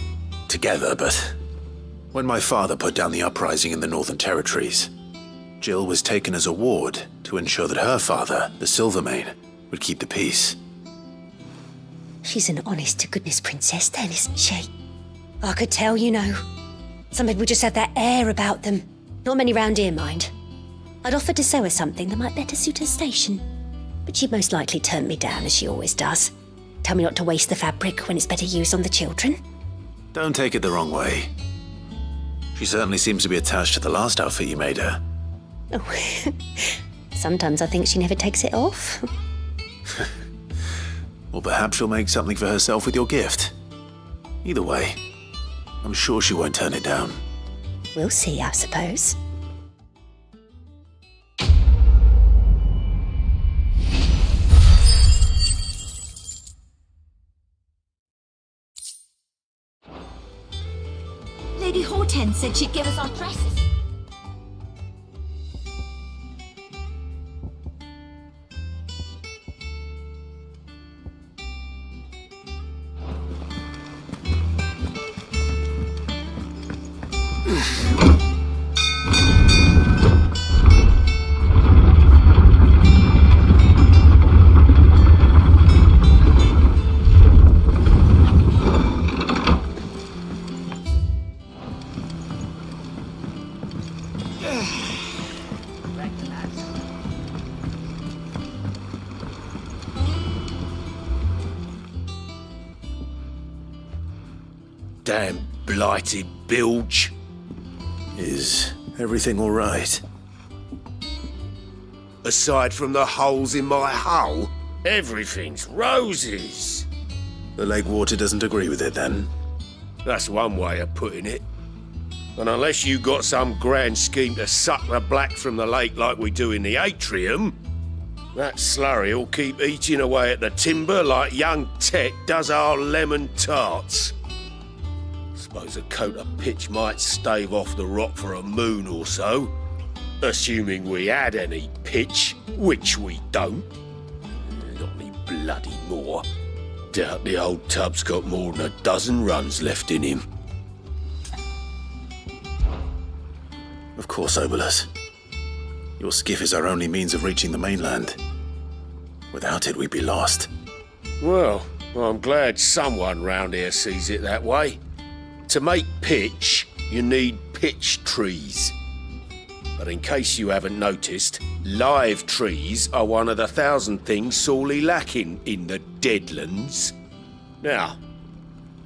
together, but when my father put down the uprising in the Northern Territories, Jill was taken as a ward to ensure that her father, the Silvermane, would keep the peace. She's an honest-to-goodness princess then, isn't she? I could tell, you know. Some people just have that air about them. Not many round here, mind. I'd offered to sew her something that might better suit her station. But she'd most likely turn me down, as she always does. Tell me not to waste the fabric when it's better used on the children. Don't take it the wrong way. She certainly seems to be attached to the last outfit you made her. Oh, sometimes I think she never takes it off. Or perhaps she'll make something for herself with your gift. Either way, I'm sure she won't turn it down. We'll see, I suppose. Lady Hortense said she'd give us our dresses. damn blighted bilge. Is everything all right? Aside from the holes in my hull, everything's roses. The lake water doesn't agree with it, then? That's one way of putting it. And unless you got some grand scheme to suck the black from the lake like we do in the atrium, that slurry'll keep eating away at the timber like young Tech does our lemon tarts. Suppose a coat of pitch might stave off the rock for a moon or so, assuming we had any pitch, which we don't. Not any bloody more. Doubt the old tub's got more than a dozen runs left in him. Of course, Obolus. Your skiff is our only means of reaching the mainland. Without it, we'd be lost. Well, I'm glad someone round here sees it that way. To make pitch, you need pitch trees. But in case you haven't noticed, live trees are one of the 1,000 things sorely lacking in the Deadlands. Now,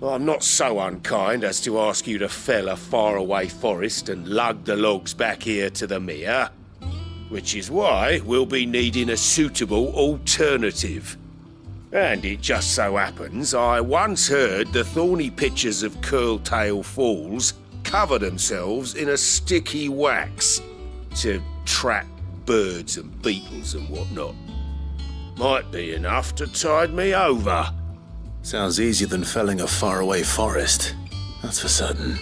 I'm not so unkind as to ask you to fell a faraway forest and lug the logs back here to the mere, which is why we'll be needing a suitable alternative. And it just so happens I once heard the thorny pitchers of Curltail Falls cover themselves in a sticky wax to trap birds and beetles and whatnot. Might be enough to tide me over. Sounds easier than felling a faraway forest. That's for certain.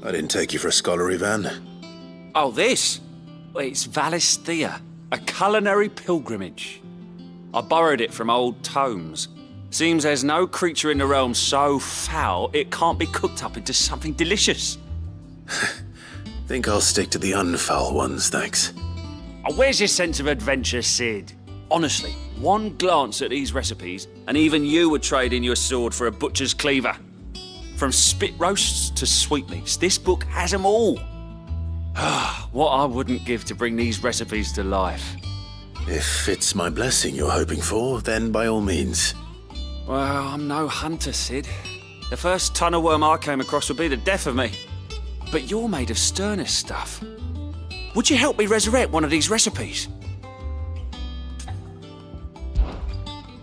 I didn't take you for a scholarly van. Oh, this? Well, it's Valisthea, a culinary pilgrimage. I borrowed it from old tomes. Seems there's no creature in the realm so foul it can't be cooked up into something delicious. Think I'll stick to the unfoul ones, thanks. Oh, where's your sense of adventure, Sid? Honestly, one glance at these recipes, and even you would trade in your sword for a butcher's cleaver. From spit roasts to sweetmeats, this book has them all. What I wouldn't give to bring these recipes to life. If it's my blessing you're hoping for, then by all means. Well, I'm no hunter, Sid. The first tunnel worm I came across would be the death of me. But you're made of sterner stuff. Would you help me resurrect one of these recipes?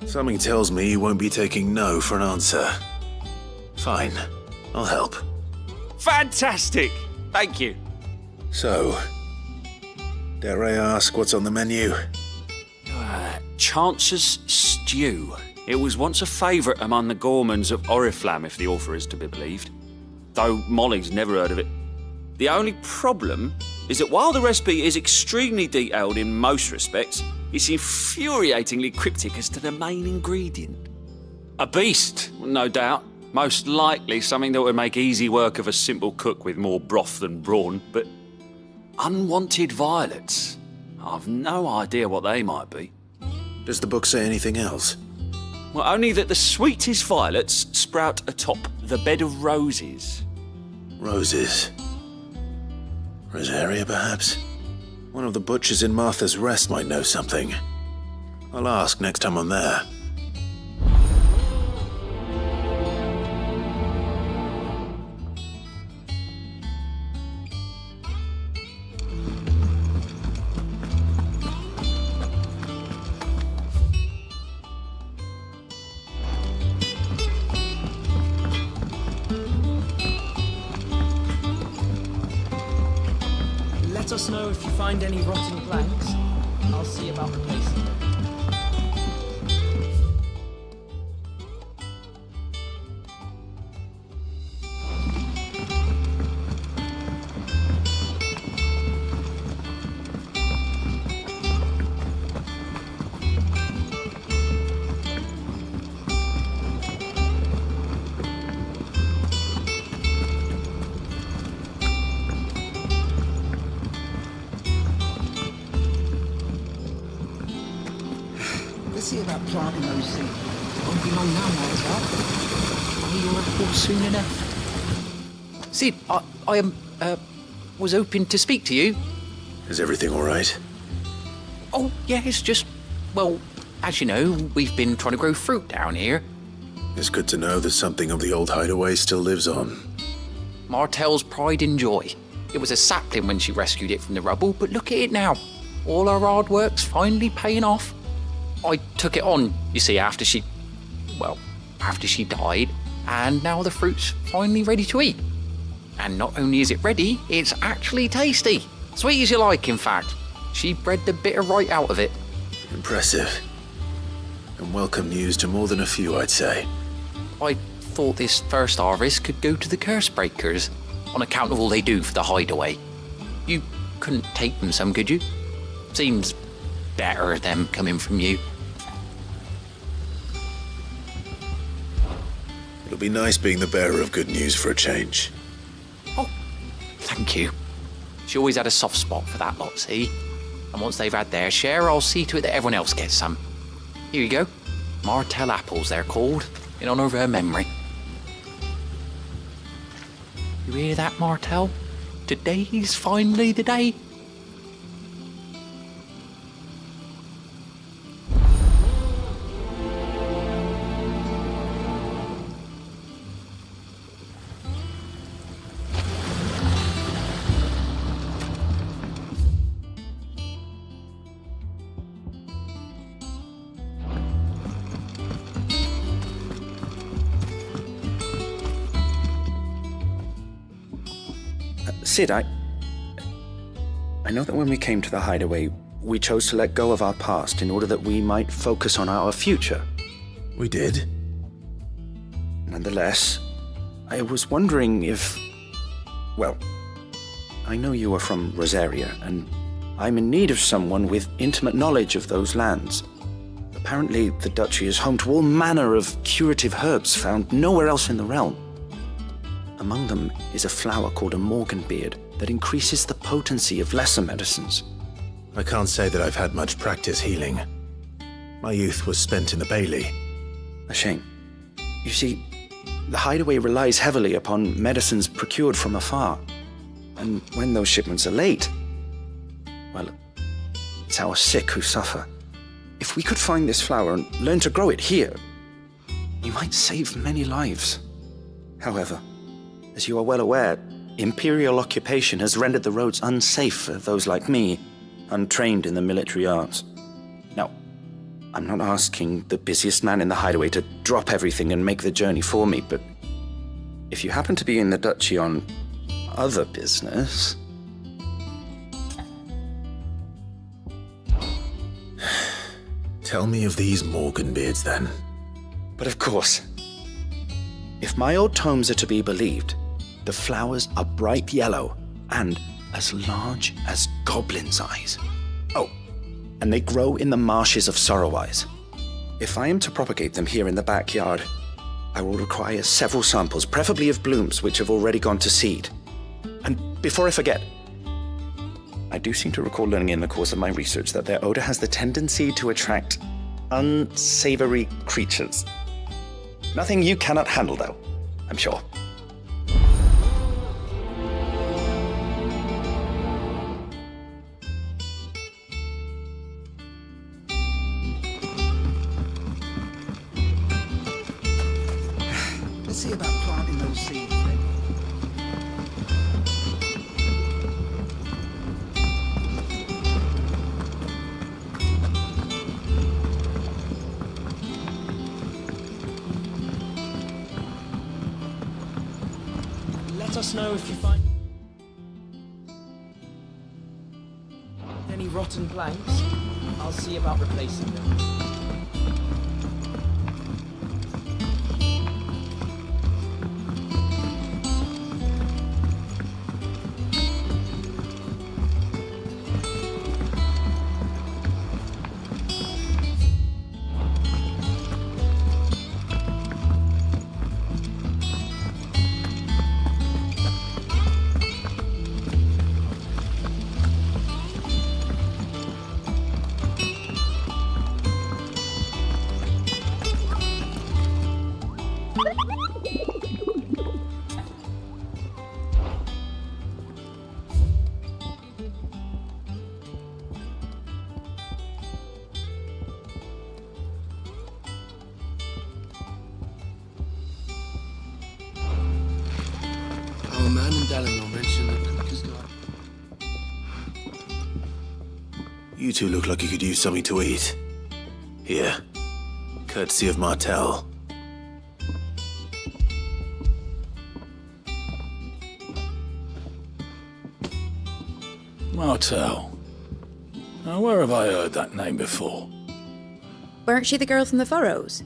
Something tells me you won't be taking no for an answer. Fine, I'll help. Fantastic! Thank you. So, dare I ask what's on the menu? Chance's Stew. It was once a favourite among the gourmands of Oriflamme, if the author is to be believed. Though Molly's never heard of it. The only problem is that while the recipe is extremely detailed in most respects, it's infuriatingly cryptic as to the main ingredient. A beast, no doubt. Most likely something that would make easy work of a simple cook with more broth than brawn, but unwanted violets. I've no idea what they might be. Does the book say anything else? Well, only that the sweetest violets sprout atop the bed of roses. Roses. Rosaria, perhaps? One of the butchers in Martha's Rest might know something. I'll ask next time I'm there. Let us know if you find any rotten planks. I'll see about replacing them. See about planting those seeds. Won't be long now, Martel. You'll report soon enough. Sid, I was hoping to speak to you. Is everything all right? Oh, yeah, it's just, well, as you know, we've been trying to grow fruit down here. It's good to know that something of the old hideaway still lives on. Martel's pride and joy. It was a sapling when she rescued it from the rubble, but look at it now. All our hard work's finally paying off. I took it on, you see, after she died, and now the fruit's finally ready to eat. And not only is it ready, it's actually tasty. Sweet as you like, in fact. She bred the bitter right out of it. Impressive. And welcome news to more than a few, I'd say. I thought this first harvest could go to the curse breakers, on account of all they do for the hideaway. You couldn't take them some, could you? Seems better them coming from you. It'll be nice being the bearer of good news for a change. Oh, thank you. She always had a soft spot for that lot, see? And once they've had their share, I'll see to it that everyone else gets some. Here you go. Martel apples, they're called, in honour of her memory. You hear that, Martel? Today's finally the day. Sid, I know that when we came to the hideaway, we chose to let go of our past in order that we might focus on our future. We did. Nonetheless, I was wondering if... Well, I know you are from Rosaria, and I'm in need of someone with intimate knowledge of those lands. Apparently, the duchy is home to all manner of curative herbs found nowhere else in the realm. Among them is a flower called a morganbeard that increases the potency of lesser medicines. I can't say that I've had much practice healing. My youth was spent in the Bailey. A shame. You see, the hideaway relies heavily upon medicines procured from afar. And when those shipments are late, well, it's our sick who suffer. If we could find this flower and learn to grow it here, we might save many lives. However, as you are well aware, imperial occupation has rendered the roads unsafe for those like me, untrained in the military arts. Now, I'm not asking the busiest man in the hideaway to drop everything and make the journey for me, but if you happen to be in the duchy on other business... Tell me of these morganbeards, then. But of course. If my old tomes are to be believed, the flowers are bright yellow and as large as goblins' eyes. Oh, and they grow in the marshes of Sorrowwise. If I am to propagate them here in the backyard, I will require several samples, preferably of blooms which have already gone to seed. And before I forget, I do seem to recall learning in the course of my research that their odor has the tendency to attract unsavory creatures. Nothing you cannot handle, though, I'm sure. Let's see about planting those seeds then. Let us know if you find any rotten planks. I'll see about replacing them. You two look like you could use something to eat. Here, courtesy of Martel. Martel. Now, where have I heard that name before? Weren't she the girl from the Furrows?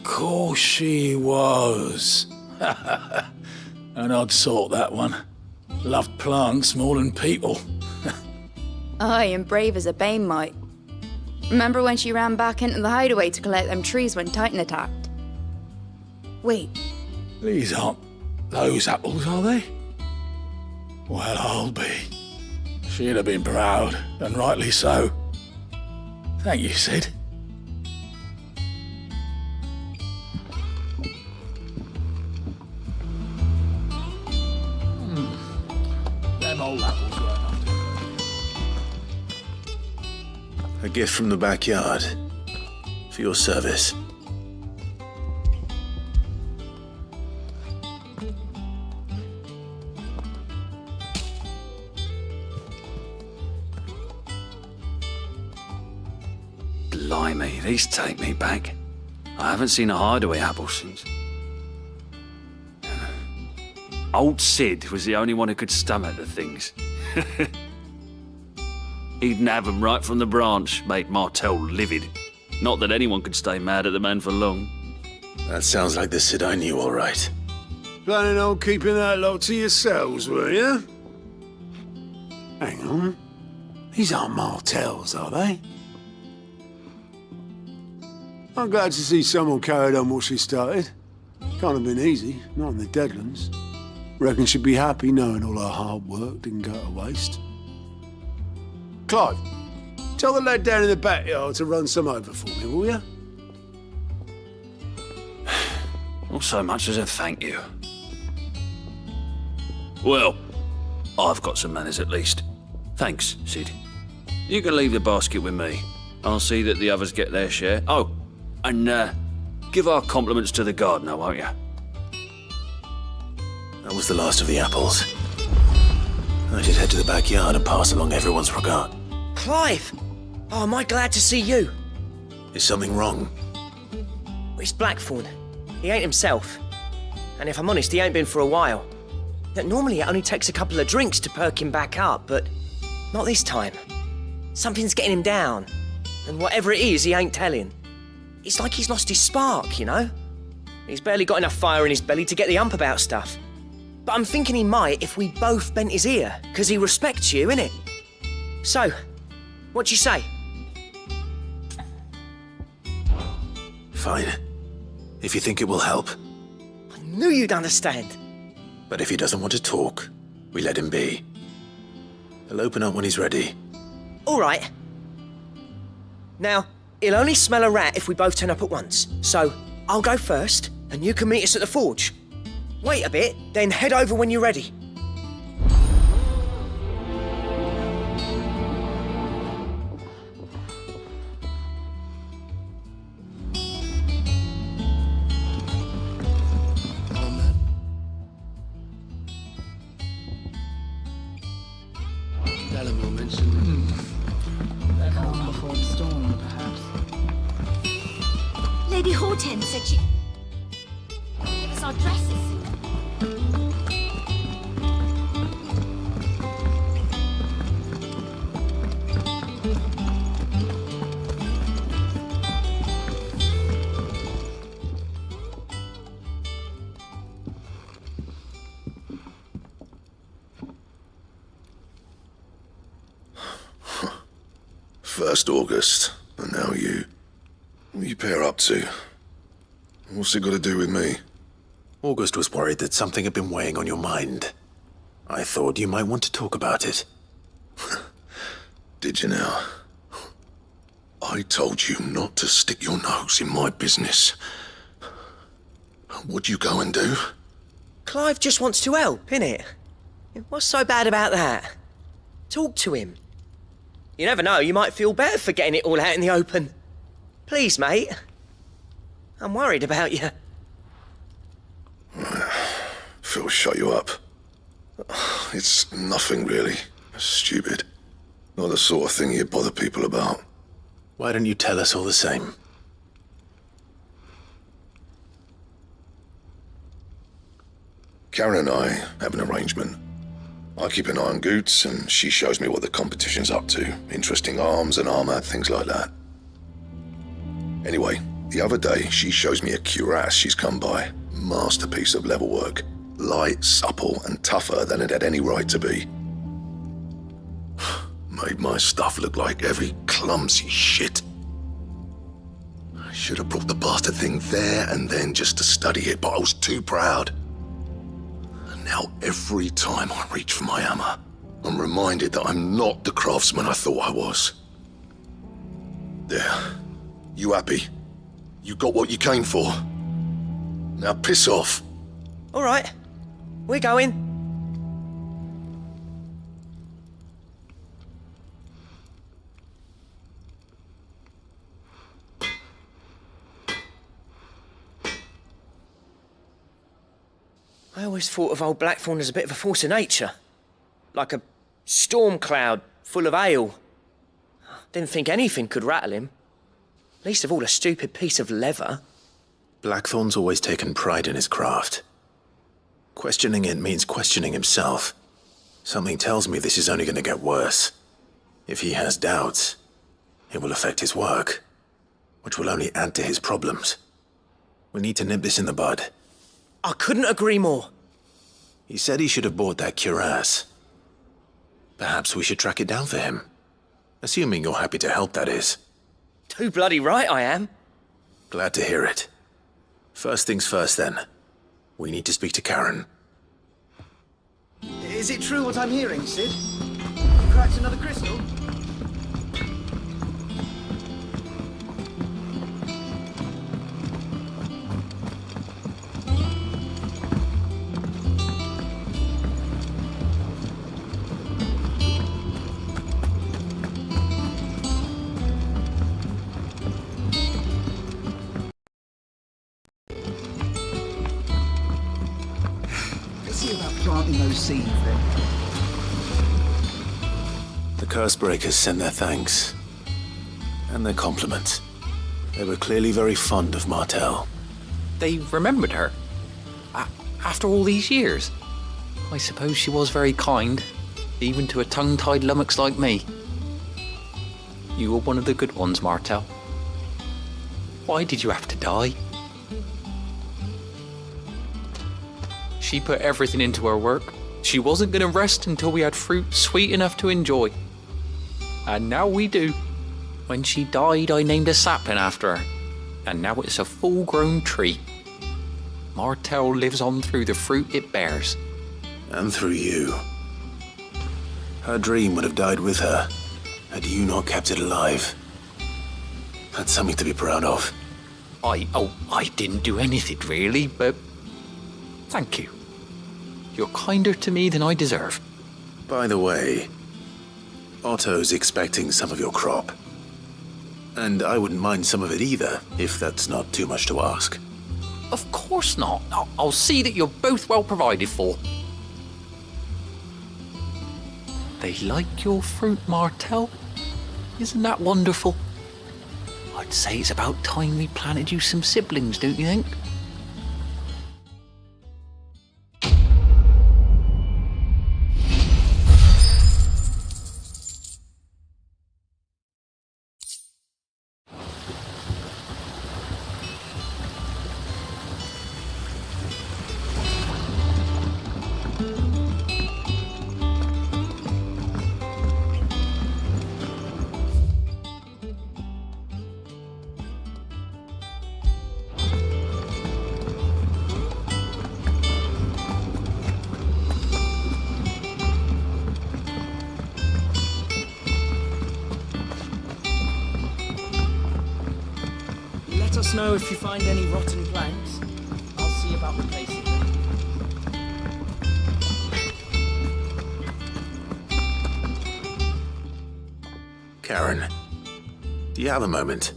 Course she was. An odd sort, that one. Loved plants more than people. Aye, and brave as a bane might. Remember when she ran back into the hideaway to collect them trees when Titan attacked? Wait, These aren't those apples, are they? Well, I'll be. She'd have been proud, and rightly so. Thank you, Sid. Them old apples weren't after. A gift from the backyard. For your service. Blimey, these take me back. I haven't seen a hideaway apple since. Old Sid was the only one who could stomach the things. He'd nab 'em right from the branch, made Martel livid. Not that anyone could stay mad at the man for long. That sounds like the Sid I knew, all right. Planning on keeping that lot to yourselves, were you? Hang on. These aren't Martels, are they? I'm glad to see someone carried on what she started. Can't have been easy, not in the Deadlands. Reckon she'd be happy knowing all her hard work didn't go to waste. Clive, tell the lad down in the backyard to run some over for me, will you? Not so much as a thank you. Well, I've got some manners at least. Thanks, Sid. You can leave the basket with me. I'll see that the others get their share. Oh, and give our compliments to the gardener, won't you? That was the last of the apples. I should head to the backyard and pass along everyone's regard. Clive! Oh, am I glad to see you? Is something wrong? It's Blackthorn. He ain't himself. And if I'm honest, he ain't been for a while. Now, normally it only takes a couple of drinks to perk him back up, but not this time. Something's getting him down. And whatever it is, he ain't telling. It's like he's lost his spark, you know? He's barely got enough fire in his belly to get the ump about stuff. But I'm thinking he might if we both bent his ear, because he respects you, innit? So, what do you say? Fine. If you think it will help. I knew you'd understand. But if he doesn't want to talk, we let him be. He'll open up when he's ready. All right. Now, he'll only smell a rat if we both turn up at once. So, I'll go first, and you can meet us at the forge. Wait a bit, then head over when you're ready. Calm before the storm, perhaps. Lady Hortense said she... give us our dresses. First August, and now you. What are you pair up to? What's it got to do with me? August was worried that something had been weighing on your mind. I thought you might want to talk about it. Did you now? I told you not to stick your nose in my business. What'd you go and do? Clive just wants to help, innit? What's so bad about that? Talk to him. You never know, you might feel better for getting it all out in the open. Please, mate. I'm worried about you. Phil shut you up. It's nothing really. Stupid. Not the sort of thing you bother people about. Why don't you tell us all the same? Karen and I have an arrangement. I keep an eye on Goots, and she shows me what the competition's up to. Interesting arms and armor, things like that. Anyway, the other day, she shows me a cuirass she's come by. Masterpiece of level work. Light, supple, and tougher than it had any right to be. Made my stuff look like heavy, clumsy shit. I should have brought the bastard thing there and then just to study it, but I was too proud. And now every time I reach for my hammer, I'm reminded that I'm not the craftsman I thought I was. There. You happy? You got what you came for. Now piss off. All right, we're going. I always thought of old Blackthorn as a bit of a force of nature. Like a storm cloud full of ale. Didn't think anything could rattle him. Least of all a stupid piece of leather. Blackthorn's always taken pride in his craft. Questioning it means questioning himself. Something tells me this is only going to get worse. If he has doubts, it will affect his work, which will only add to his problems. We need to nip this in the bud. I couldn't agree more. He said he should have bought that cuirass. Perhaps we should track it down for him. Assuming you're happy to help, that is. Too bloody right I am. Glad to hear it. First things first, then. We need to speak to Karen. Is it true what I'm hearing, Sid? You cracked another crystal? Planting those seeds then. The Cursebreakers sent their thanks. And their compliments. They were clearly very fond of Martel. They remembered her? After all these years? I suppose she was very kind, even to a tongue-tied lummox like me. You were one of the good ones, Martel. Why did you have to die? She put everything into her work. She wasn't going to rest until we had fruit sweet enough to enjoy. And now we do. When she died, I named a sapling after her. And now it's a full-grown tree. Martel lives on through the fruit it bears. And through you. Her dream would have died with her, had you not kept it alive. That's something to be proud of. I didn't do anything really, but thank you. You're kinder to me than I deserve. By the way, Otto's expecting some of your crop. And I wouldn't mind some of it either, if that's not too much to ask. Of course not. I'll see that you're both well provided for. They like your fruit, Martel. Isn't that wonderful? I'd say it's about time we planted you some siblings, don't you think? Let us know if you find any rotten planks. I'll see about replacing them. Karen, do you have a moment?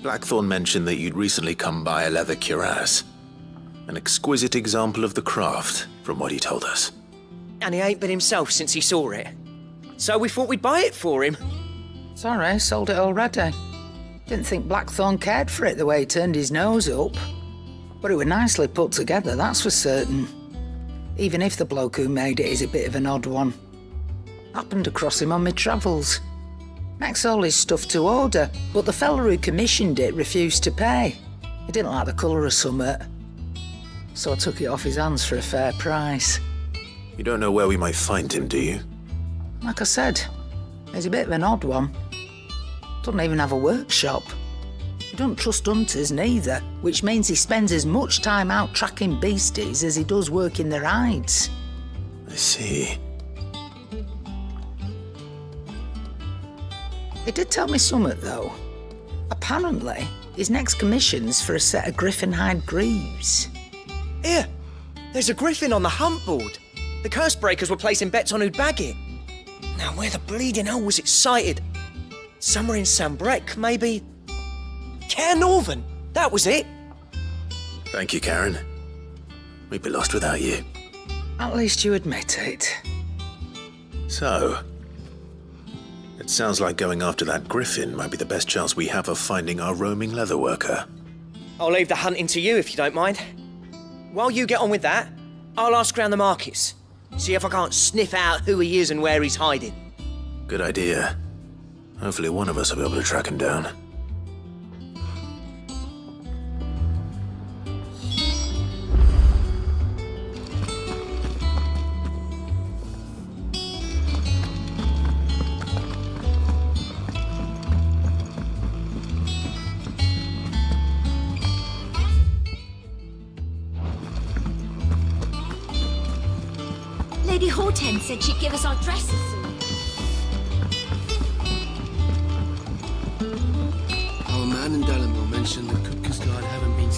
Blackthorn mentioned that you'd recently come by a leather cuirass. An exquisite example of the craft, from what he told us. And he ain't been himself since he saw it. So we thought we'd buy it for him. Sorry, sold it already. Didn't think Blackthorn cared for it the way he turned his nose up. But it was nicely put together, that's for certain. Even if the bloke who made it is a bit of an odd one. Happened across him on my travels. Makes all his stuff to order, but the fella who commissioned it refused to pay. He didn't like the colour of summit. So I took it off his hands for a fair price. You don't know where we might find him, do you? Like I said, he's a bit of an odd one. Doesn't even have a workshop. He doesn't trust hunters neither, which means he spends as much time out tracking beasties as he does working their hides. I see. He did tell me something, though. Apparently, his next commission's for a set of griffin hide greaves. Here, there's a griffin on the hunt board. The curse breakers were placing bets on who'd bag it. Now, where the bleeding hell was it sighted? Somewhere in Sambrec, maybe. Care Northern, that was it. Thank you, Karen. We'd be lost without you. At least you admit it. So, it sounds like going after that griffin might be the best chance we have of finding our roaming leatherworker. I'll leave the hunting to you if you don't mind. While you get on with that, I'll ask around the markets. See if I can't sniff out who he is and where he's hiding. Good idea. Hopefully one of us will be able to track him down. Lady Hortense said she'd give us our dresses soon. Our man in Dallimore mentioned the Cuckoo's Guard haven't been...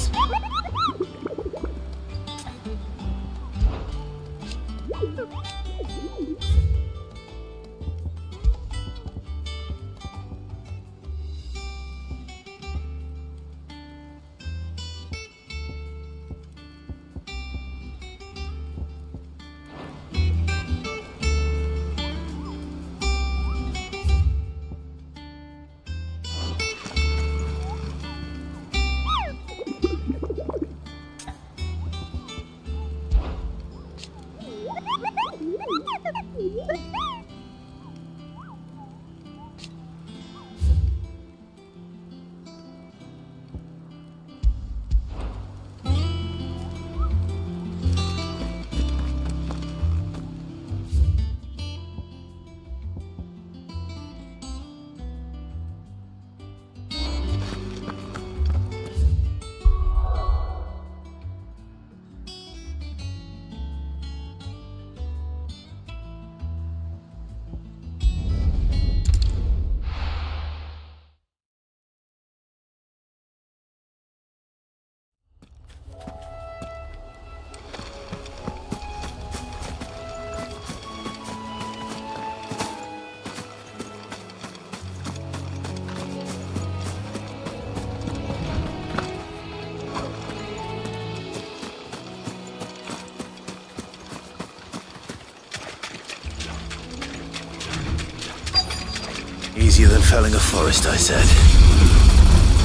Easier than felling a forest, I said.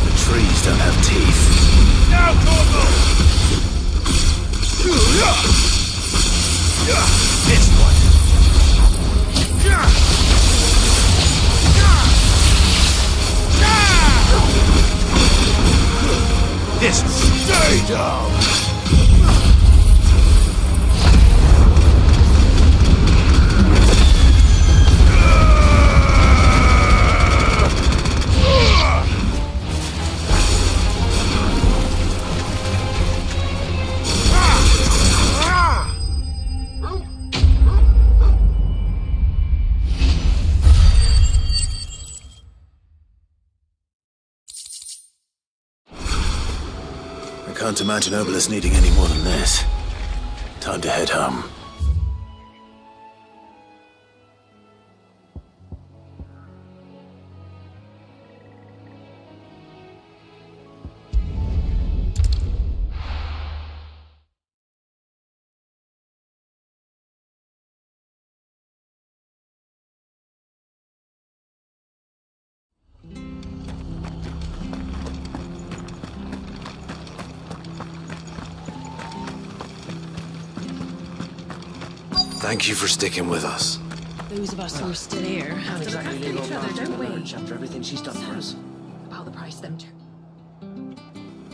The trees don't have teeth. Now, Corporal! This one. This one. Stay down! I can't imagine Obelisk needing any more than this. Time to head home. Thank you for sticking with us. Those of us who are still here have to look after each other, don't we? After everything she's done for us. About the price them too.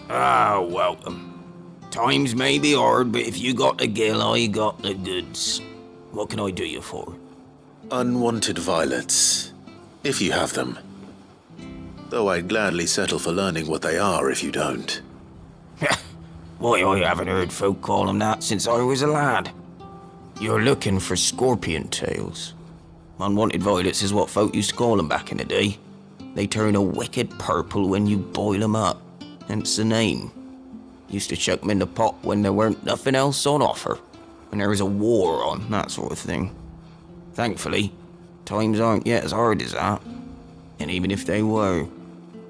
Ah, welcome. Times may be hard, but if you got the gill, I got the goods. What can I do you for? Unwanted violets, if you have them. Though I'd gladly settle for learning what they are if you don't. Why, I haven't heard folk call them that since I was a lad. You're looking for scorpion tails. Unwanted violets is what folk used to call them back in the day. They turn a wicked purple when you boil them up, hence the name. Used to chuck them in the pot when there weren't nothing else on offer, when there was a war on, that sort of thing. Thankfully, times aren't yet as hard as that. And even if they were,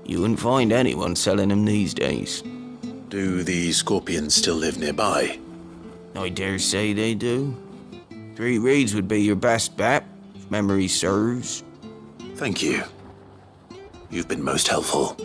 you wouldn't find anyone selling them these days. Do the scorpions still live nearby? I dare say they do. 3 reeds would be your best bet, if memory serves. Thank you. You've been most helpful.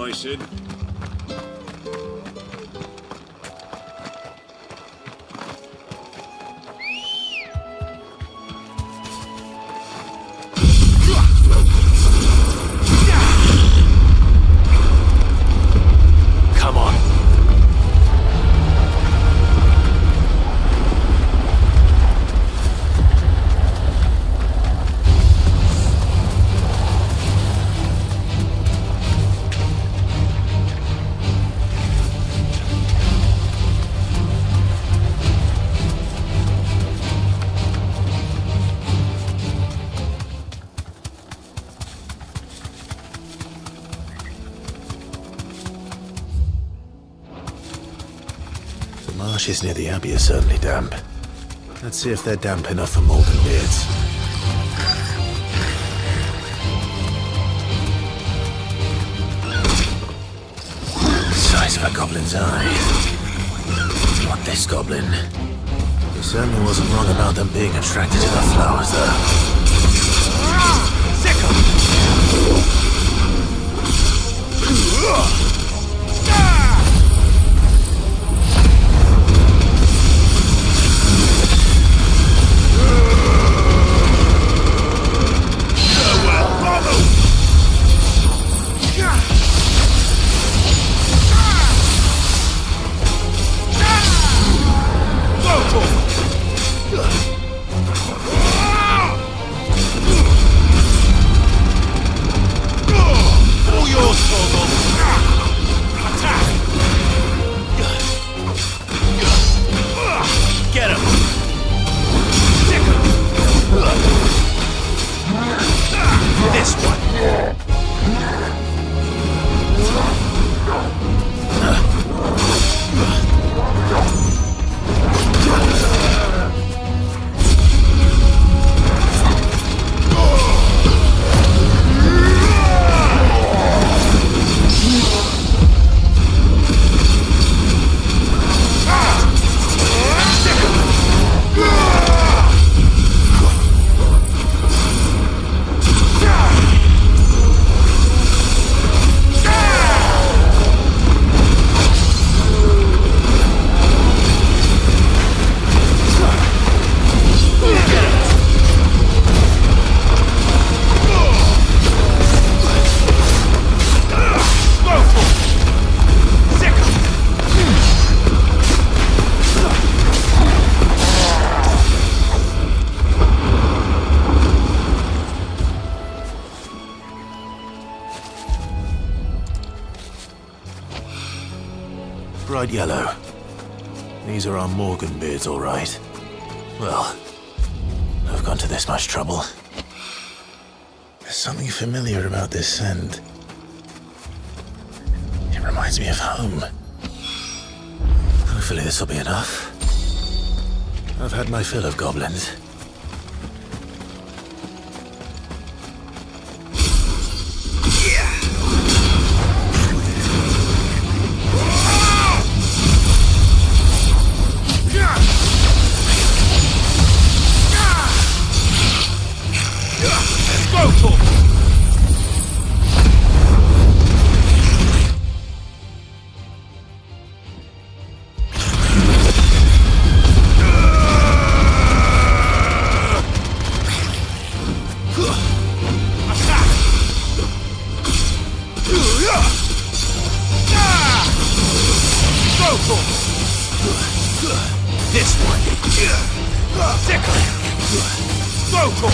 Aye, Sid. Come on. The marshes near the Abbey are certainly damp. Let's see if they're damp enough for Morgan beards. Size of a goblin's eye. Not this goblin. He certainly wasn't wrong about them being attracted to the flowers, though. Bright yellow. These are our Morgan beards, all right. Well, I've gone to this much trouble. There's something familiar about this scent. It reminds me of home. Hopefully this will be enough. I've had my fill of goblins. Yeah. This one. Sickle. Vocal.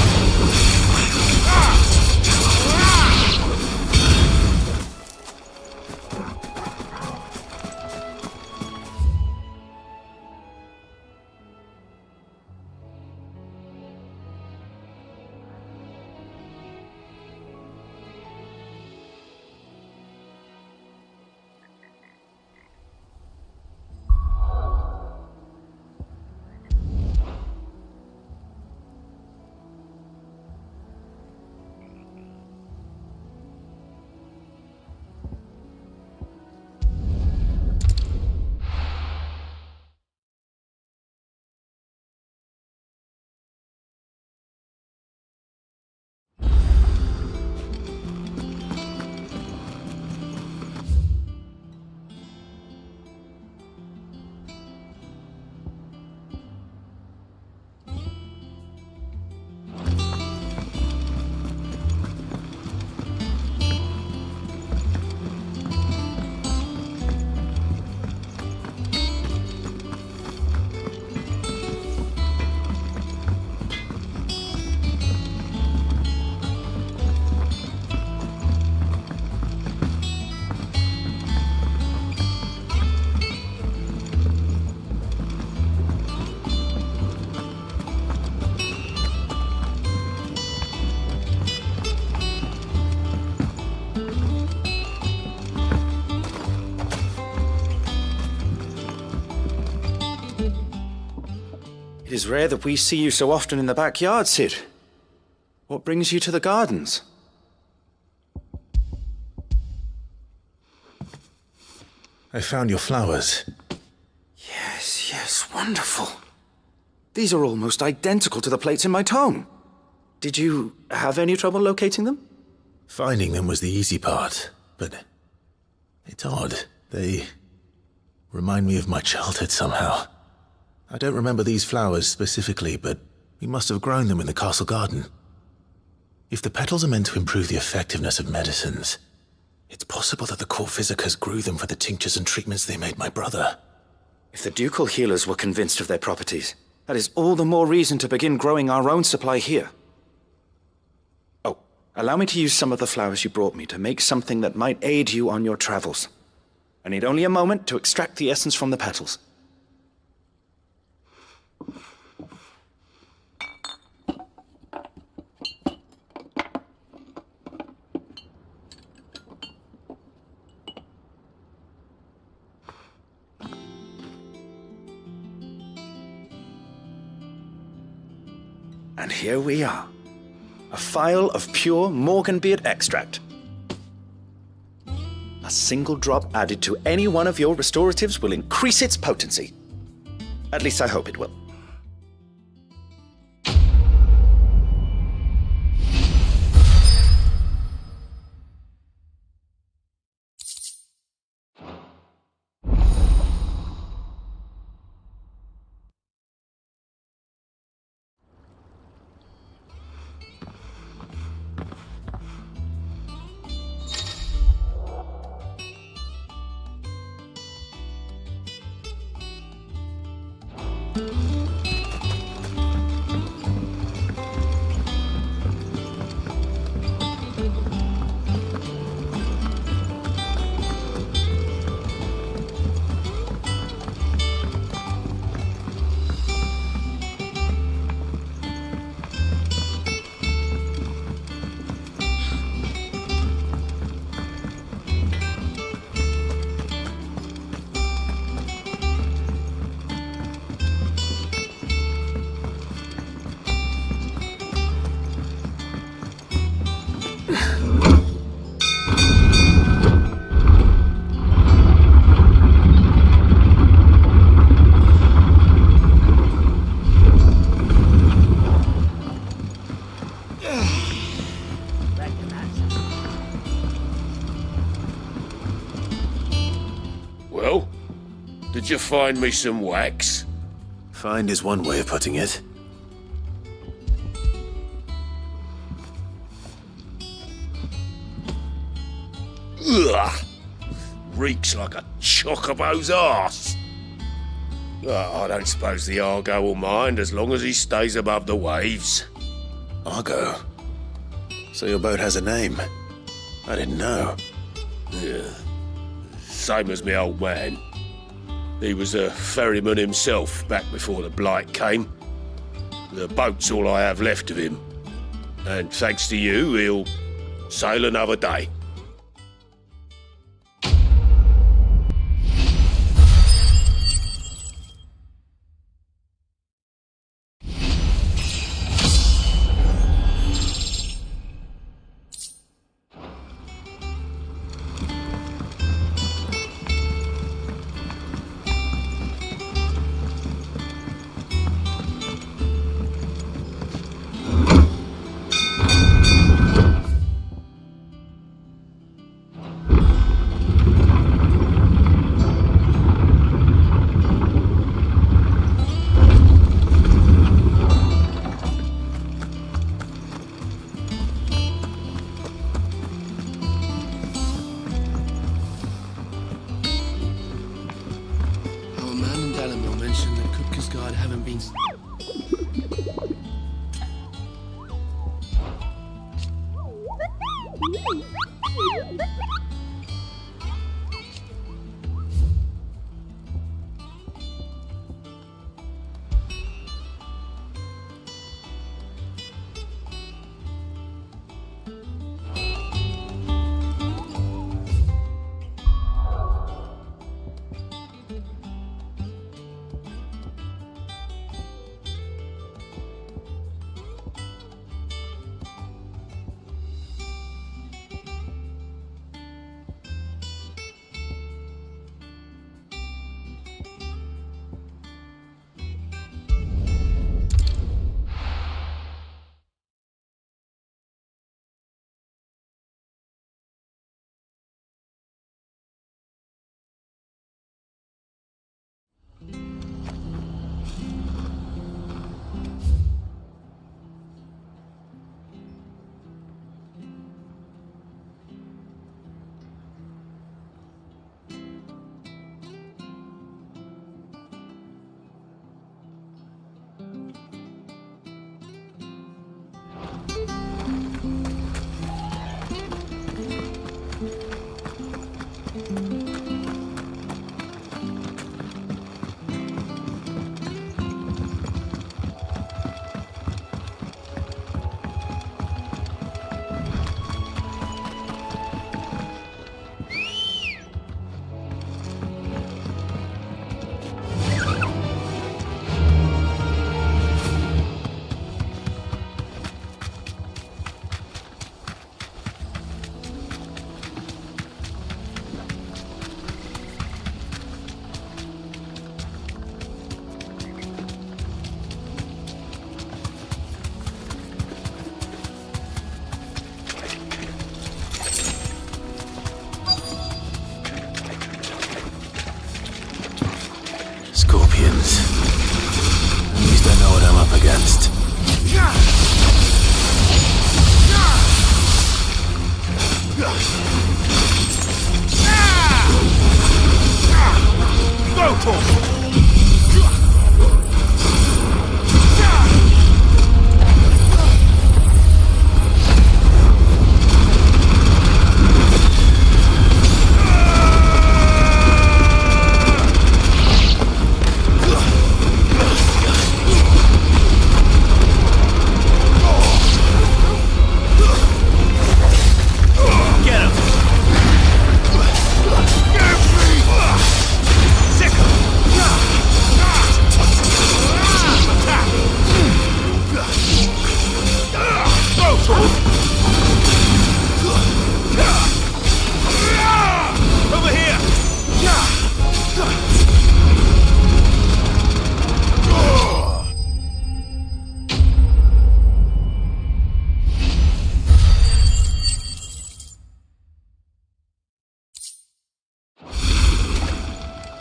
It is rare that we see you so often in the backyard, Sid. What brings you to the gardens? I found your flowers. Yes, wonderful. These are almost identical to the plates in my tome. Did you have any trouble locating them? Finding them was the easy part, but it's odd. They remind me of my childhood somehow. I don't remember these flowers specifically, but we must have grown them in the castle garden. If the petals are meant to improve the effectiveness of medicines, it's possible that the court physicers grew them for the tinctures and treatments they made my brother. If the ducal healers were convinced of their properties, that is all the more reason to begin growing our own supply here. Oh, allow me to use some of the flowers you brought me to make something that might aid you on your travels. I need only a moment to extract the essence from the petals. And here we are. A phial of pure Morganbeard extract. A single drop added to any one of your restoratives will increase its potency. At least I hope it will. Well, did you find me some wax? Find is one way of putting it. Ugh! Reeks like a chocobo's arse. I don't suppose the Argo will mind as long as he stays above the waves. Argo? So your boat has a name? I didn't know. Yeah. Same as me old man. He was a ferryman himself back before the blight came. The boat's all I have left of him. And thanks to you, he'll sail another day. Scorpions. At least I know what I'm up against. Go for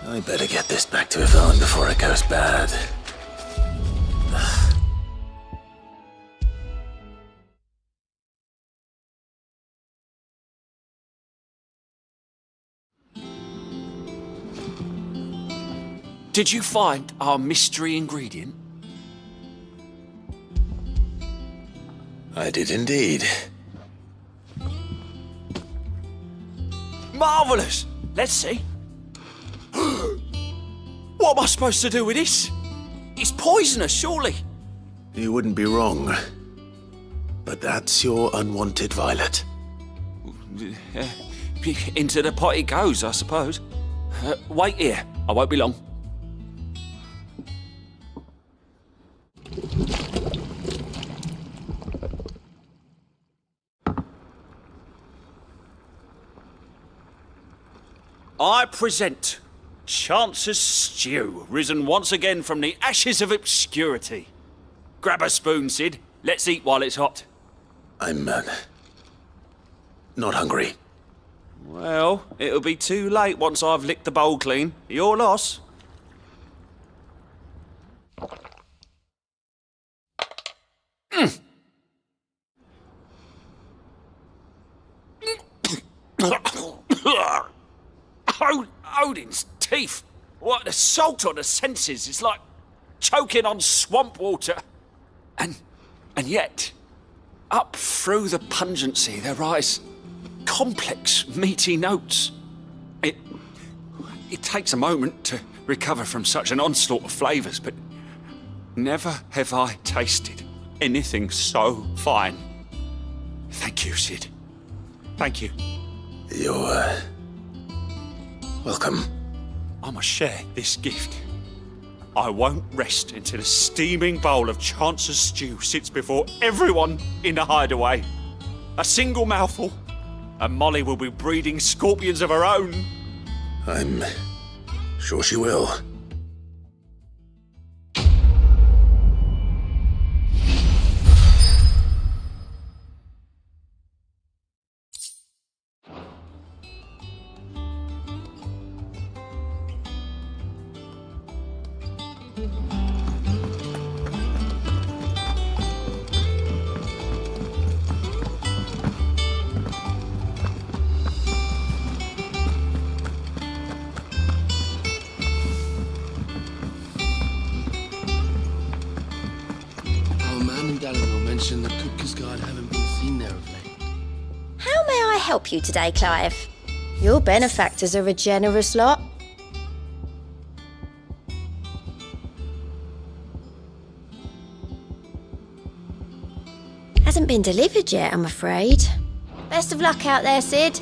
I better get this back to Yvonne before it goes bad. Did you find our mystery ingredient? I did indeed. Marvellous! Let's see. What am I supposed to do with this? It's poisonous, surely. You wouldn't be wrong. But that's your unwanted violet. Into the pot it goes, I suppose. Wait here. I won't be long. I present Chance's Stew, risen once again from the ashes of obscurity. Grab a spoon, Sid. Let's eat while it's hot. I'm not hungry. Well, it'll be too late once I've licked the bowl clean. Your loss. Odin's teeth. What, the salt on the senses is like choking on swamp water. And yet, up through the pungency there rise complex, meaty notes. It takes a moment to recover from such an onslaught of flavours, but never have I tasted anything so fine. Thank you, Sid. Thank you. You're welcome. I must share this gift. I won't rest until a steaming bowl of Chance's stew sits before everyone in the hideaway. A single mouthful, and Molly will be breeding scorpions of her own. I'm sure she will. The Cooker's Guide haven't been seen there of late. How may I help you today, Clive? Your benefactors are a generous lot. Hasn't been delivered yet, I'm afraid. Best of luck out there, Sid.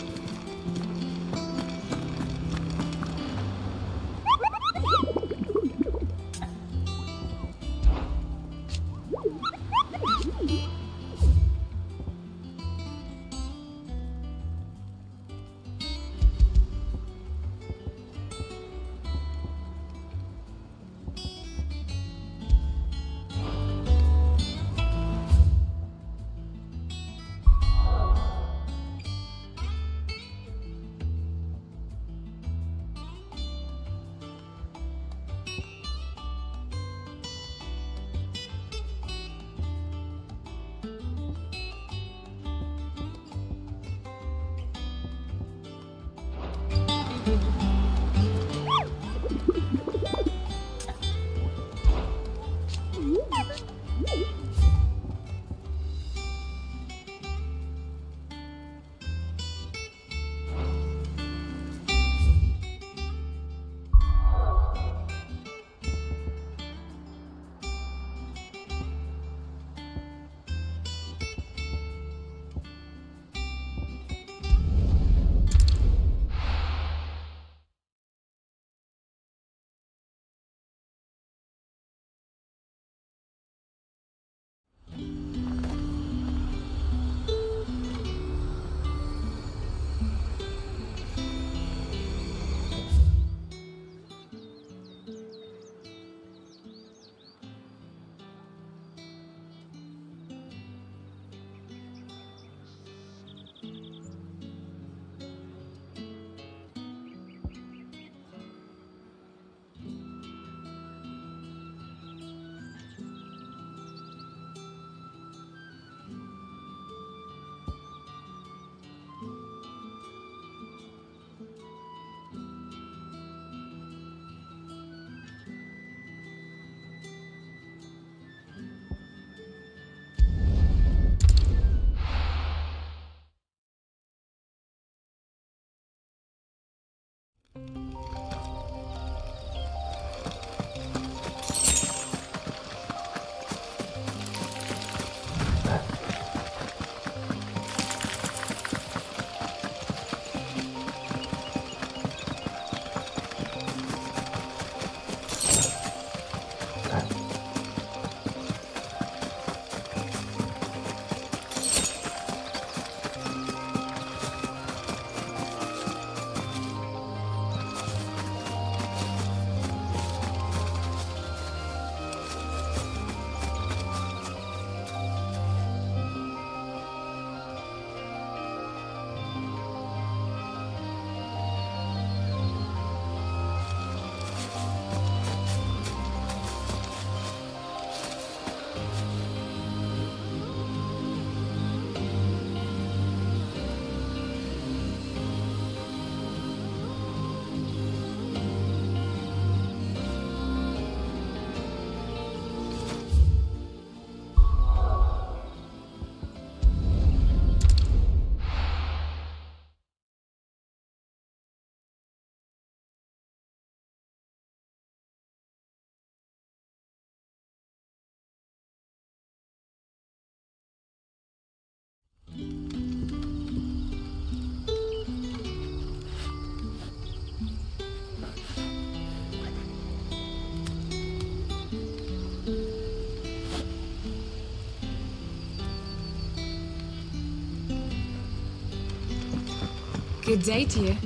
Good day to you.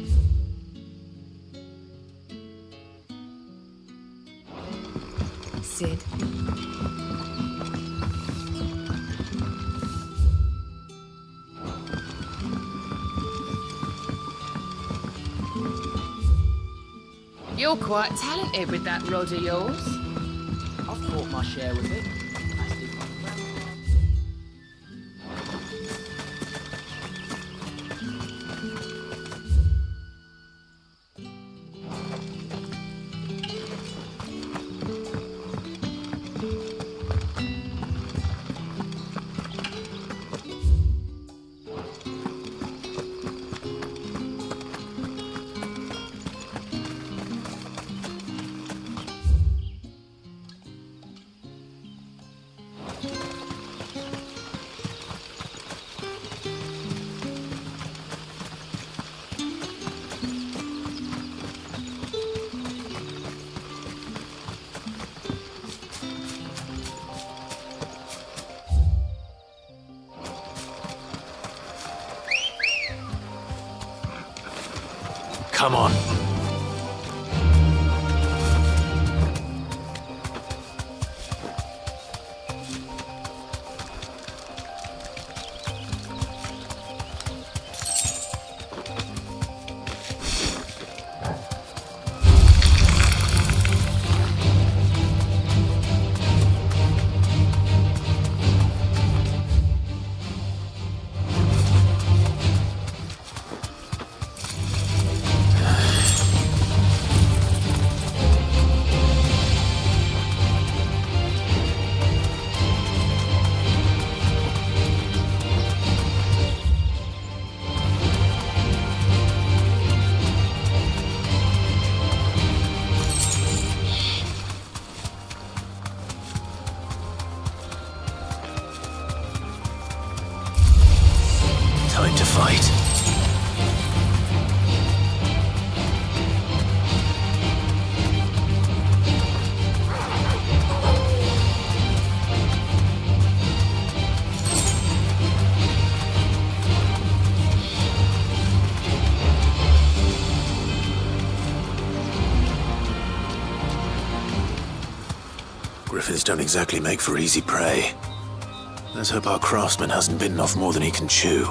Sid. You're quite talented with that rod of yours. I've caught my share with it. As did my grandpa. Come on. Time to fight. Griffins don't exactly make for easy prey. Let's hope our craftsman hasn't bitten off more than he can chew.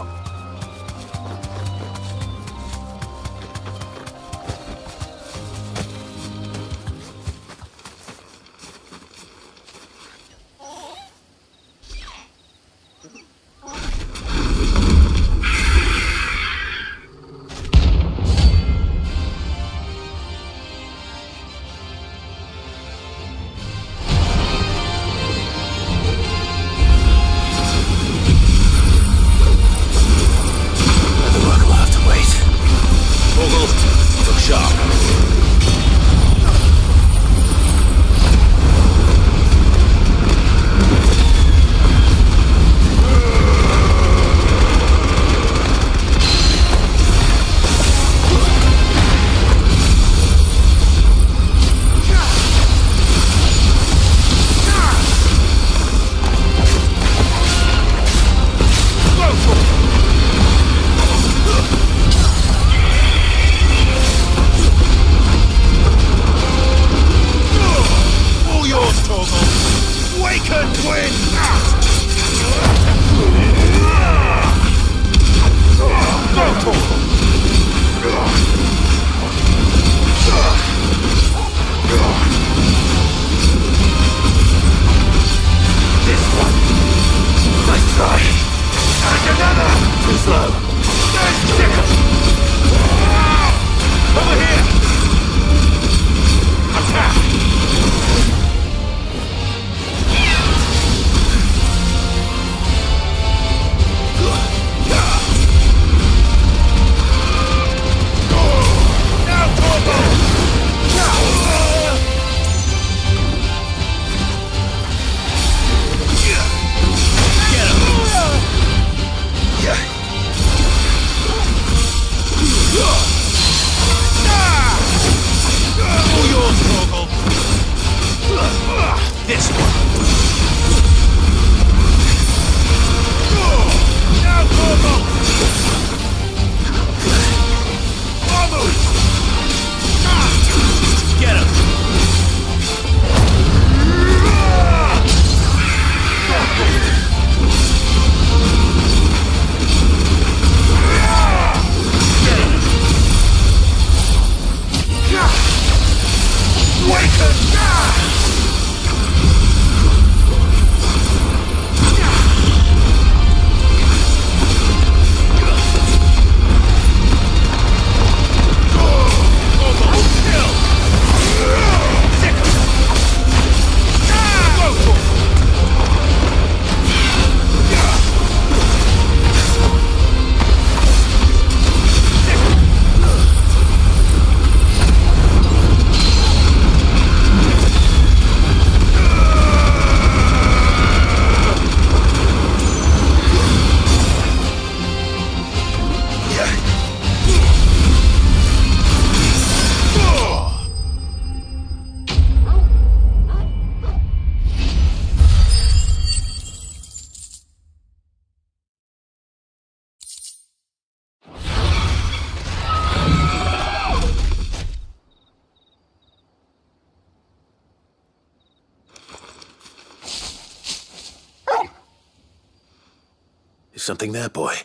Is something there, boy?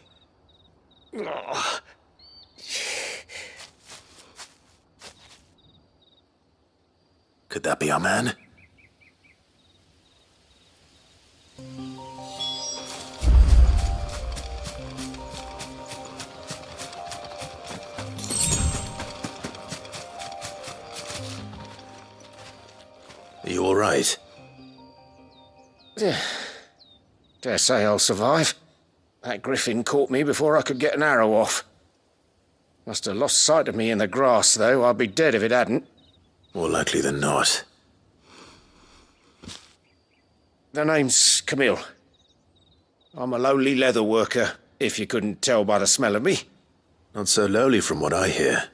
Could that be our man? Are you all right? Dare say I'll survive. That griffin caught me before I could get an arrow off. Must have lost sight of me in the grass, though. I'd be dead if it hadn't. More likely than not. The name's Camille. I'm a lowly leather worker, if you couldn't tell by the smell of me. Not so lowly from what I hear.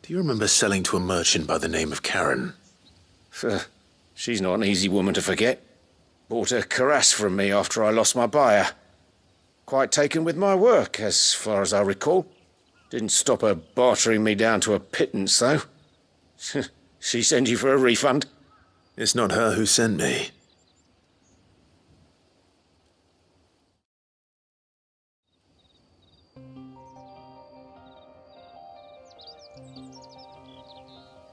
Do you remember selling to a merchant by the name of Karen? She's not an easy woman to forget. Bought a cuirass from me after I lost my buyer. Quite taken with my work, as far as I recall. Didn't stop her bartering me down to a pittance, though. She sent you for a refund? It's not her who sent me.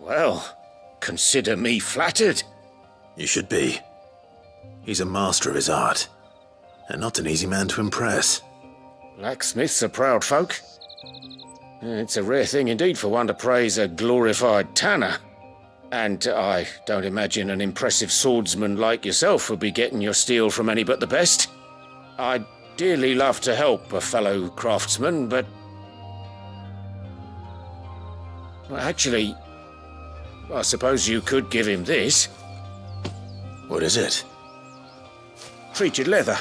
Well, consider me flattered. You should be. He's a master of his art, and not an easy man to impress. Blacksmiths are proud folk. It's a rare thing indeed for one to praise a glorified tanner. And I don't imagine an impressive swordsman like yourself would be getting your steel from any but the best. I'd dearly love to help a fellow craftsman, but... Well, actually, I suppose you could give him this. What is it? Treated leather.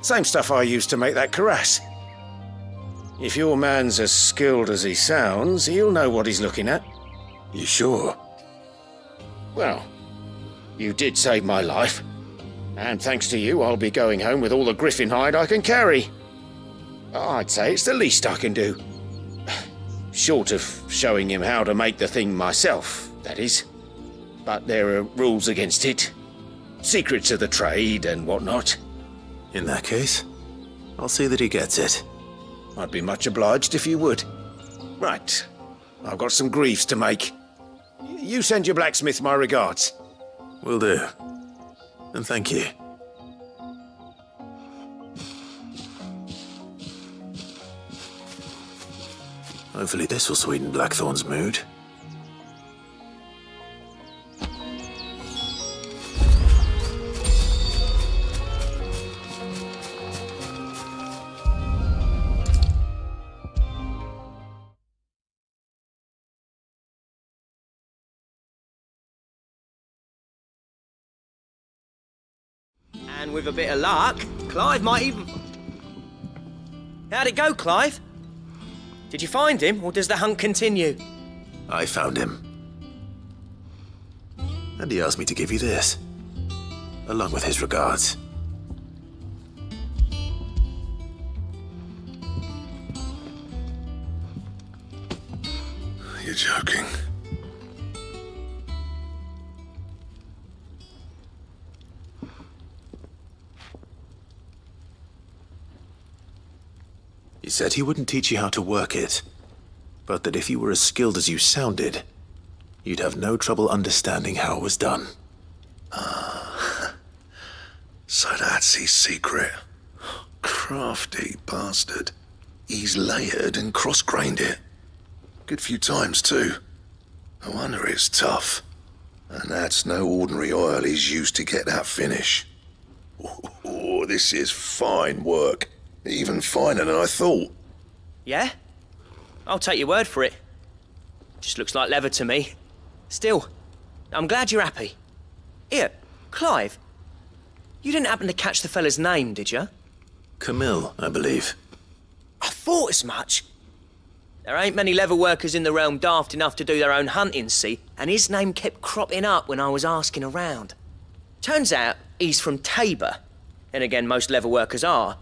Same stuff I used to make that cuirass. If your man's as skilled as he sounds, he'll know what he's looking at. You sure? Well, you did save my life. And thanks to you, I'll be going home with all the griffin hide I can carry. I'd say it's the least I can do. Short of showing him how to make the thing myself, that is. But there are rules against it. Secrets of the trade and whatnot. In that case, I'll see that he gets it. I'd be much obliged if you would. Right. I've got some greaves to make. You send your blacksmith my regards. Will do. And thank you. Hopefully this will sweeten Blackthorn's mood. And with a bit of luck, Clive might even... How'd it go, Clive? Did you find him, or does the hunt continue? I found him. And he asked me to give you this, along with his regards. You're joking. He said he wouldn't teach you how to work it, but that if you were as skilled as you sounded, you'd have no trouble understanding how it was done. So that's his secret. Crafty bastard. He's layered and cross-grained it. Good few times, too. No wonder it's tough. And that's no ordinary oil he's used to get that finish. Oh, this is fine work. Even finer than I thought. Yeah? I'll take your word for it. Just looks like leather to me. Still, I'm glad you're happy. Here, Clive. You didn't happen to catch the fella's name, did you? Camille, I believe. I thought as much. There ain't many leather workers in the realm daft enough to do their own hunting, see, and his name kept cropping up when I was asking around. Turns out he's from Tabor, and again, most leather workers are.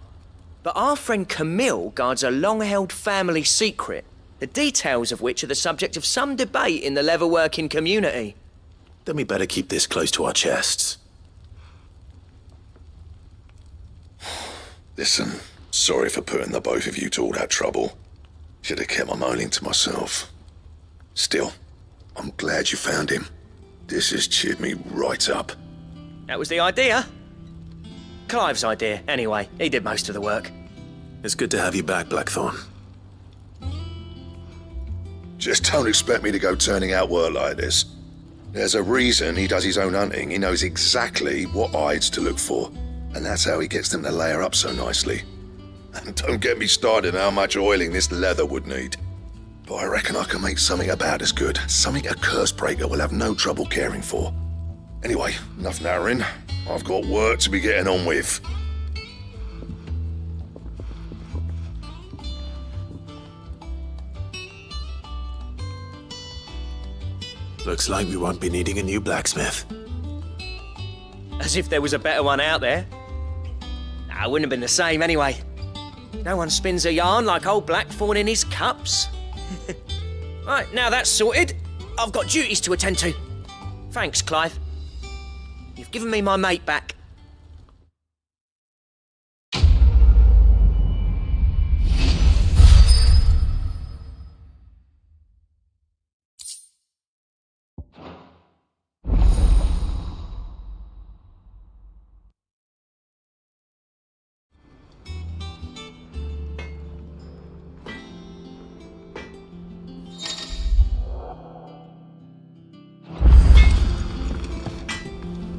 But our friend Camille guards a long-held family secret, the details of which are the subject of some debate in the leather-working community. Then we better keep this close to our chests. Listen, sorry for putting the both of you to all that trouble. Should have kept my moaning to myself. Still, I'm glad you found him. This has cheered me right up. That was the idea. Clive's idea, anyway. He did most of the work. It's good to have you back, Blackthorn. Just don't expect me to go turning out work like this. There's a reason he does his own hunting. He knows exactly what hides to look for. And that's how he gets them to layer up so nicely. And don't get me started on how much oiling this leather would need. But I reckon I can make something about as good. Something a curse breaker will have no trouble caring for. Anyway, enough narrowing. I've got work to be getting on with. Looks like we won't be needing a new blacksmith. As if there was a better one out there. Nah, it wouldn't have been the same anyway. No one spins a yarn like old Blackthorn in his cups. Right, now that's sorted, I've got duties to attend to. Thanks, Clive. You've given me my mate back.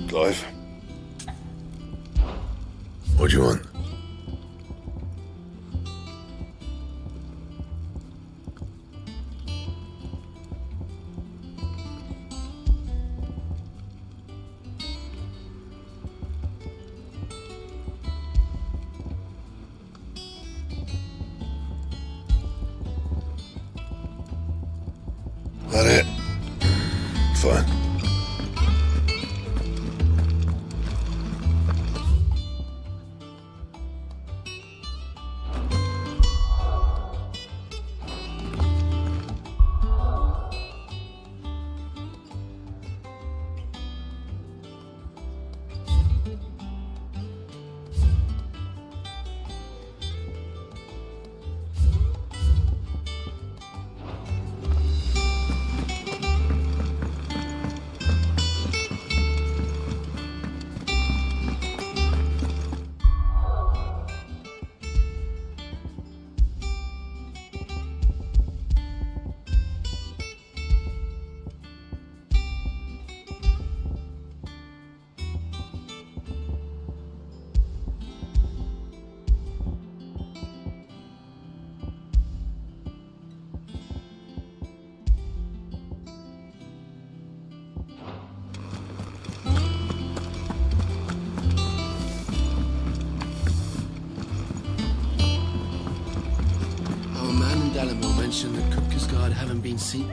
Clive? What do you want? That it? Fine. Dallimore mentioned that Kupka's guard haven't been seen.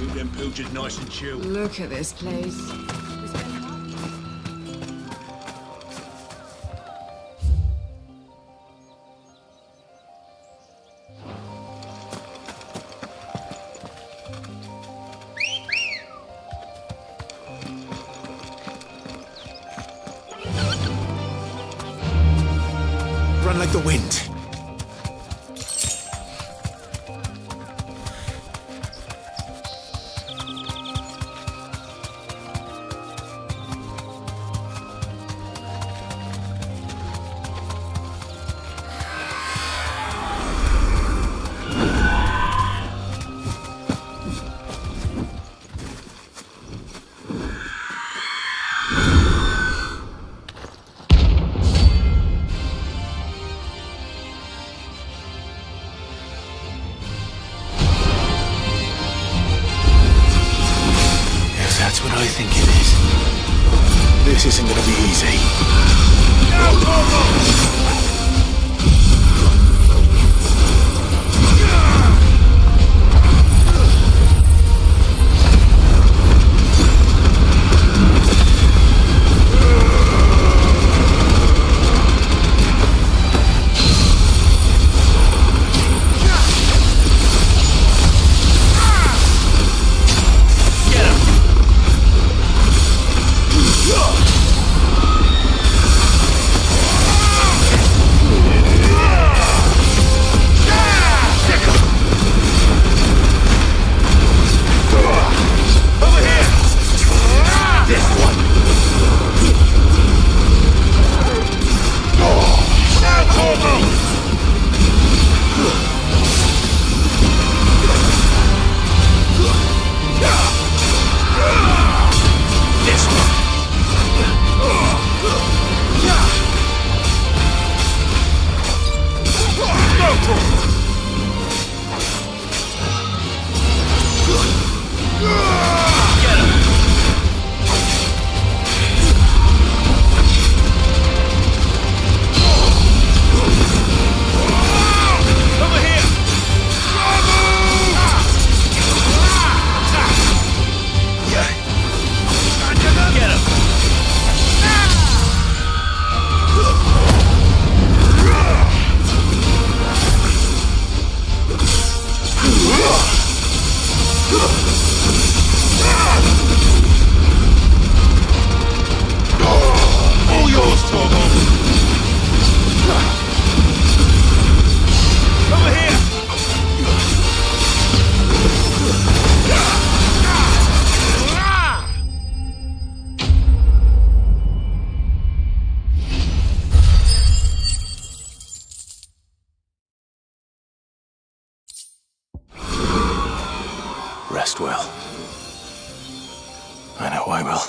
Keep them pilchards nice and chilled. Look at this place. Run like the wind. That's what I think it is. This isn't gonna be easy. Rest well. I know I will.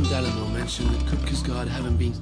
Dallimore mentioned that Kupka's guard haven't been...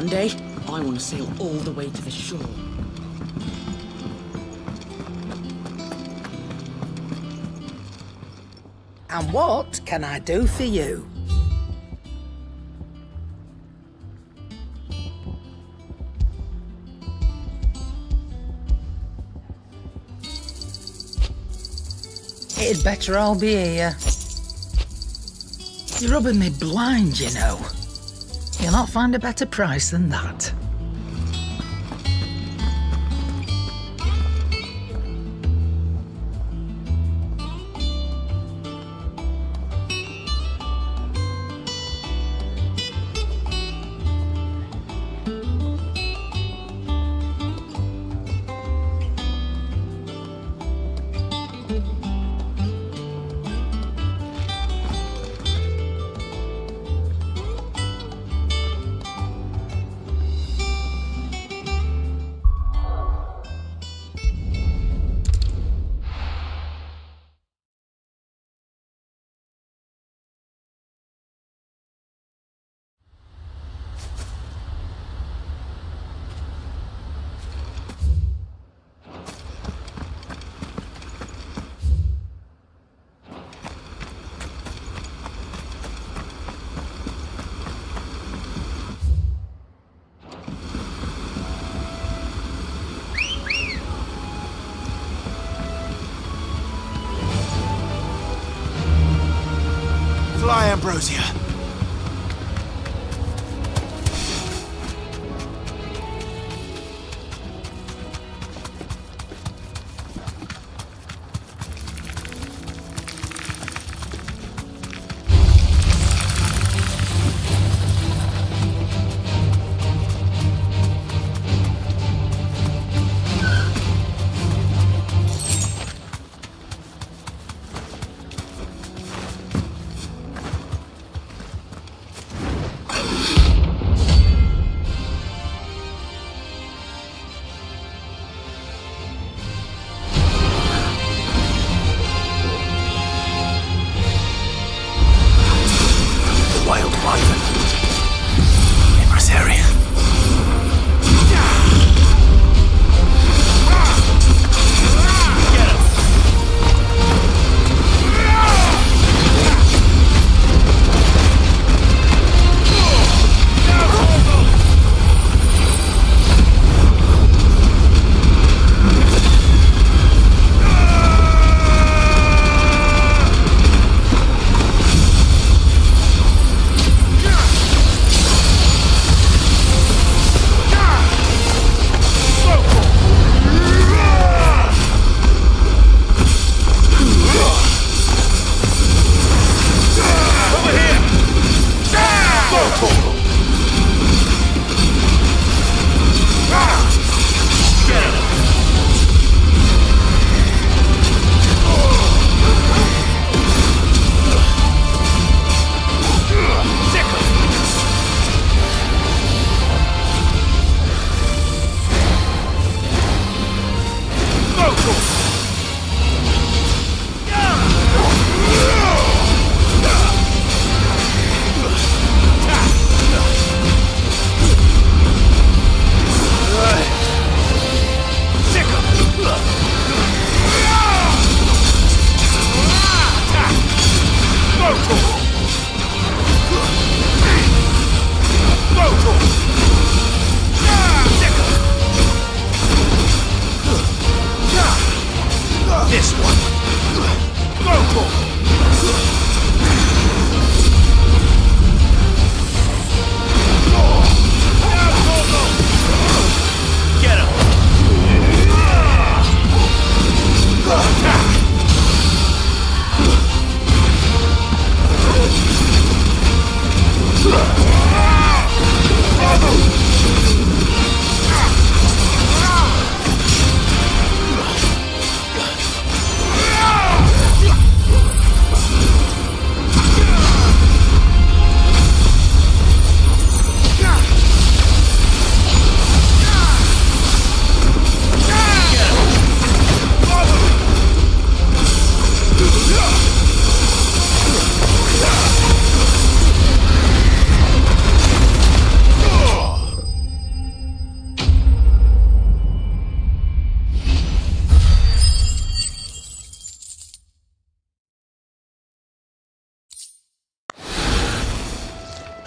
One day, I want to sail all the way to the shore. And what can I do for you? It'd better all be here. You're rubbing me blind, you know. You'll not find a better price than that. Fly, Ambrosia.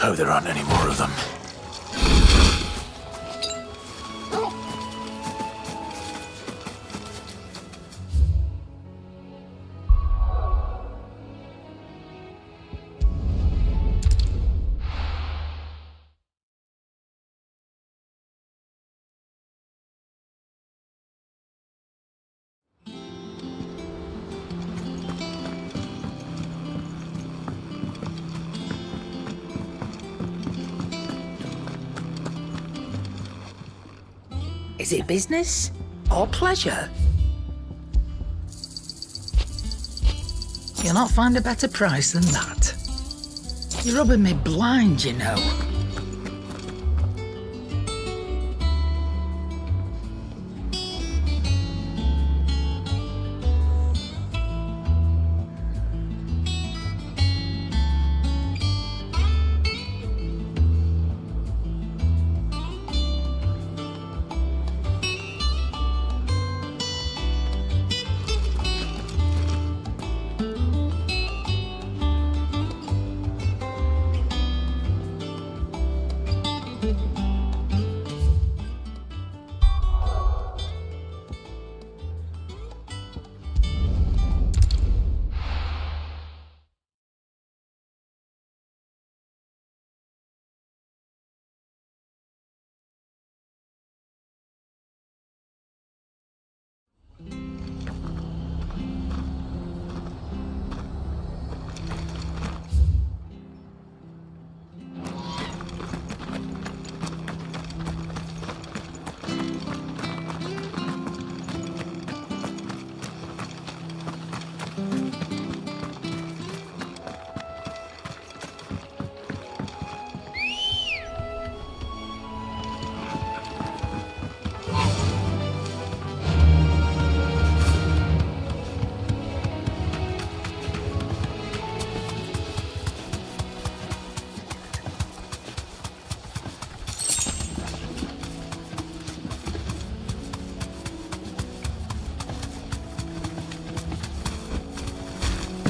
Hope there aren't any more of them. Is it business or pleasure? You'll not find a better price than that. You're rubbing me blind, you know.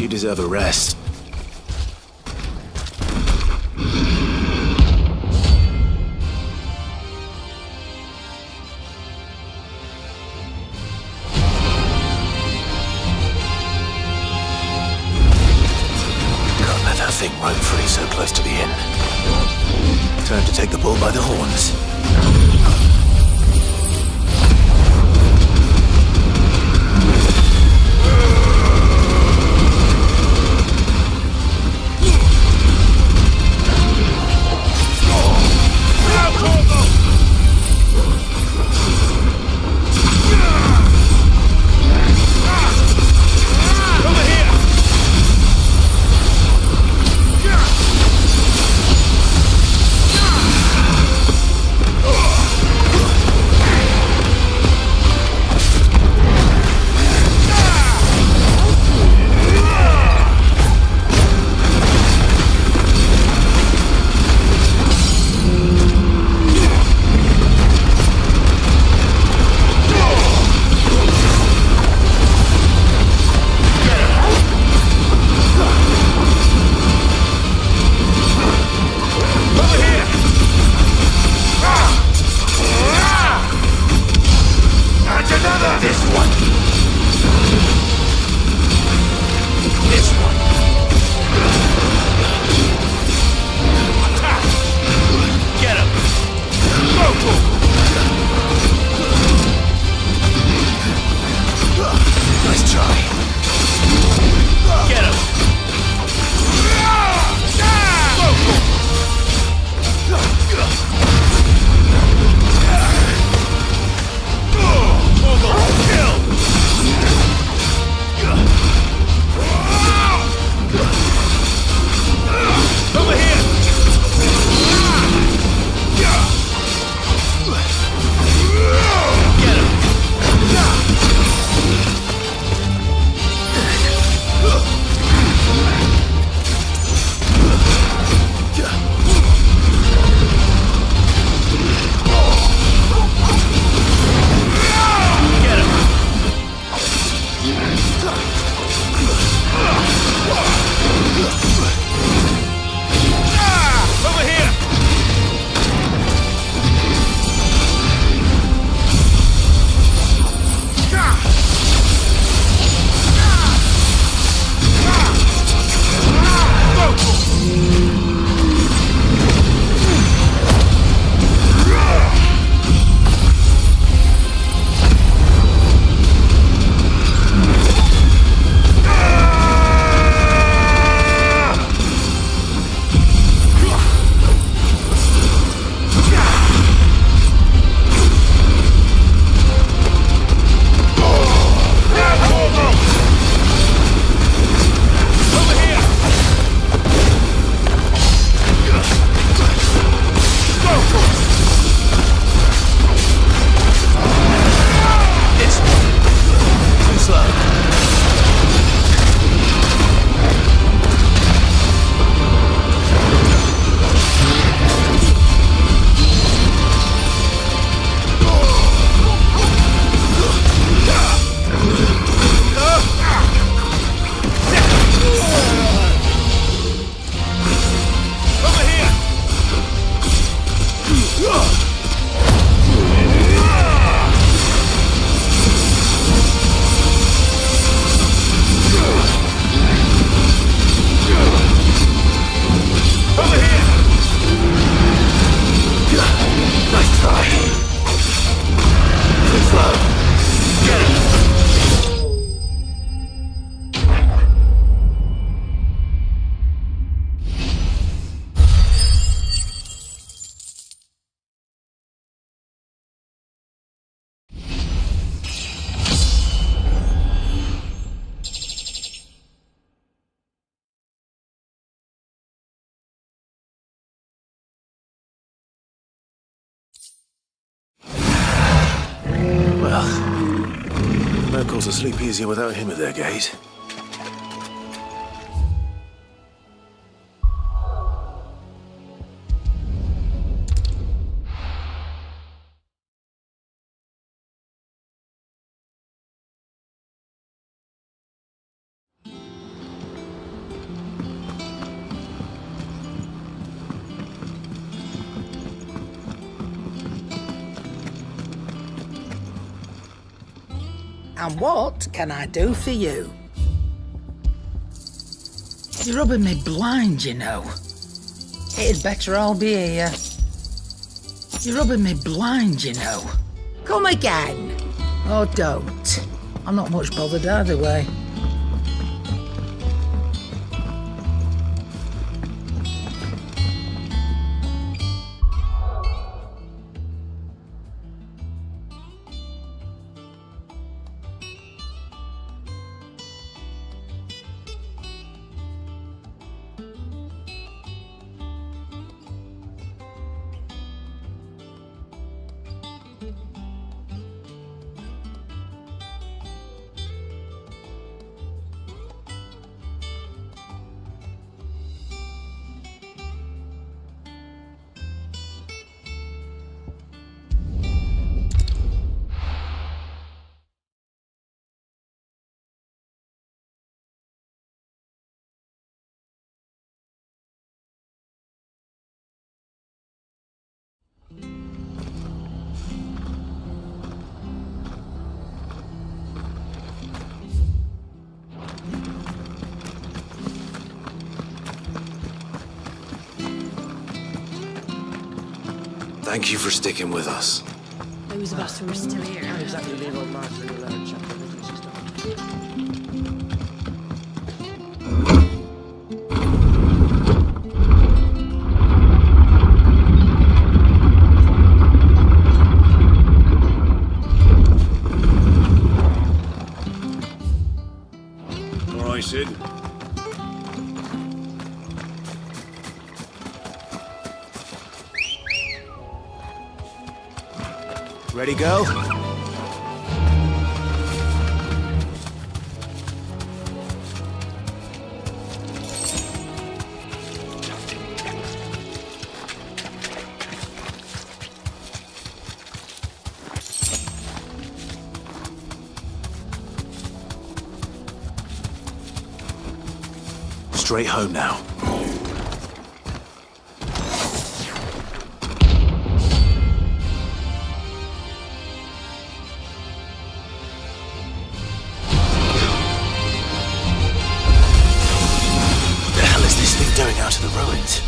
You deserve a rest. Can't let that thing roam free so close to the inn. Time to take the bull by the horns. Circles will sleep easier without him at their gate. And what can I do for you? You're rubbing me blind, you know. It'd better all be here. You're rubbing me blind, you know. Come again. Or don't. I'm not much bothered either way. Thank you for sticking with us. Those of us who are still here. How exactly did old Martha allow a chap to business and stuff? All right, Sid. Ready, go? Straight home now. Doing out of the ruins.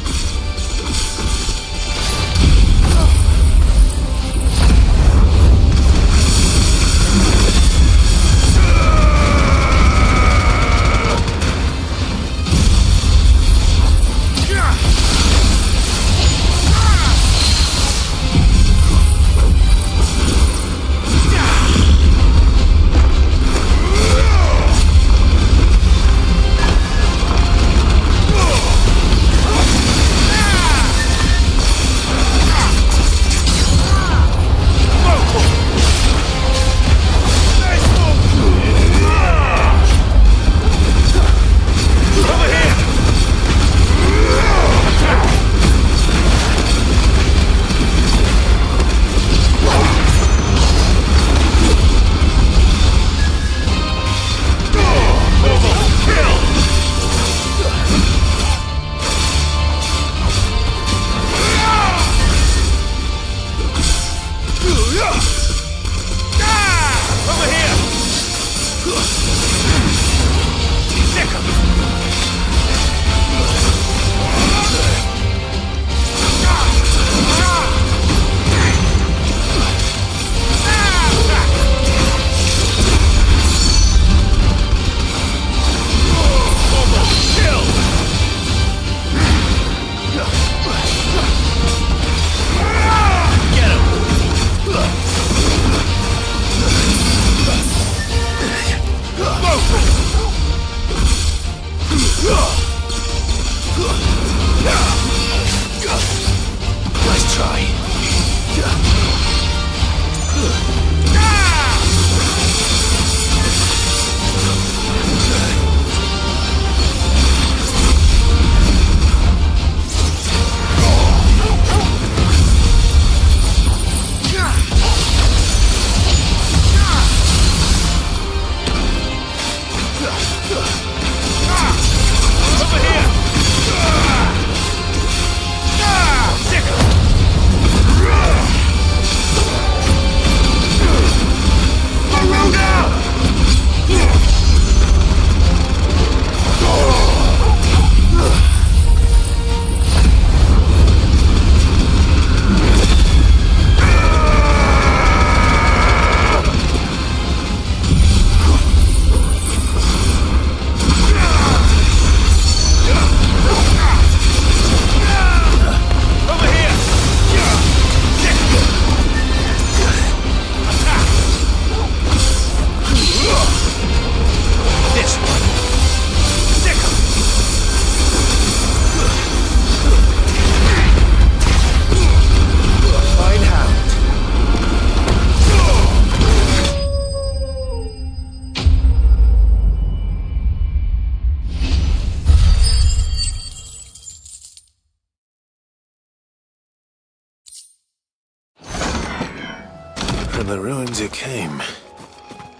From the ruins it came,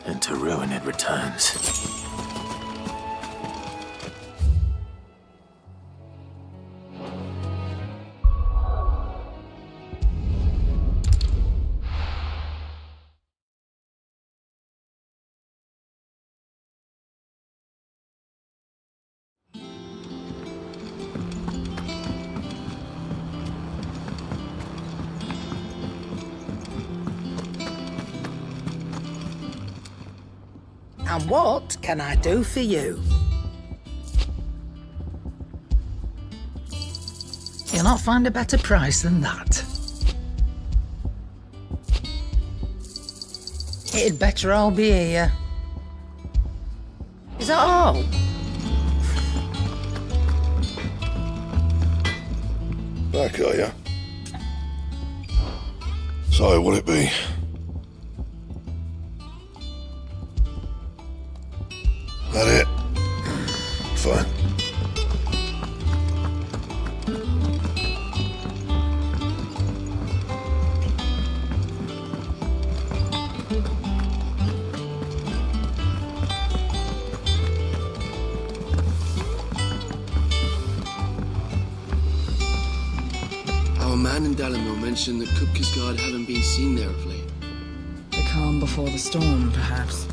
and to ruin it returns. And what can I do for you? You'll not find a better price than that. It'd better all be here. Is that all? Back, are ya? So, will it be? That it? Fine. Our man in Dalamil mentioned that Kupka's guard haven't been seen there of late. The calm before the storm, perhaps.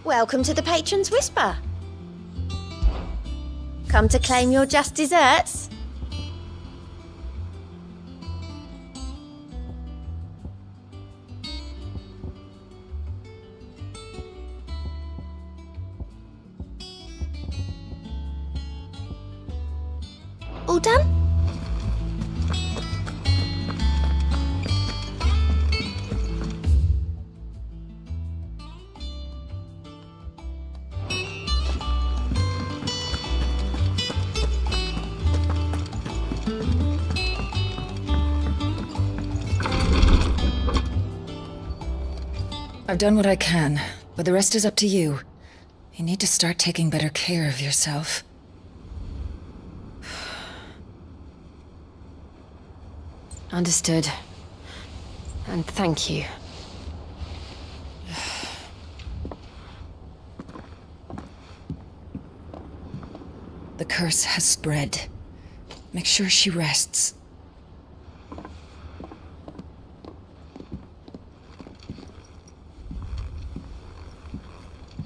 Welcome to the Patron's Whisper. Come to claim your just desserts? All done? I've done what I can, but the rest is up to you. You need to start taking better care of yourself. Understood. And thank you. The curse has spread. Make sure she rests.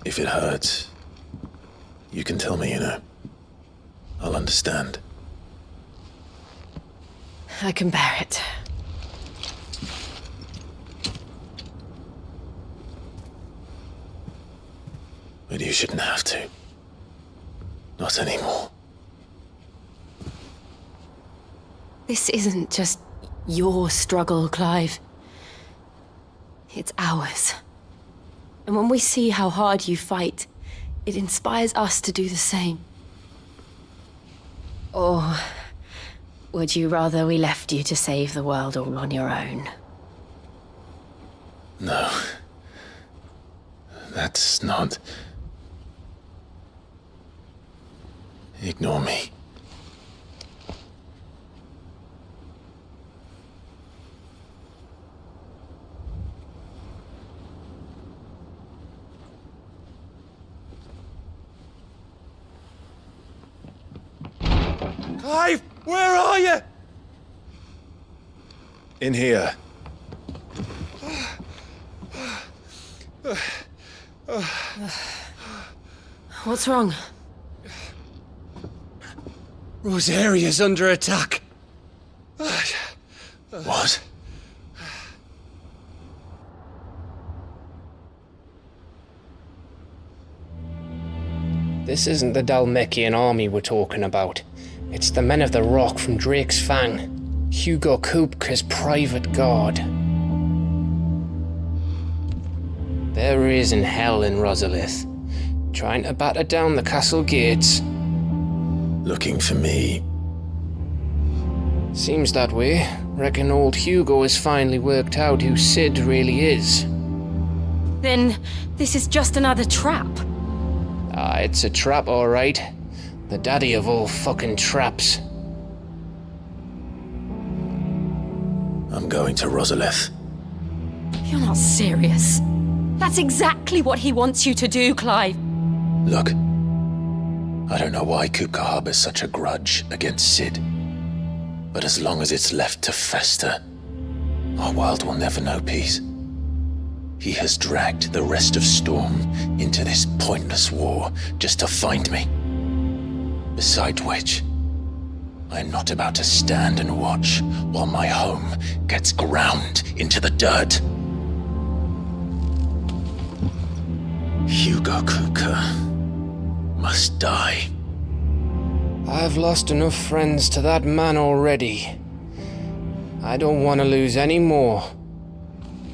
If it hurts, you can tell me, I'll understand. I can bear it. But you shouldn't have to. Not anymore. This isn't just your struggle, Clive. It's ours. And when we see how hard you fight, it inspires us to do the same. Or would you rather we left you to save the world all on your own? No. That's not... Ignore me. Clive, where are you? In here. What's wrong? Rosaria's under attack. What? This isn't the Dalmekian army we're talking about. It's the men of the Rock from Drake's Fang, Hugo Kupka's private guard. There is in hell in Rosalith. Trying to batter down the castle gates. Looking for me. Seems that way. Reckon old Hugo has finally worked out who Sid really is. Then this is just another trap. Ah, it's a trap, all right. The daddy of all fucking traps. I'm going to Rosalith. You're not serious. That's exactly what he wants you to do, Clive. Look, I don't know why Kupka harbors such a grudge against Sid. But as long as it's left to fester, our world will never know peace. He has dragged the rest of Storm into this pointless war just to find me. Besides which, I am not about to stand and watch while my home gets ground into the dirt. Hugo Kupka must die. I've lost enough friends to that man already. I don't want to lose any more.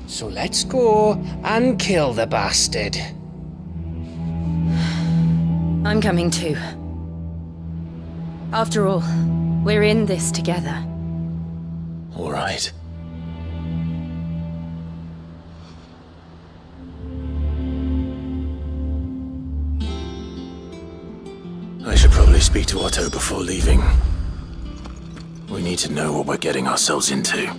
So let's go and kill the bastard. I'm coming too. After all, we're in this together. All right. I should probably speak to Otto before leaving. We need to know what we're getting ourselves into.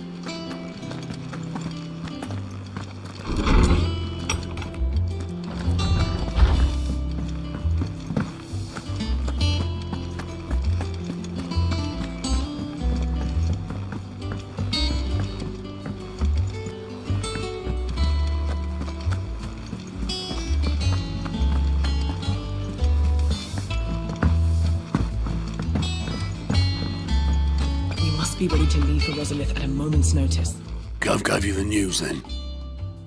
Be ready to leave for Rosalith at a moment's notice. Gov gave you the news then?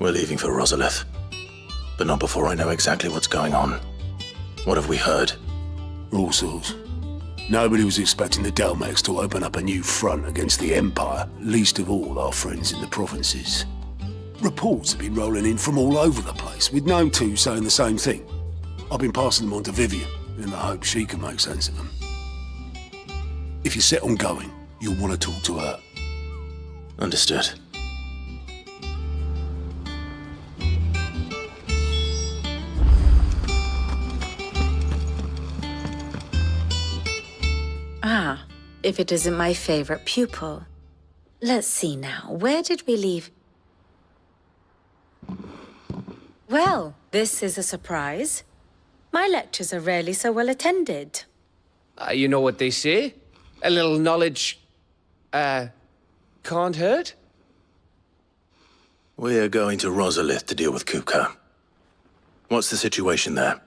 We're leaving for Rosalith, but not before I know exactly what's going on. What have we heard? All sorts. Nobody was expecting the Delmex to open up a new front against the Empire, least of all our friends in the provinces. Reports have been rolling in from all over the place, with no two saying the same thing. I've been passing them on to Vivian, in the hope she can make sense of them. If you're set on going, you'll want to talk to her. Understood. Ah, if it isn't my favorite pupil. Let's see now, where did we leave? Well, this is a surprise. My lectures are rarely so well attended. You know what they say? A little knowledge, can't hurt? We're going to Rosalith to deal with Kupka. What's the situation there?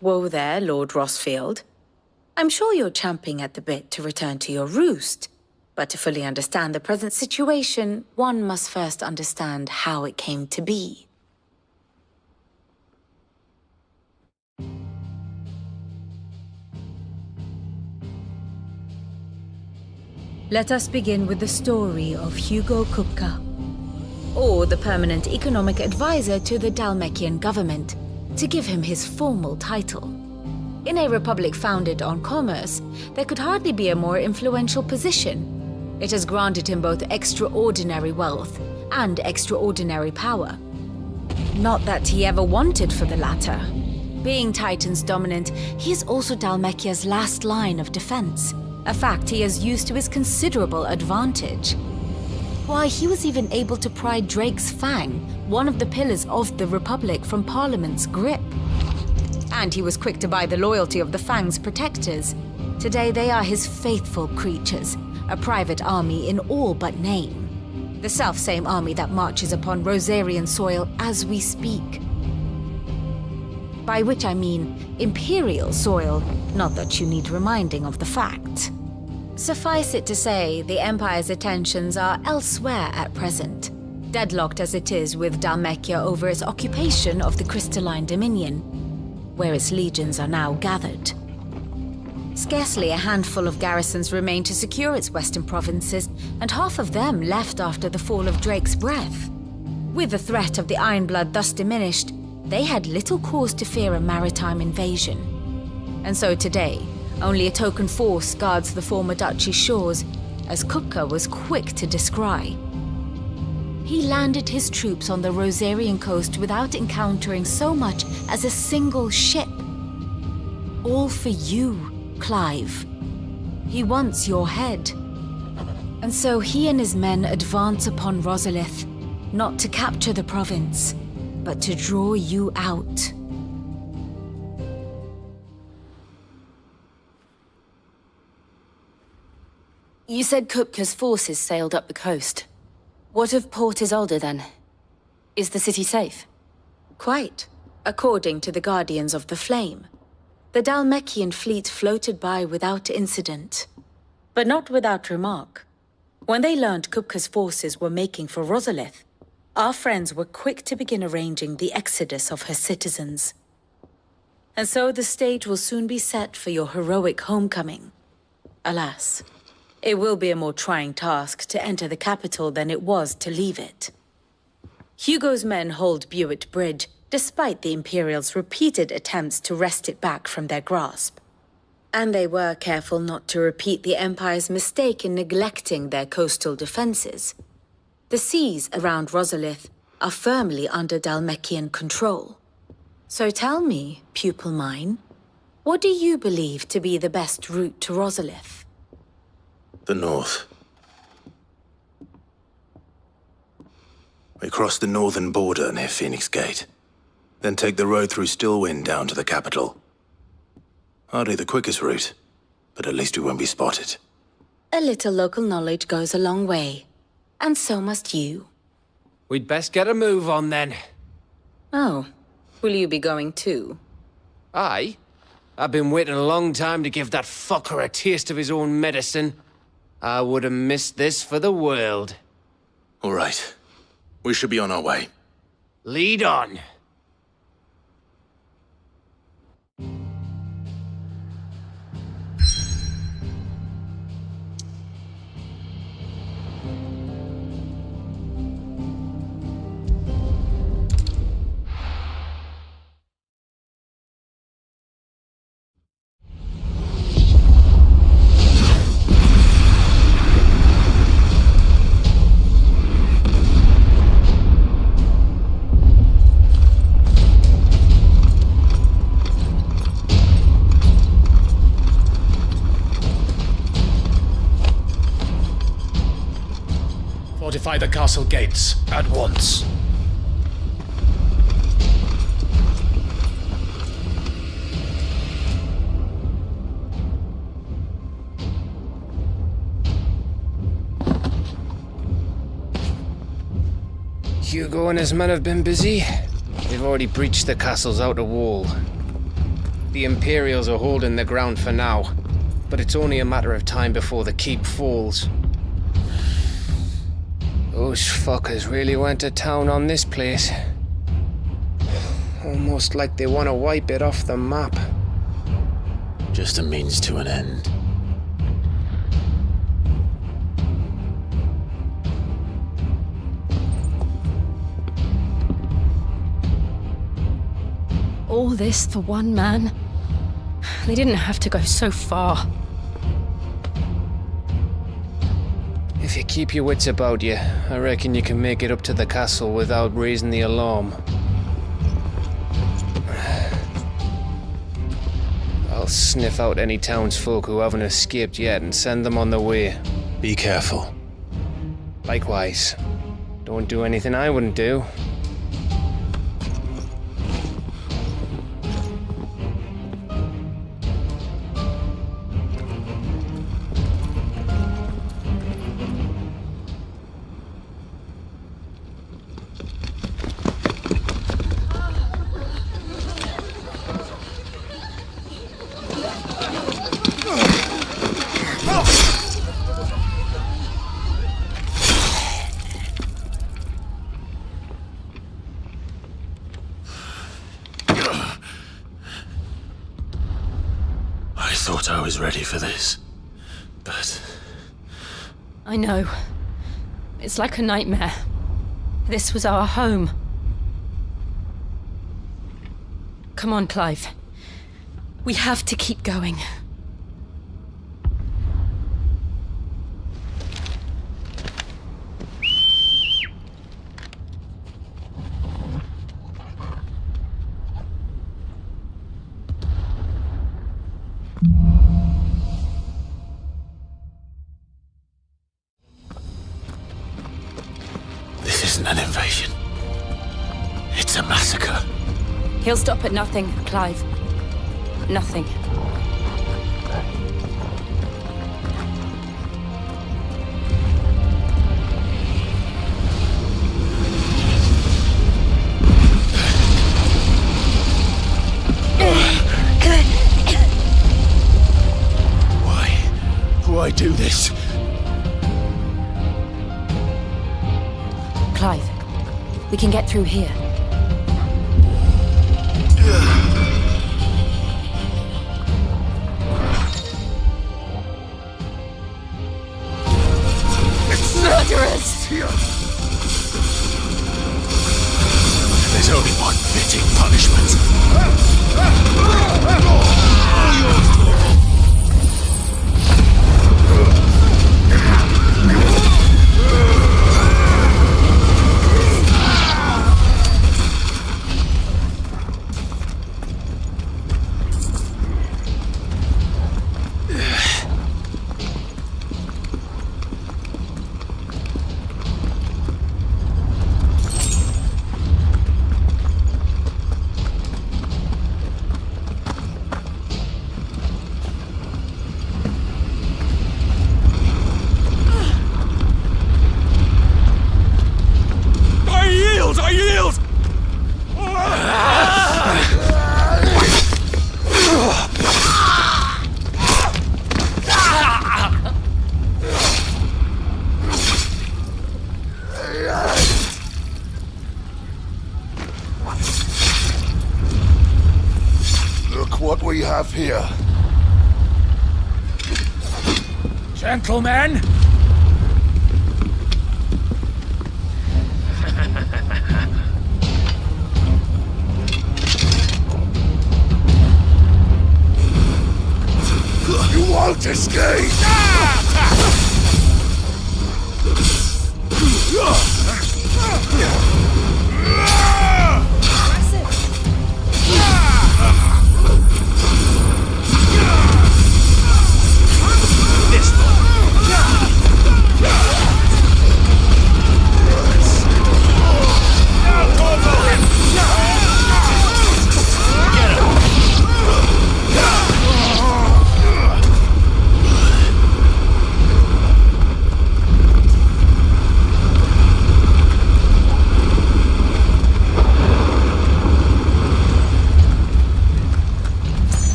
Whoa there, Lord Rossfield. I'm sure you're champing at the bit to return to your roost. But to fully understand the present situation, one must first understand how it came to be. Let us begin with the story of Hugo Kupka, or the permanent economic advisor to the Dalmekian government, to give him his formal title. In a republic founded on commerce, there could hardly be a more influential position. It has granted him both extraordinary wealth and extraordinary power. Not that he ever wanted for the latter. Being Titan's dominant, he is also Dalmekia's last line of defense, a fact he has used to his considerable advantage. Why, he was even able to pry Drake's Fang, one of the pillars of the Republic, from Parliament's grip. And he was quick to buy the loyalty of the Fang's protectors. Today they are his faithful creatures, a private army in all but name. The self-same army that marches upon Rosarian soil as we speak. By which I mean Imperial soil, not that you need reminding of the fact. Suffice it to say, the Empire's attentions are elsewhere at present, deadlocked as it is with Dalmekia over its occupation of the Crystalline Dominion, where its legions are now gathered. Scarcely a handful of garrisons remain to secure its western provinces, and half of them left after the fall of Drake's Breath. With the threat of the Ironblood thus diminished, they had little cause to fear a maritime invasion. And so today, only a token force guards the former duchy's shores, as Kupka was quick to descry. He landed his troops on the Rosarian coast without encountering so much as a single ship. All for you, Clive. He wants your head. And so he and his men advance upon Rosalith, not to capture the province, but to draw you out. You said Kupka's forces sailed up the coast. What of Port Isolde, then? Is the city safe? Quite, according to the Guardians of the Flame. The Dhalmekian fleet floated by without incident, but not without remark. When they learned Kupka's forces were making for Rosalith, our friends were quick to begin arranging the exodus of her citizens. And so the stage will soon be set for your heroic homecoming. Alas, it will be a more trying task to enter the capital than it was to leave it. Hugo's men hold Buet Bridge, despite the Imperials' repeated attempts to wrest it back from their grasp. And they were careful not to repeat the Empire's mistake in neglecting their coastal defenses. The seas around Rosalith are firmly under Dhalmekian control. So tell me, pupil mine, what do you believe to be the best route to Rosalith? The north. We cross the northern border near Phoenix Gate, then take the road through Stillwind down to the capital. Hardly the quickest route, but at least we won't be spotted. A little local knowledge goes a long way, and so must you. We'd best get a move on then. Oh, will you be going too? Aye. I've been waiting a long time to give that fucker a taste of his own medicine. I would have missed this for the world. All right. We should be on our way. Lead on. Fortify the castle gates, at once. Hugo and his men have been busy. They've already breached the castle's outer wall. The Imperials are holding the ground for now, but it's only a matter of time before the keep falls. Those fuckers really went to town on this place. Almost like they want to wipe it off the map. Just a means to an end. All this for one man? They didn't have to go so far. If you keep your wits about you, I reckon you can make it up to the castle without raising the alarm. I'll sniff out any townsfolk who haven't escaped yet and send them on their way. Be careful. Likewise. Don't do anything I wouldn't do. I thought I was ready for this, but... I know. It's like a nightmare. This was our home. Come on, Clive. We have to keep going. This isn't an invasion. It's a massacre. He'll stop at nothing, Clive. Nothing. Why do this? Clive, we can get through here. Murderers! There's only one fitting punishment. I yield! Look what we have here. Gentlemen! You won't escape!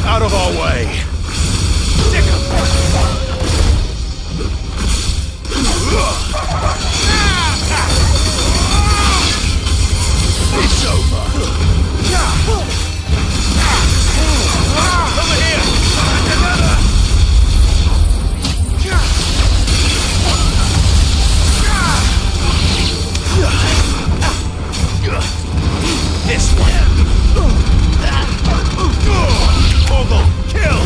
Out of our way! It's over! Over here! This one! Kill!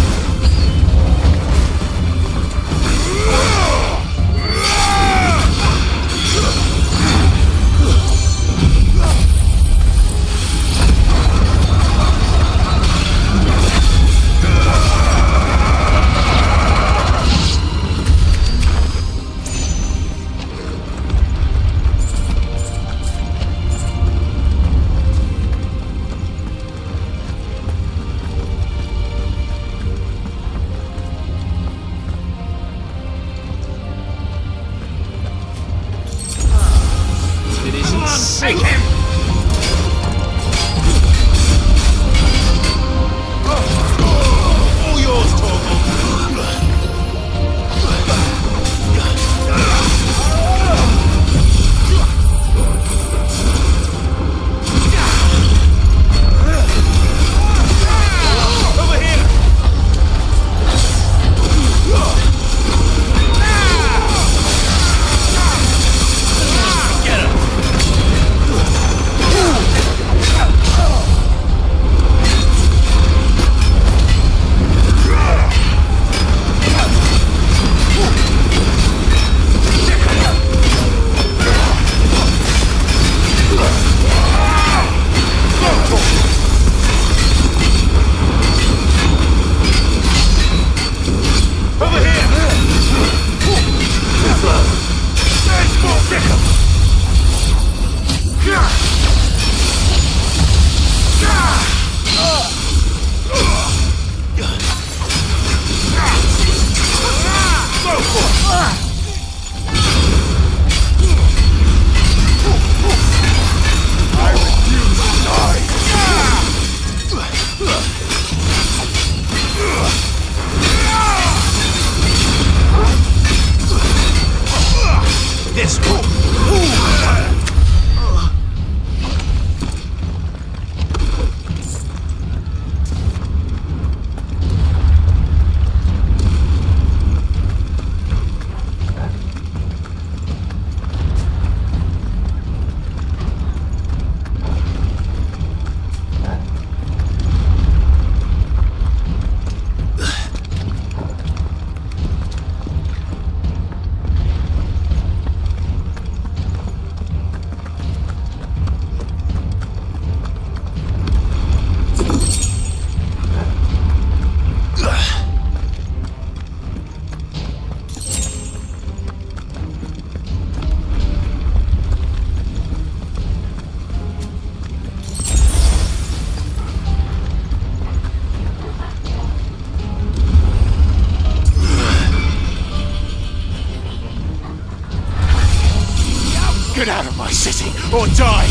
Get out of my city, or die!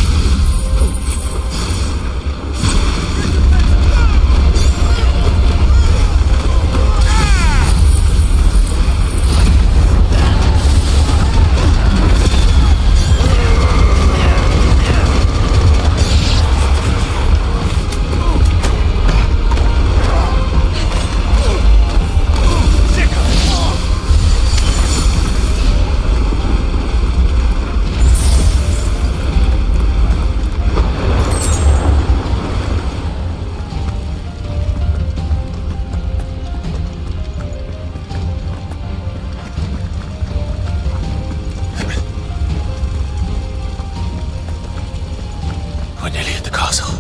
We're nearly at the castle.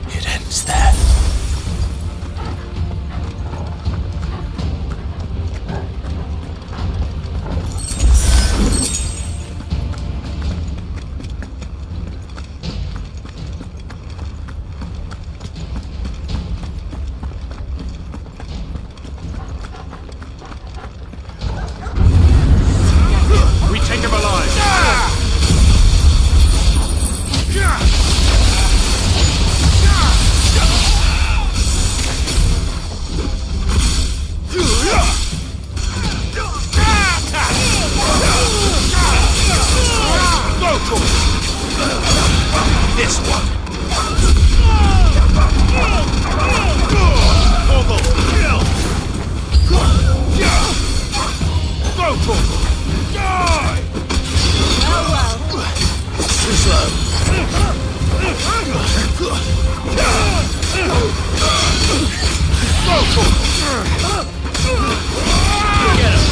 It ends there. We take him alive! This one. Go, Torgal! Die! Too slow. Go, Torgal! Get him!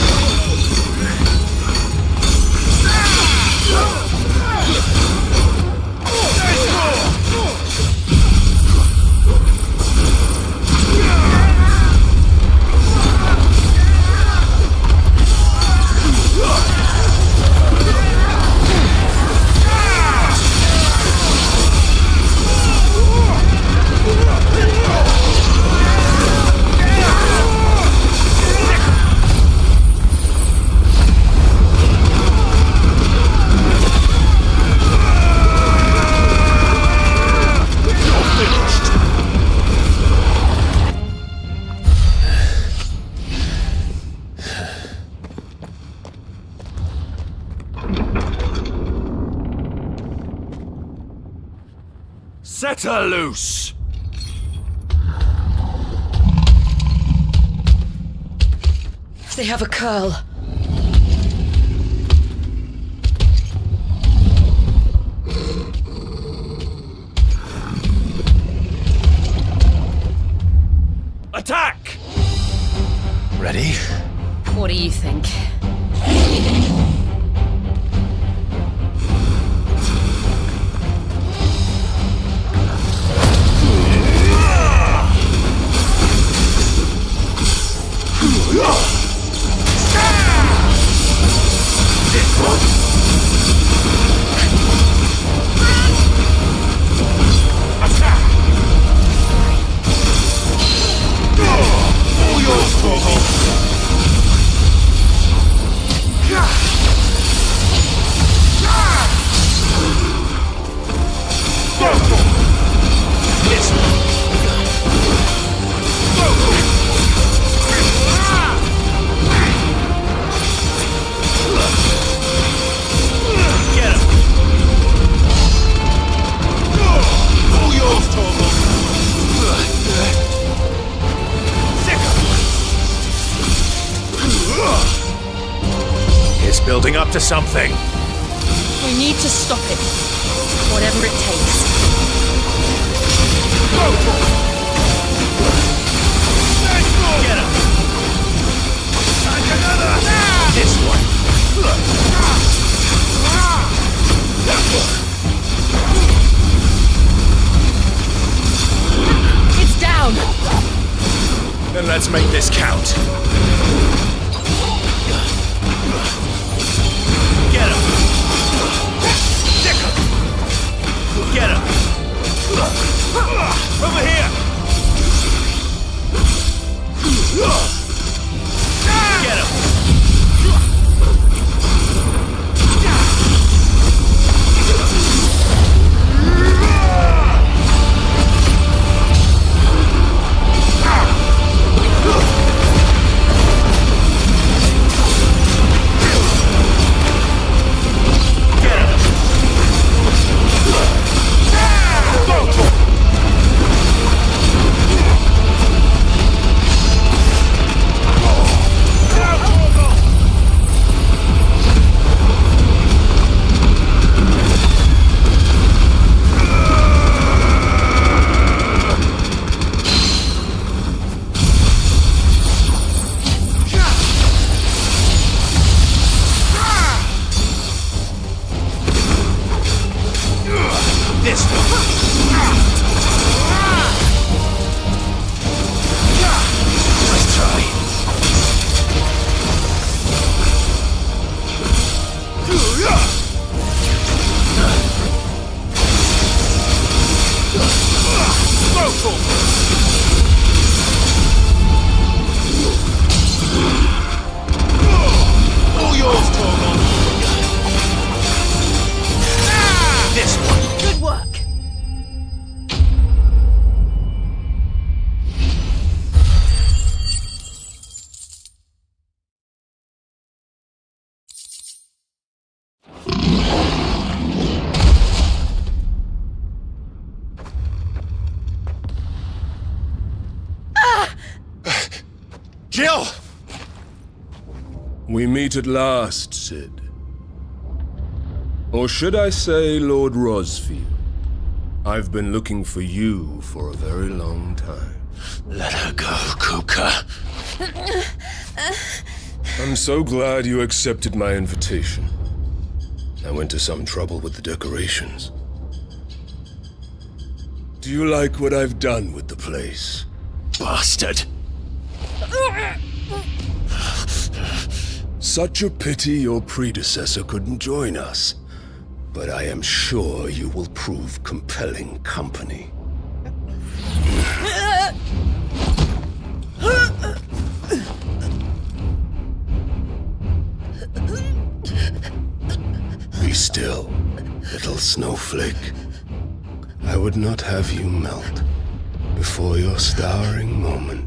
Set her loose! They have a curl. Attack! Ready? What do you think? It's building up to something. We need to stop it. Whatever it takes. Get him! This one! It's down! Then let's make this count. Get him! Stick him! Get him! Over here! Get him! All yours, Torgon. This one. Good work. Jill! We meet at last, Sid. Or should I say, Lord Rosfield? I've been looking for you for a very long time. Let her go, Kupka. I'm so glad you accepted my invitation. I went to some trouble with the decorations. Do you like what I've done with the place? Bastard! Such a pity your predecessor couldn't join us. But I am sure you will prove compelling company. Be still, little snowflake. I would not have you melt before your starring moment.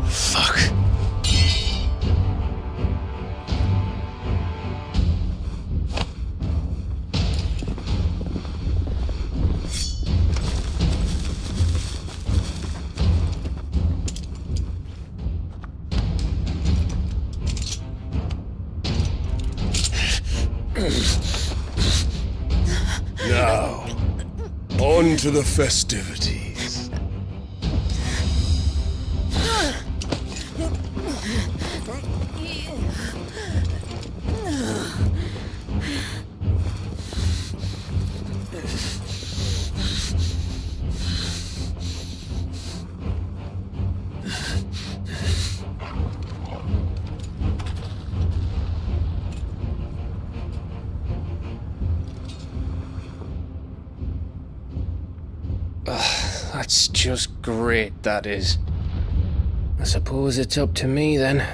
Fuck. Now, on to the festivities. That's just great, that is. I suppose it's up to me then.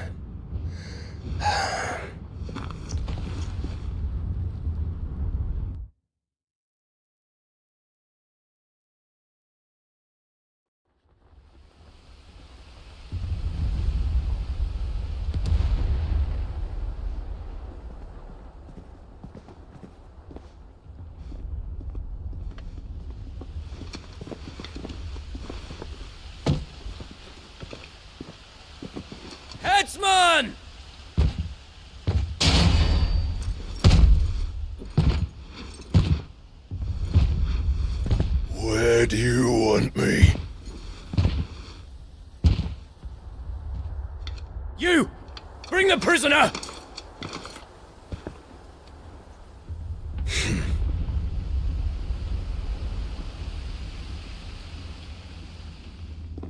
Headsman! Where do you want me? You! Bring the prisoner!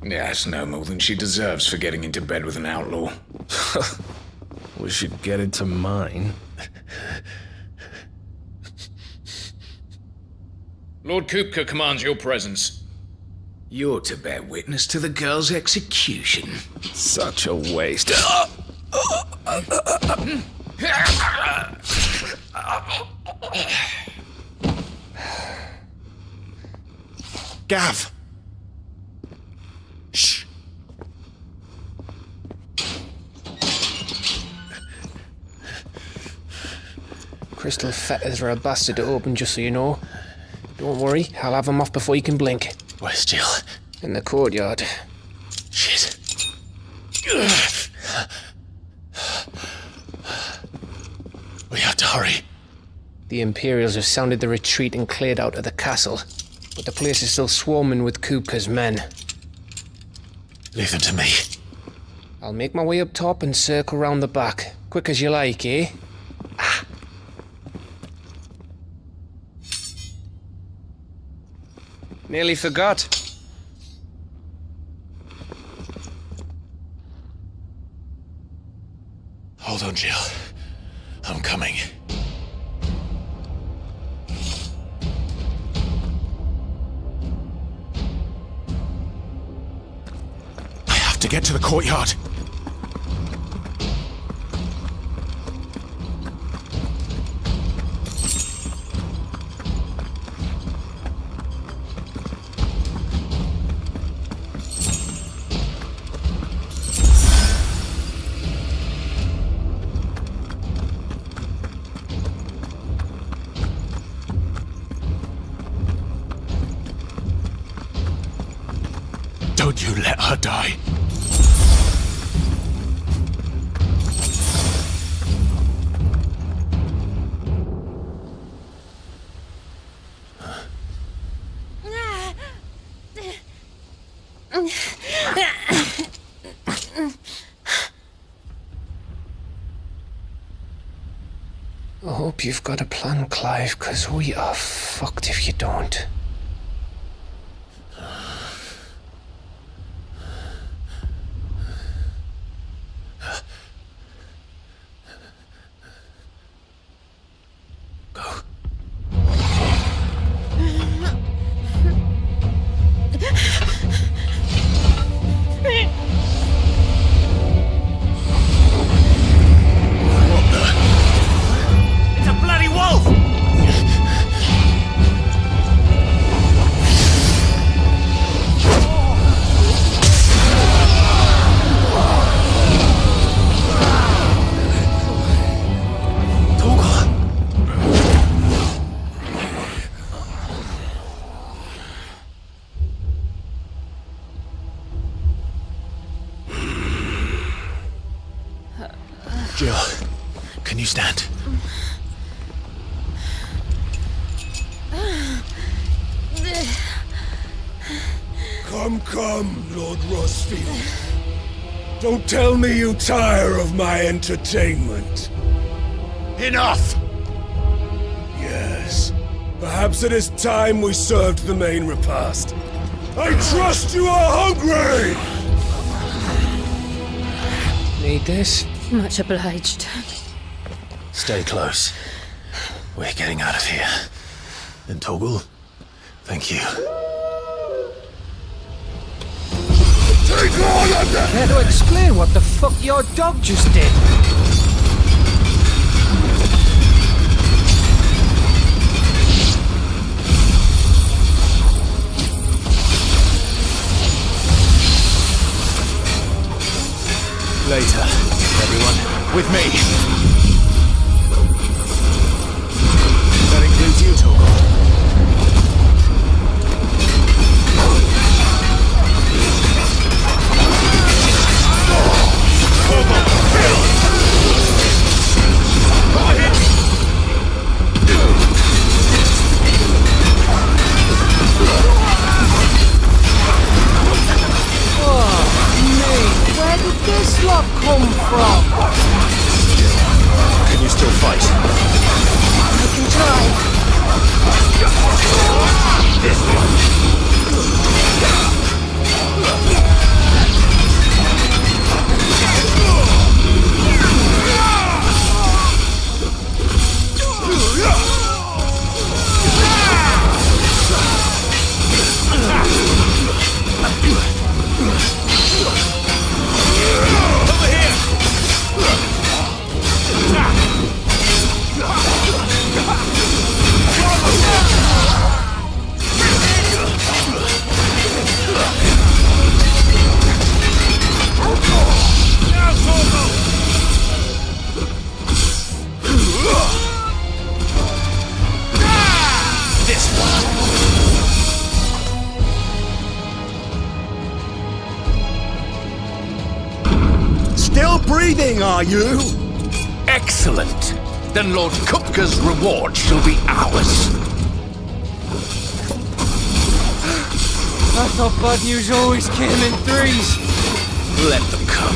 Yes, no more than she deserves for getting into bed with an outlaw. We should get into mine. Lord Kupka commands your presence. You're to bear witness to the girl's execution. Such a waste. Gav! Shh. Crystal fetters are a bastard to open, just so you know. Don't worry, I'll have them off before you can blink. Where's Jill? In the courtyard. Shit. We have to hurry. The Imperials have sounded the retreat and cleared out of the castle, but the place is still swarming with Kupka's men. Leave them to me. I'll make my way up top and circle round the back. Quick as you like, eh? Nearly forgot. Hold on, Jill. I'm coming. I have to get to the courtyard. Don't you let her die. I hope you've got a plan, Clive, 'cause we are fucked if you don't. It's a bloody wolf! Jill, can you stand? Come, Lord Rosfield. Don't tell me you tire of my entertainment. Enough! Yes. Perhaps it is time we served the main repast. I trust you are hungry! Need this? Much obliged. Stay close. We're getting out of here. And Toggle, thank you. Take all of them! Care to explain what the fuck your dog just did? Later, everyone. With me. That includes you, Toggle. Where did this lot come from? Can you still fight? I can try. This one. Still breathing, are you? Excellent. Then Lord Kupka's reward shall be ours. I thought bad news always came in threes. Let them come.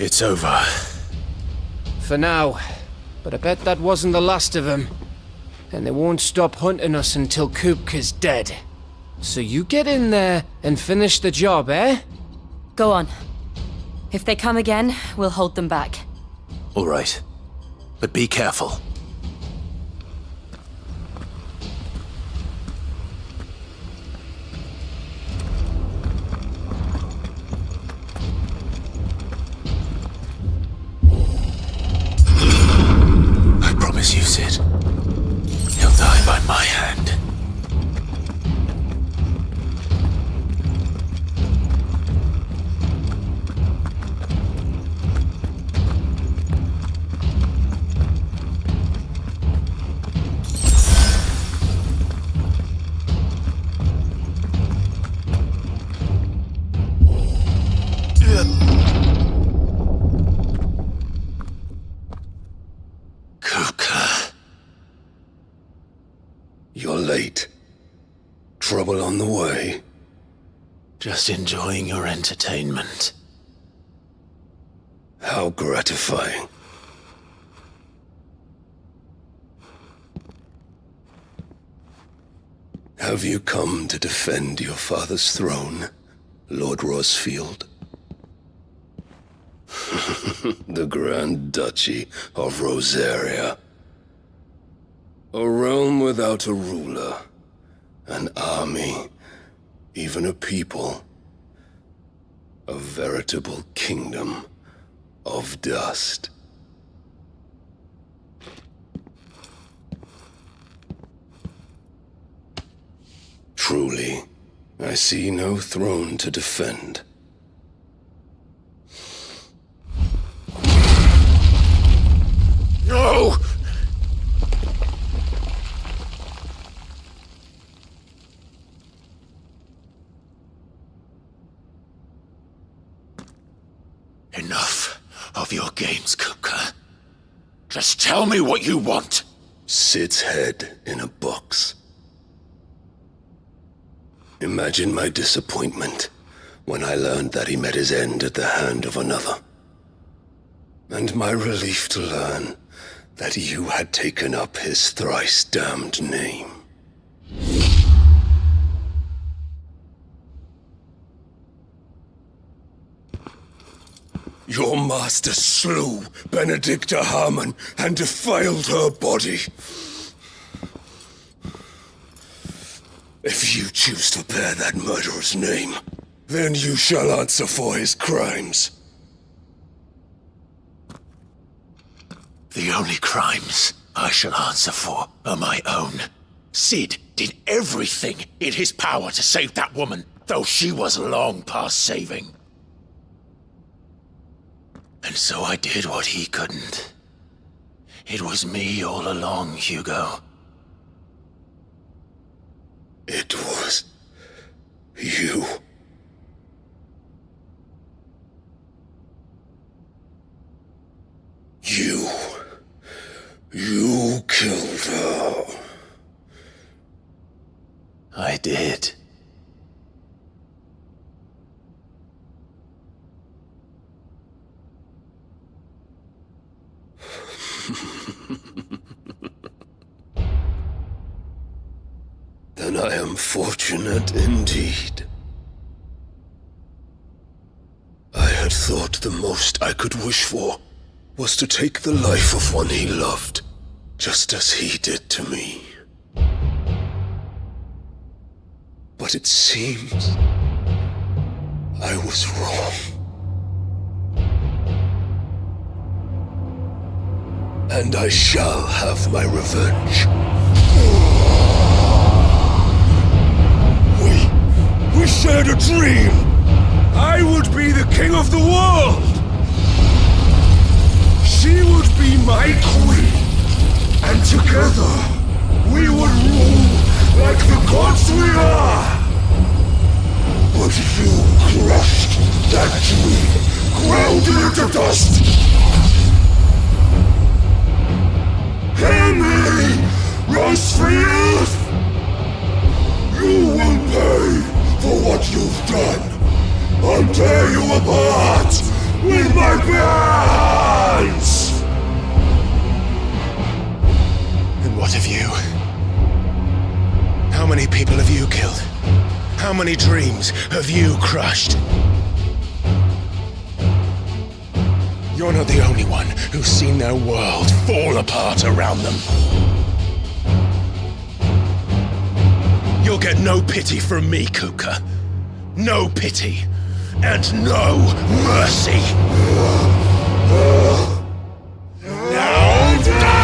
It's over. For now. But I bet that wasn't the last of them. And they won't stop hunting us until Kupka's dead. So you get in there and finish the job, eh? Go on. If they come again, we'll hold them back. All right. But be careful. I promise you, Sid. He'll die by my hand. You're late. Trouble on the way? Just enjoying your entertainment. How gratifying. Have you come to defend your father's throne, Lord Rosfield? The Grand Duchy of Rosaria. A realm without a ruler, an army, even a people. A veritable kingdom of dust. Truly, I see no throne to defend. No! Enough of your games, Kupka. Just tell me what you want. Sid's head in a box. Imagine my disappointment when I learned that he met his end at the hand of another. And my relief to learn that you had taken up his thrice-damned name. Your master slew Benedicta Harmon and defiled her body. If you choose to bear that murderer's name, then you shall answer for his crimes. The only crimes I shall answer for are my own. Sid did everything in his power to save that woman, though she was long past saving. And so I did what he couldn't. It was me all along, Hugo. It was you. You killed her. I did. Then I am fortunate indeed. I had thought the most I could wish for was to take the life of one he loved, just as he did to me. But it seems I was wrong. And I shall have my revenge. We shared a dream! I would be the king of the world! She would be my queen! And together, we would rule like the gods we are! But you crushed that dream, ground it into dust! Hear me, Rosfield! You will pay for what you've done. I'll tear you apart with my bare hands! And what of you? How many people have you killed? How many dreams have you crushed? You're not the only one who's seen their world fall apart around them. You'll get no pity from me, Kuka. No pity. And no mercy. Now die!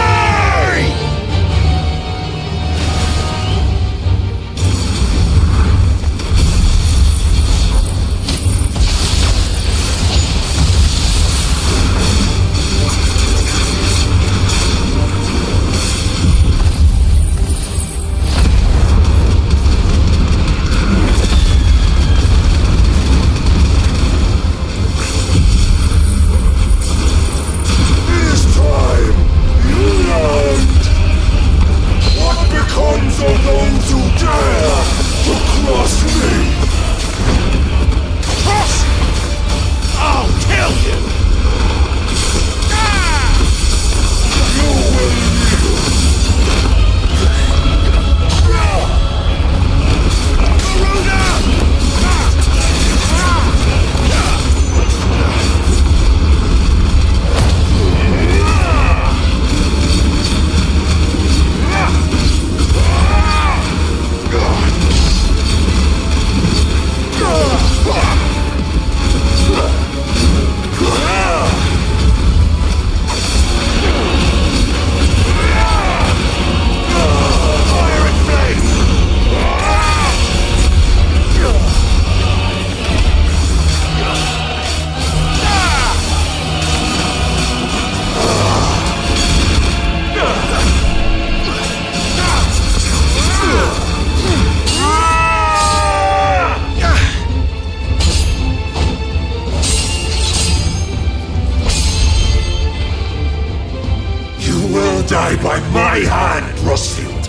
Die by my hand, Rosfield.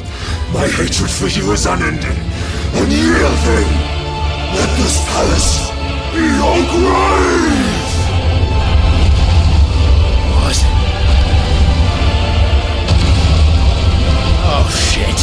My hatred for you is unending, unyielding. Let this palace be your grave! What? Oh, shit.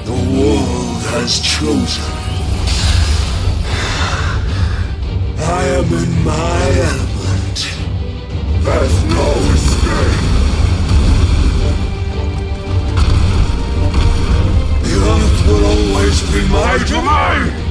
The world has chosen. I am in my element. There's no escape. The earth will always be my domain.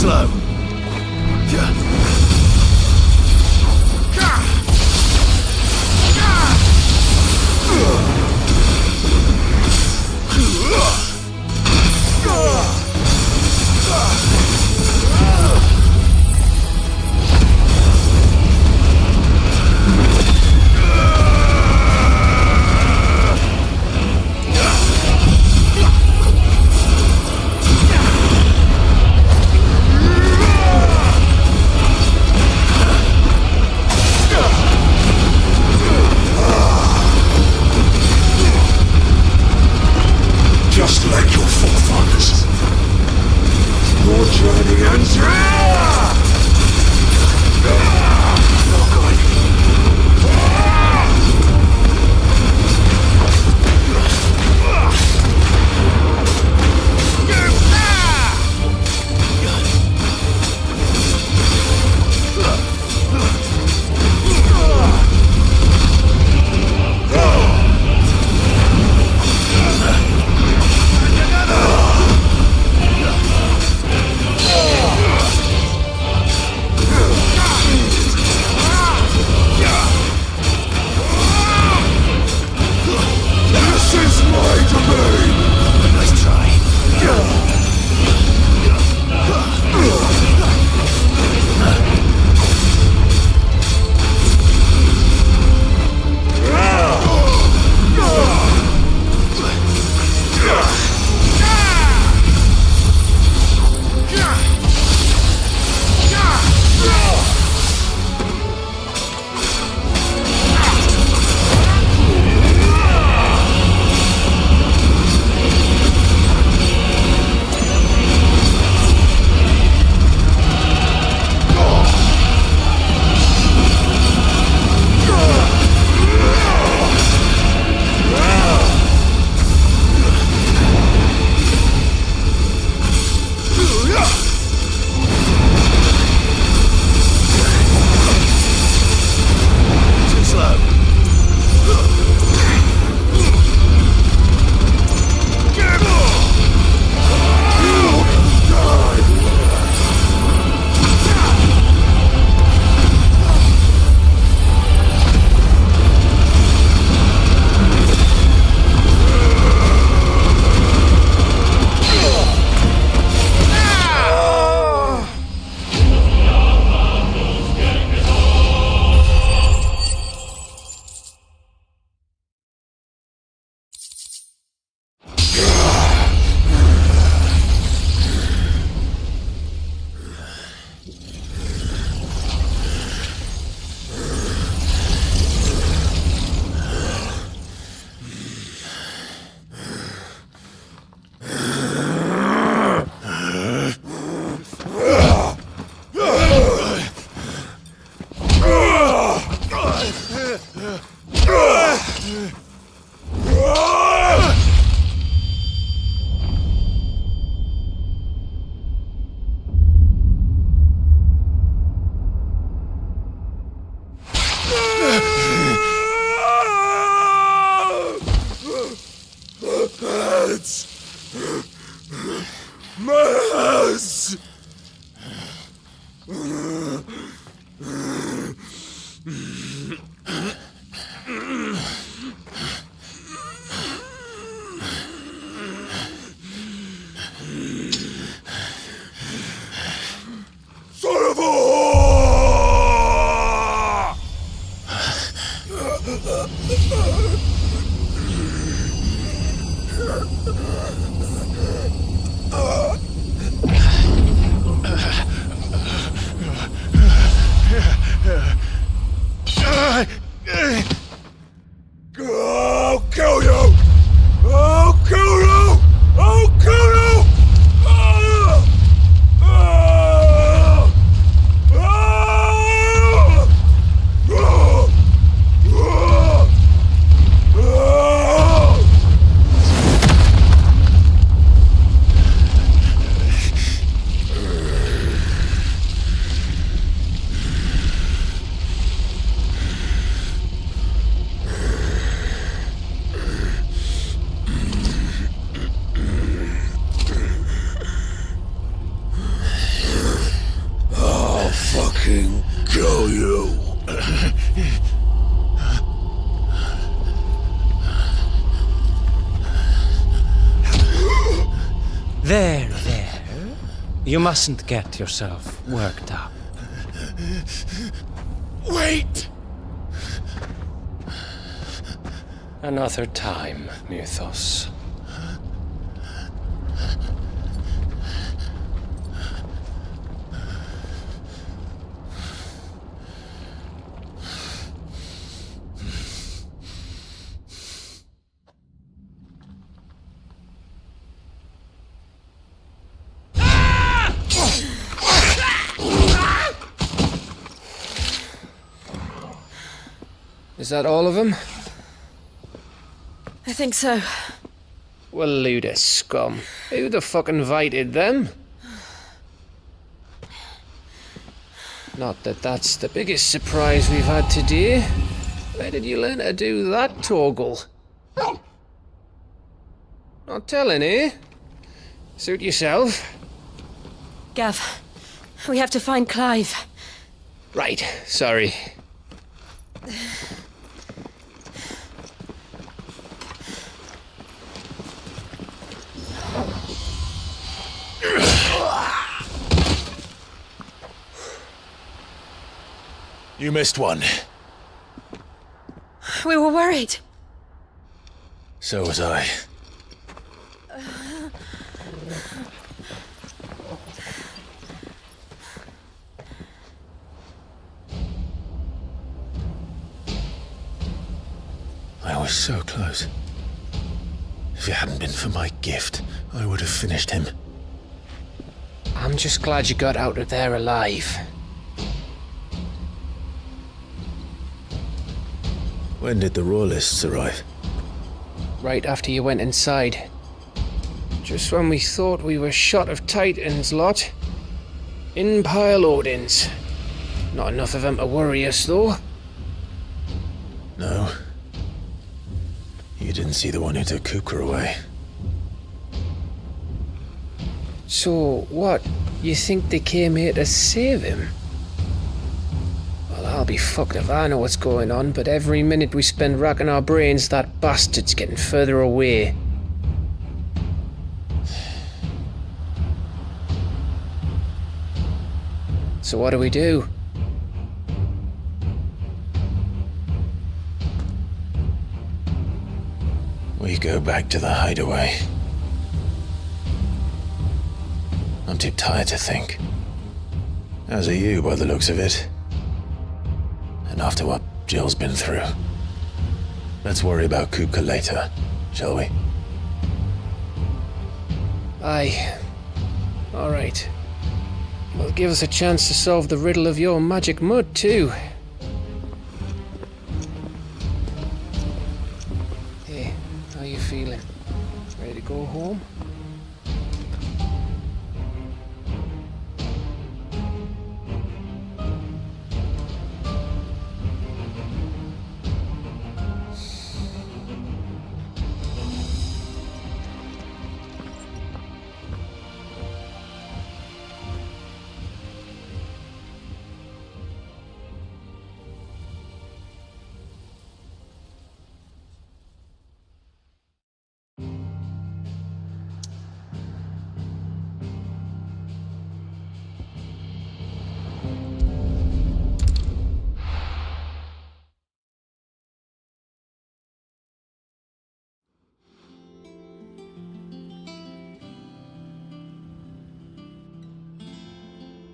slow. Just like your forefathers. Your journey ends here! Mess! Son of a whore! fucking kill you. There, there. You mustn't get yourself worked up. Wait! Another time, Mythos. Is that all of them? I think so. Well, load of scum. Who the fuck invited them? Not that that's the biggest surprise we've had today. Where did you learn to do that, Toggle? Not telling, eh? Suit yourself. Gav, we have to find Clive. Right, sorry. You missed one. We were worried. So was I. I was so close. If it hadn't been for my gift, I would have finished him. I'm just glad you got out of there alive. When did the Royalists arrive? Right after you went inside. Just when we thought we were shot of Titans, lot. In pile Odins. Not enough of them to worry us, though. No. You didn't see the one who took Kukra away. So, what? You think they came here to save him? Well, I'll be fucked if I know what's going on, but every minute we spend racking our brains, that bastard's getting further away. So what do we do? We go back to the hideaway. I'm too tired to think. As are you, by the looks of it. And after what Jill's been through. Let's worry about Kupka later, shall we? Aye. Alright. Well, give us a chance to solve the riddle of your magic mud, too. Hey, how you feeling? Ready to go home?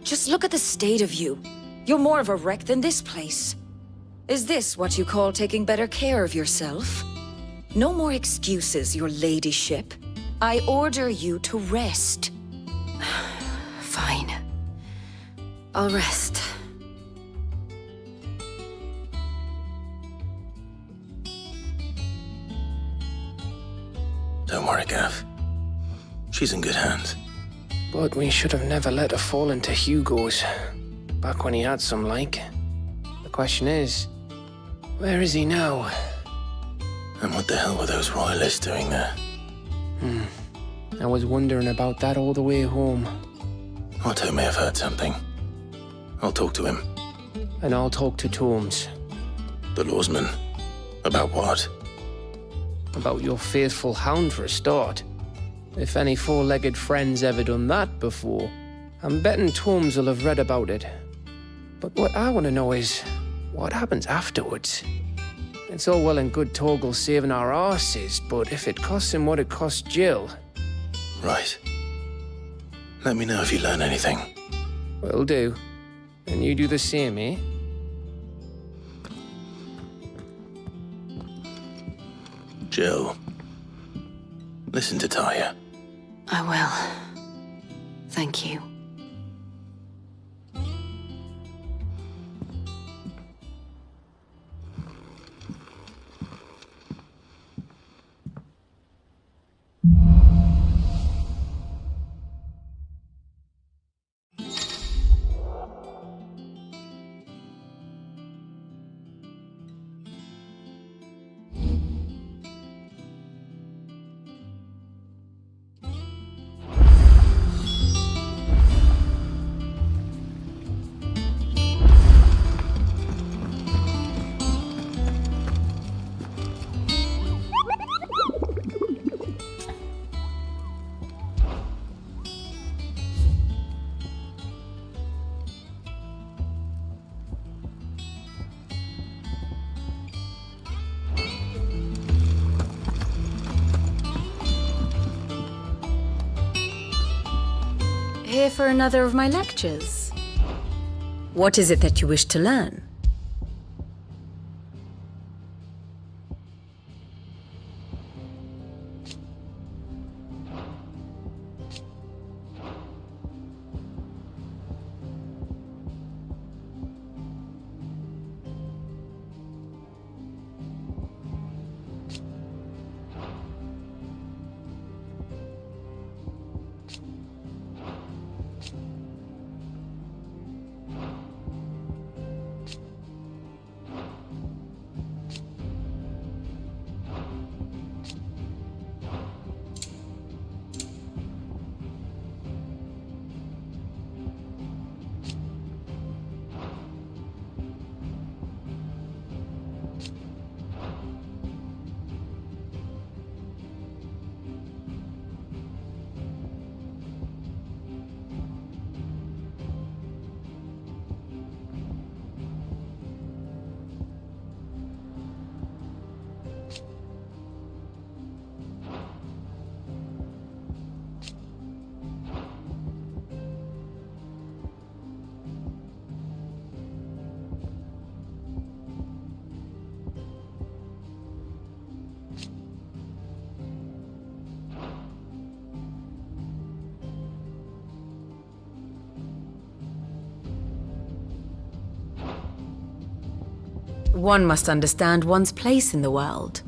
Just look at the state of you. You're more of a wreck than this place. Is this what you call taking better care of yourself? No more excuses, your ladyship. I order you to rest. Fine. I'll rest. Don't worry, Gav. She's in good hands. But we should have never let her fall into Hugo's. Back when he had some like. The question is, where is he now? And what the hell were those royalists doing there? I was wondering about that all the way home. Otto may have heard something. I'll talk to him. And I'll talk to Torms. The lawsman. About what? About your faithful hound for a start. If any four-legged friend's ever done that before, I'm betting Torms will have read about it. But what I want to know is, what happens afterwards? It's all well and good Torgal saving our arses, but if it costs him what it cost Jill... Right. Let me know if you learn anything. Will do. And you do the same, eh? Jill, listen to Taya. I will. Thank you. Here for another of my lectures. What is it that you wish to learn? One must understand one's place in the world.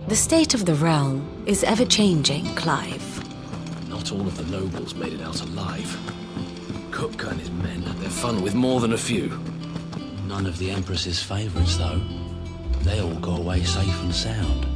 The state of the realm is ever-changing, Clive. Not all of the nobles made it out alive. Cook and his men had their fun with more than a few. None of the Empress's favorites, though. They all got away safe and sound.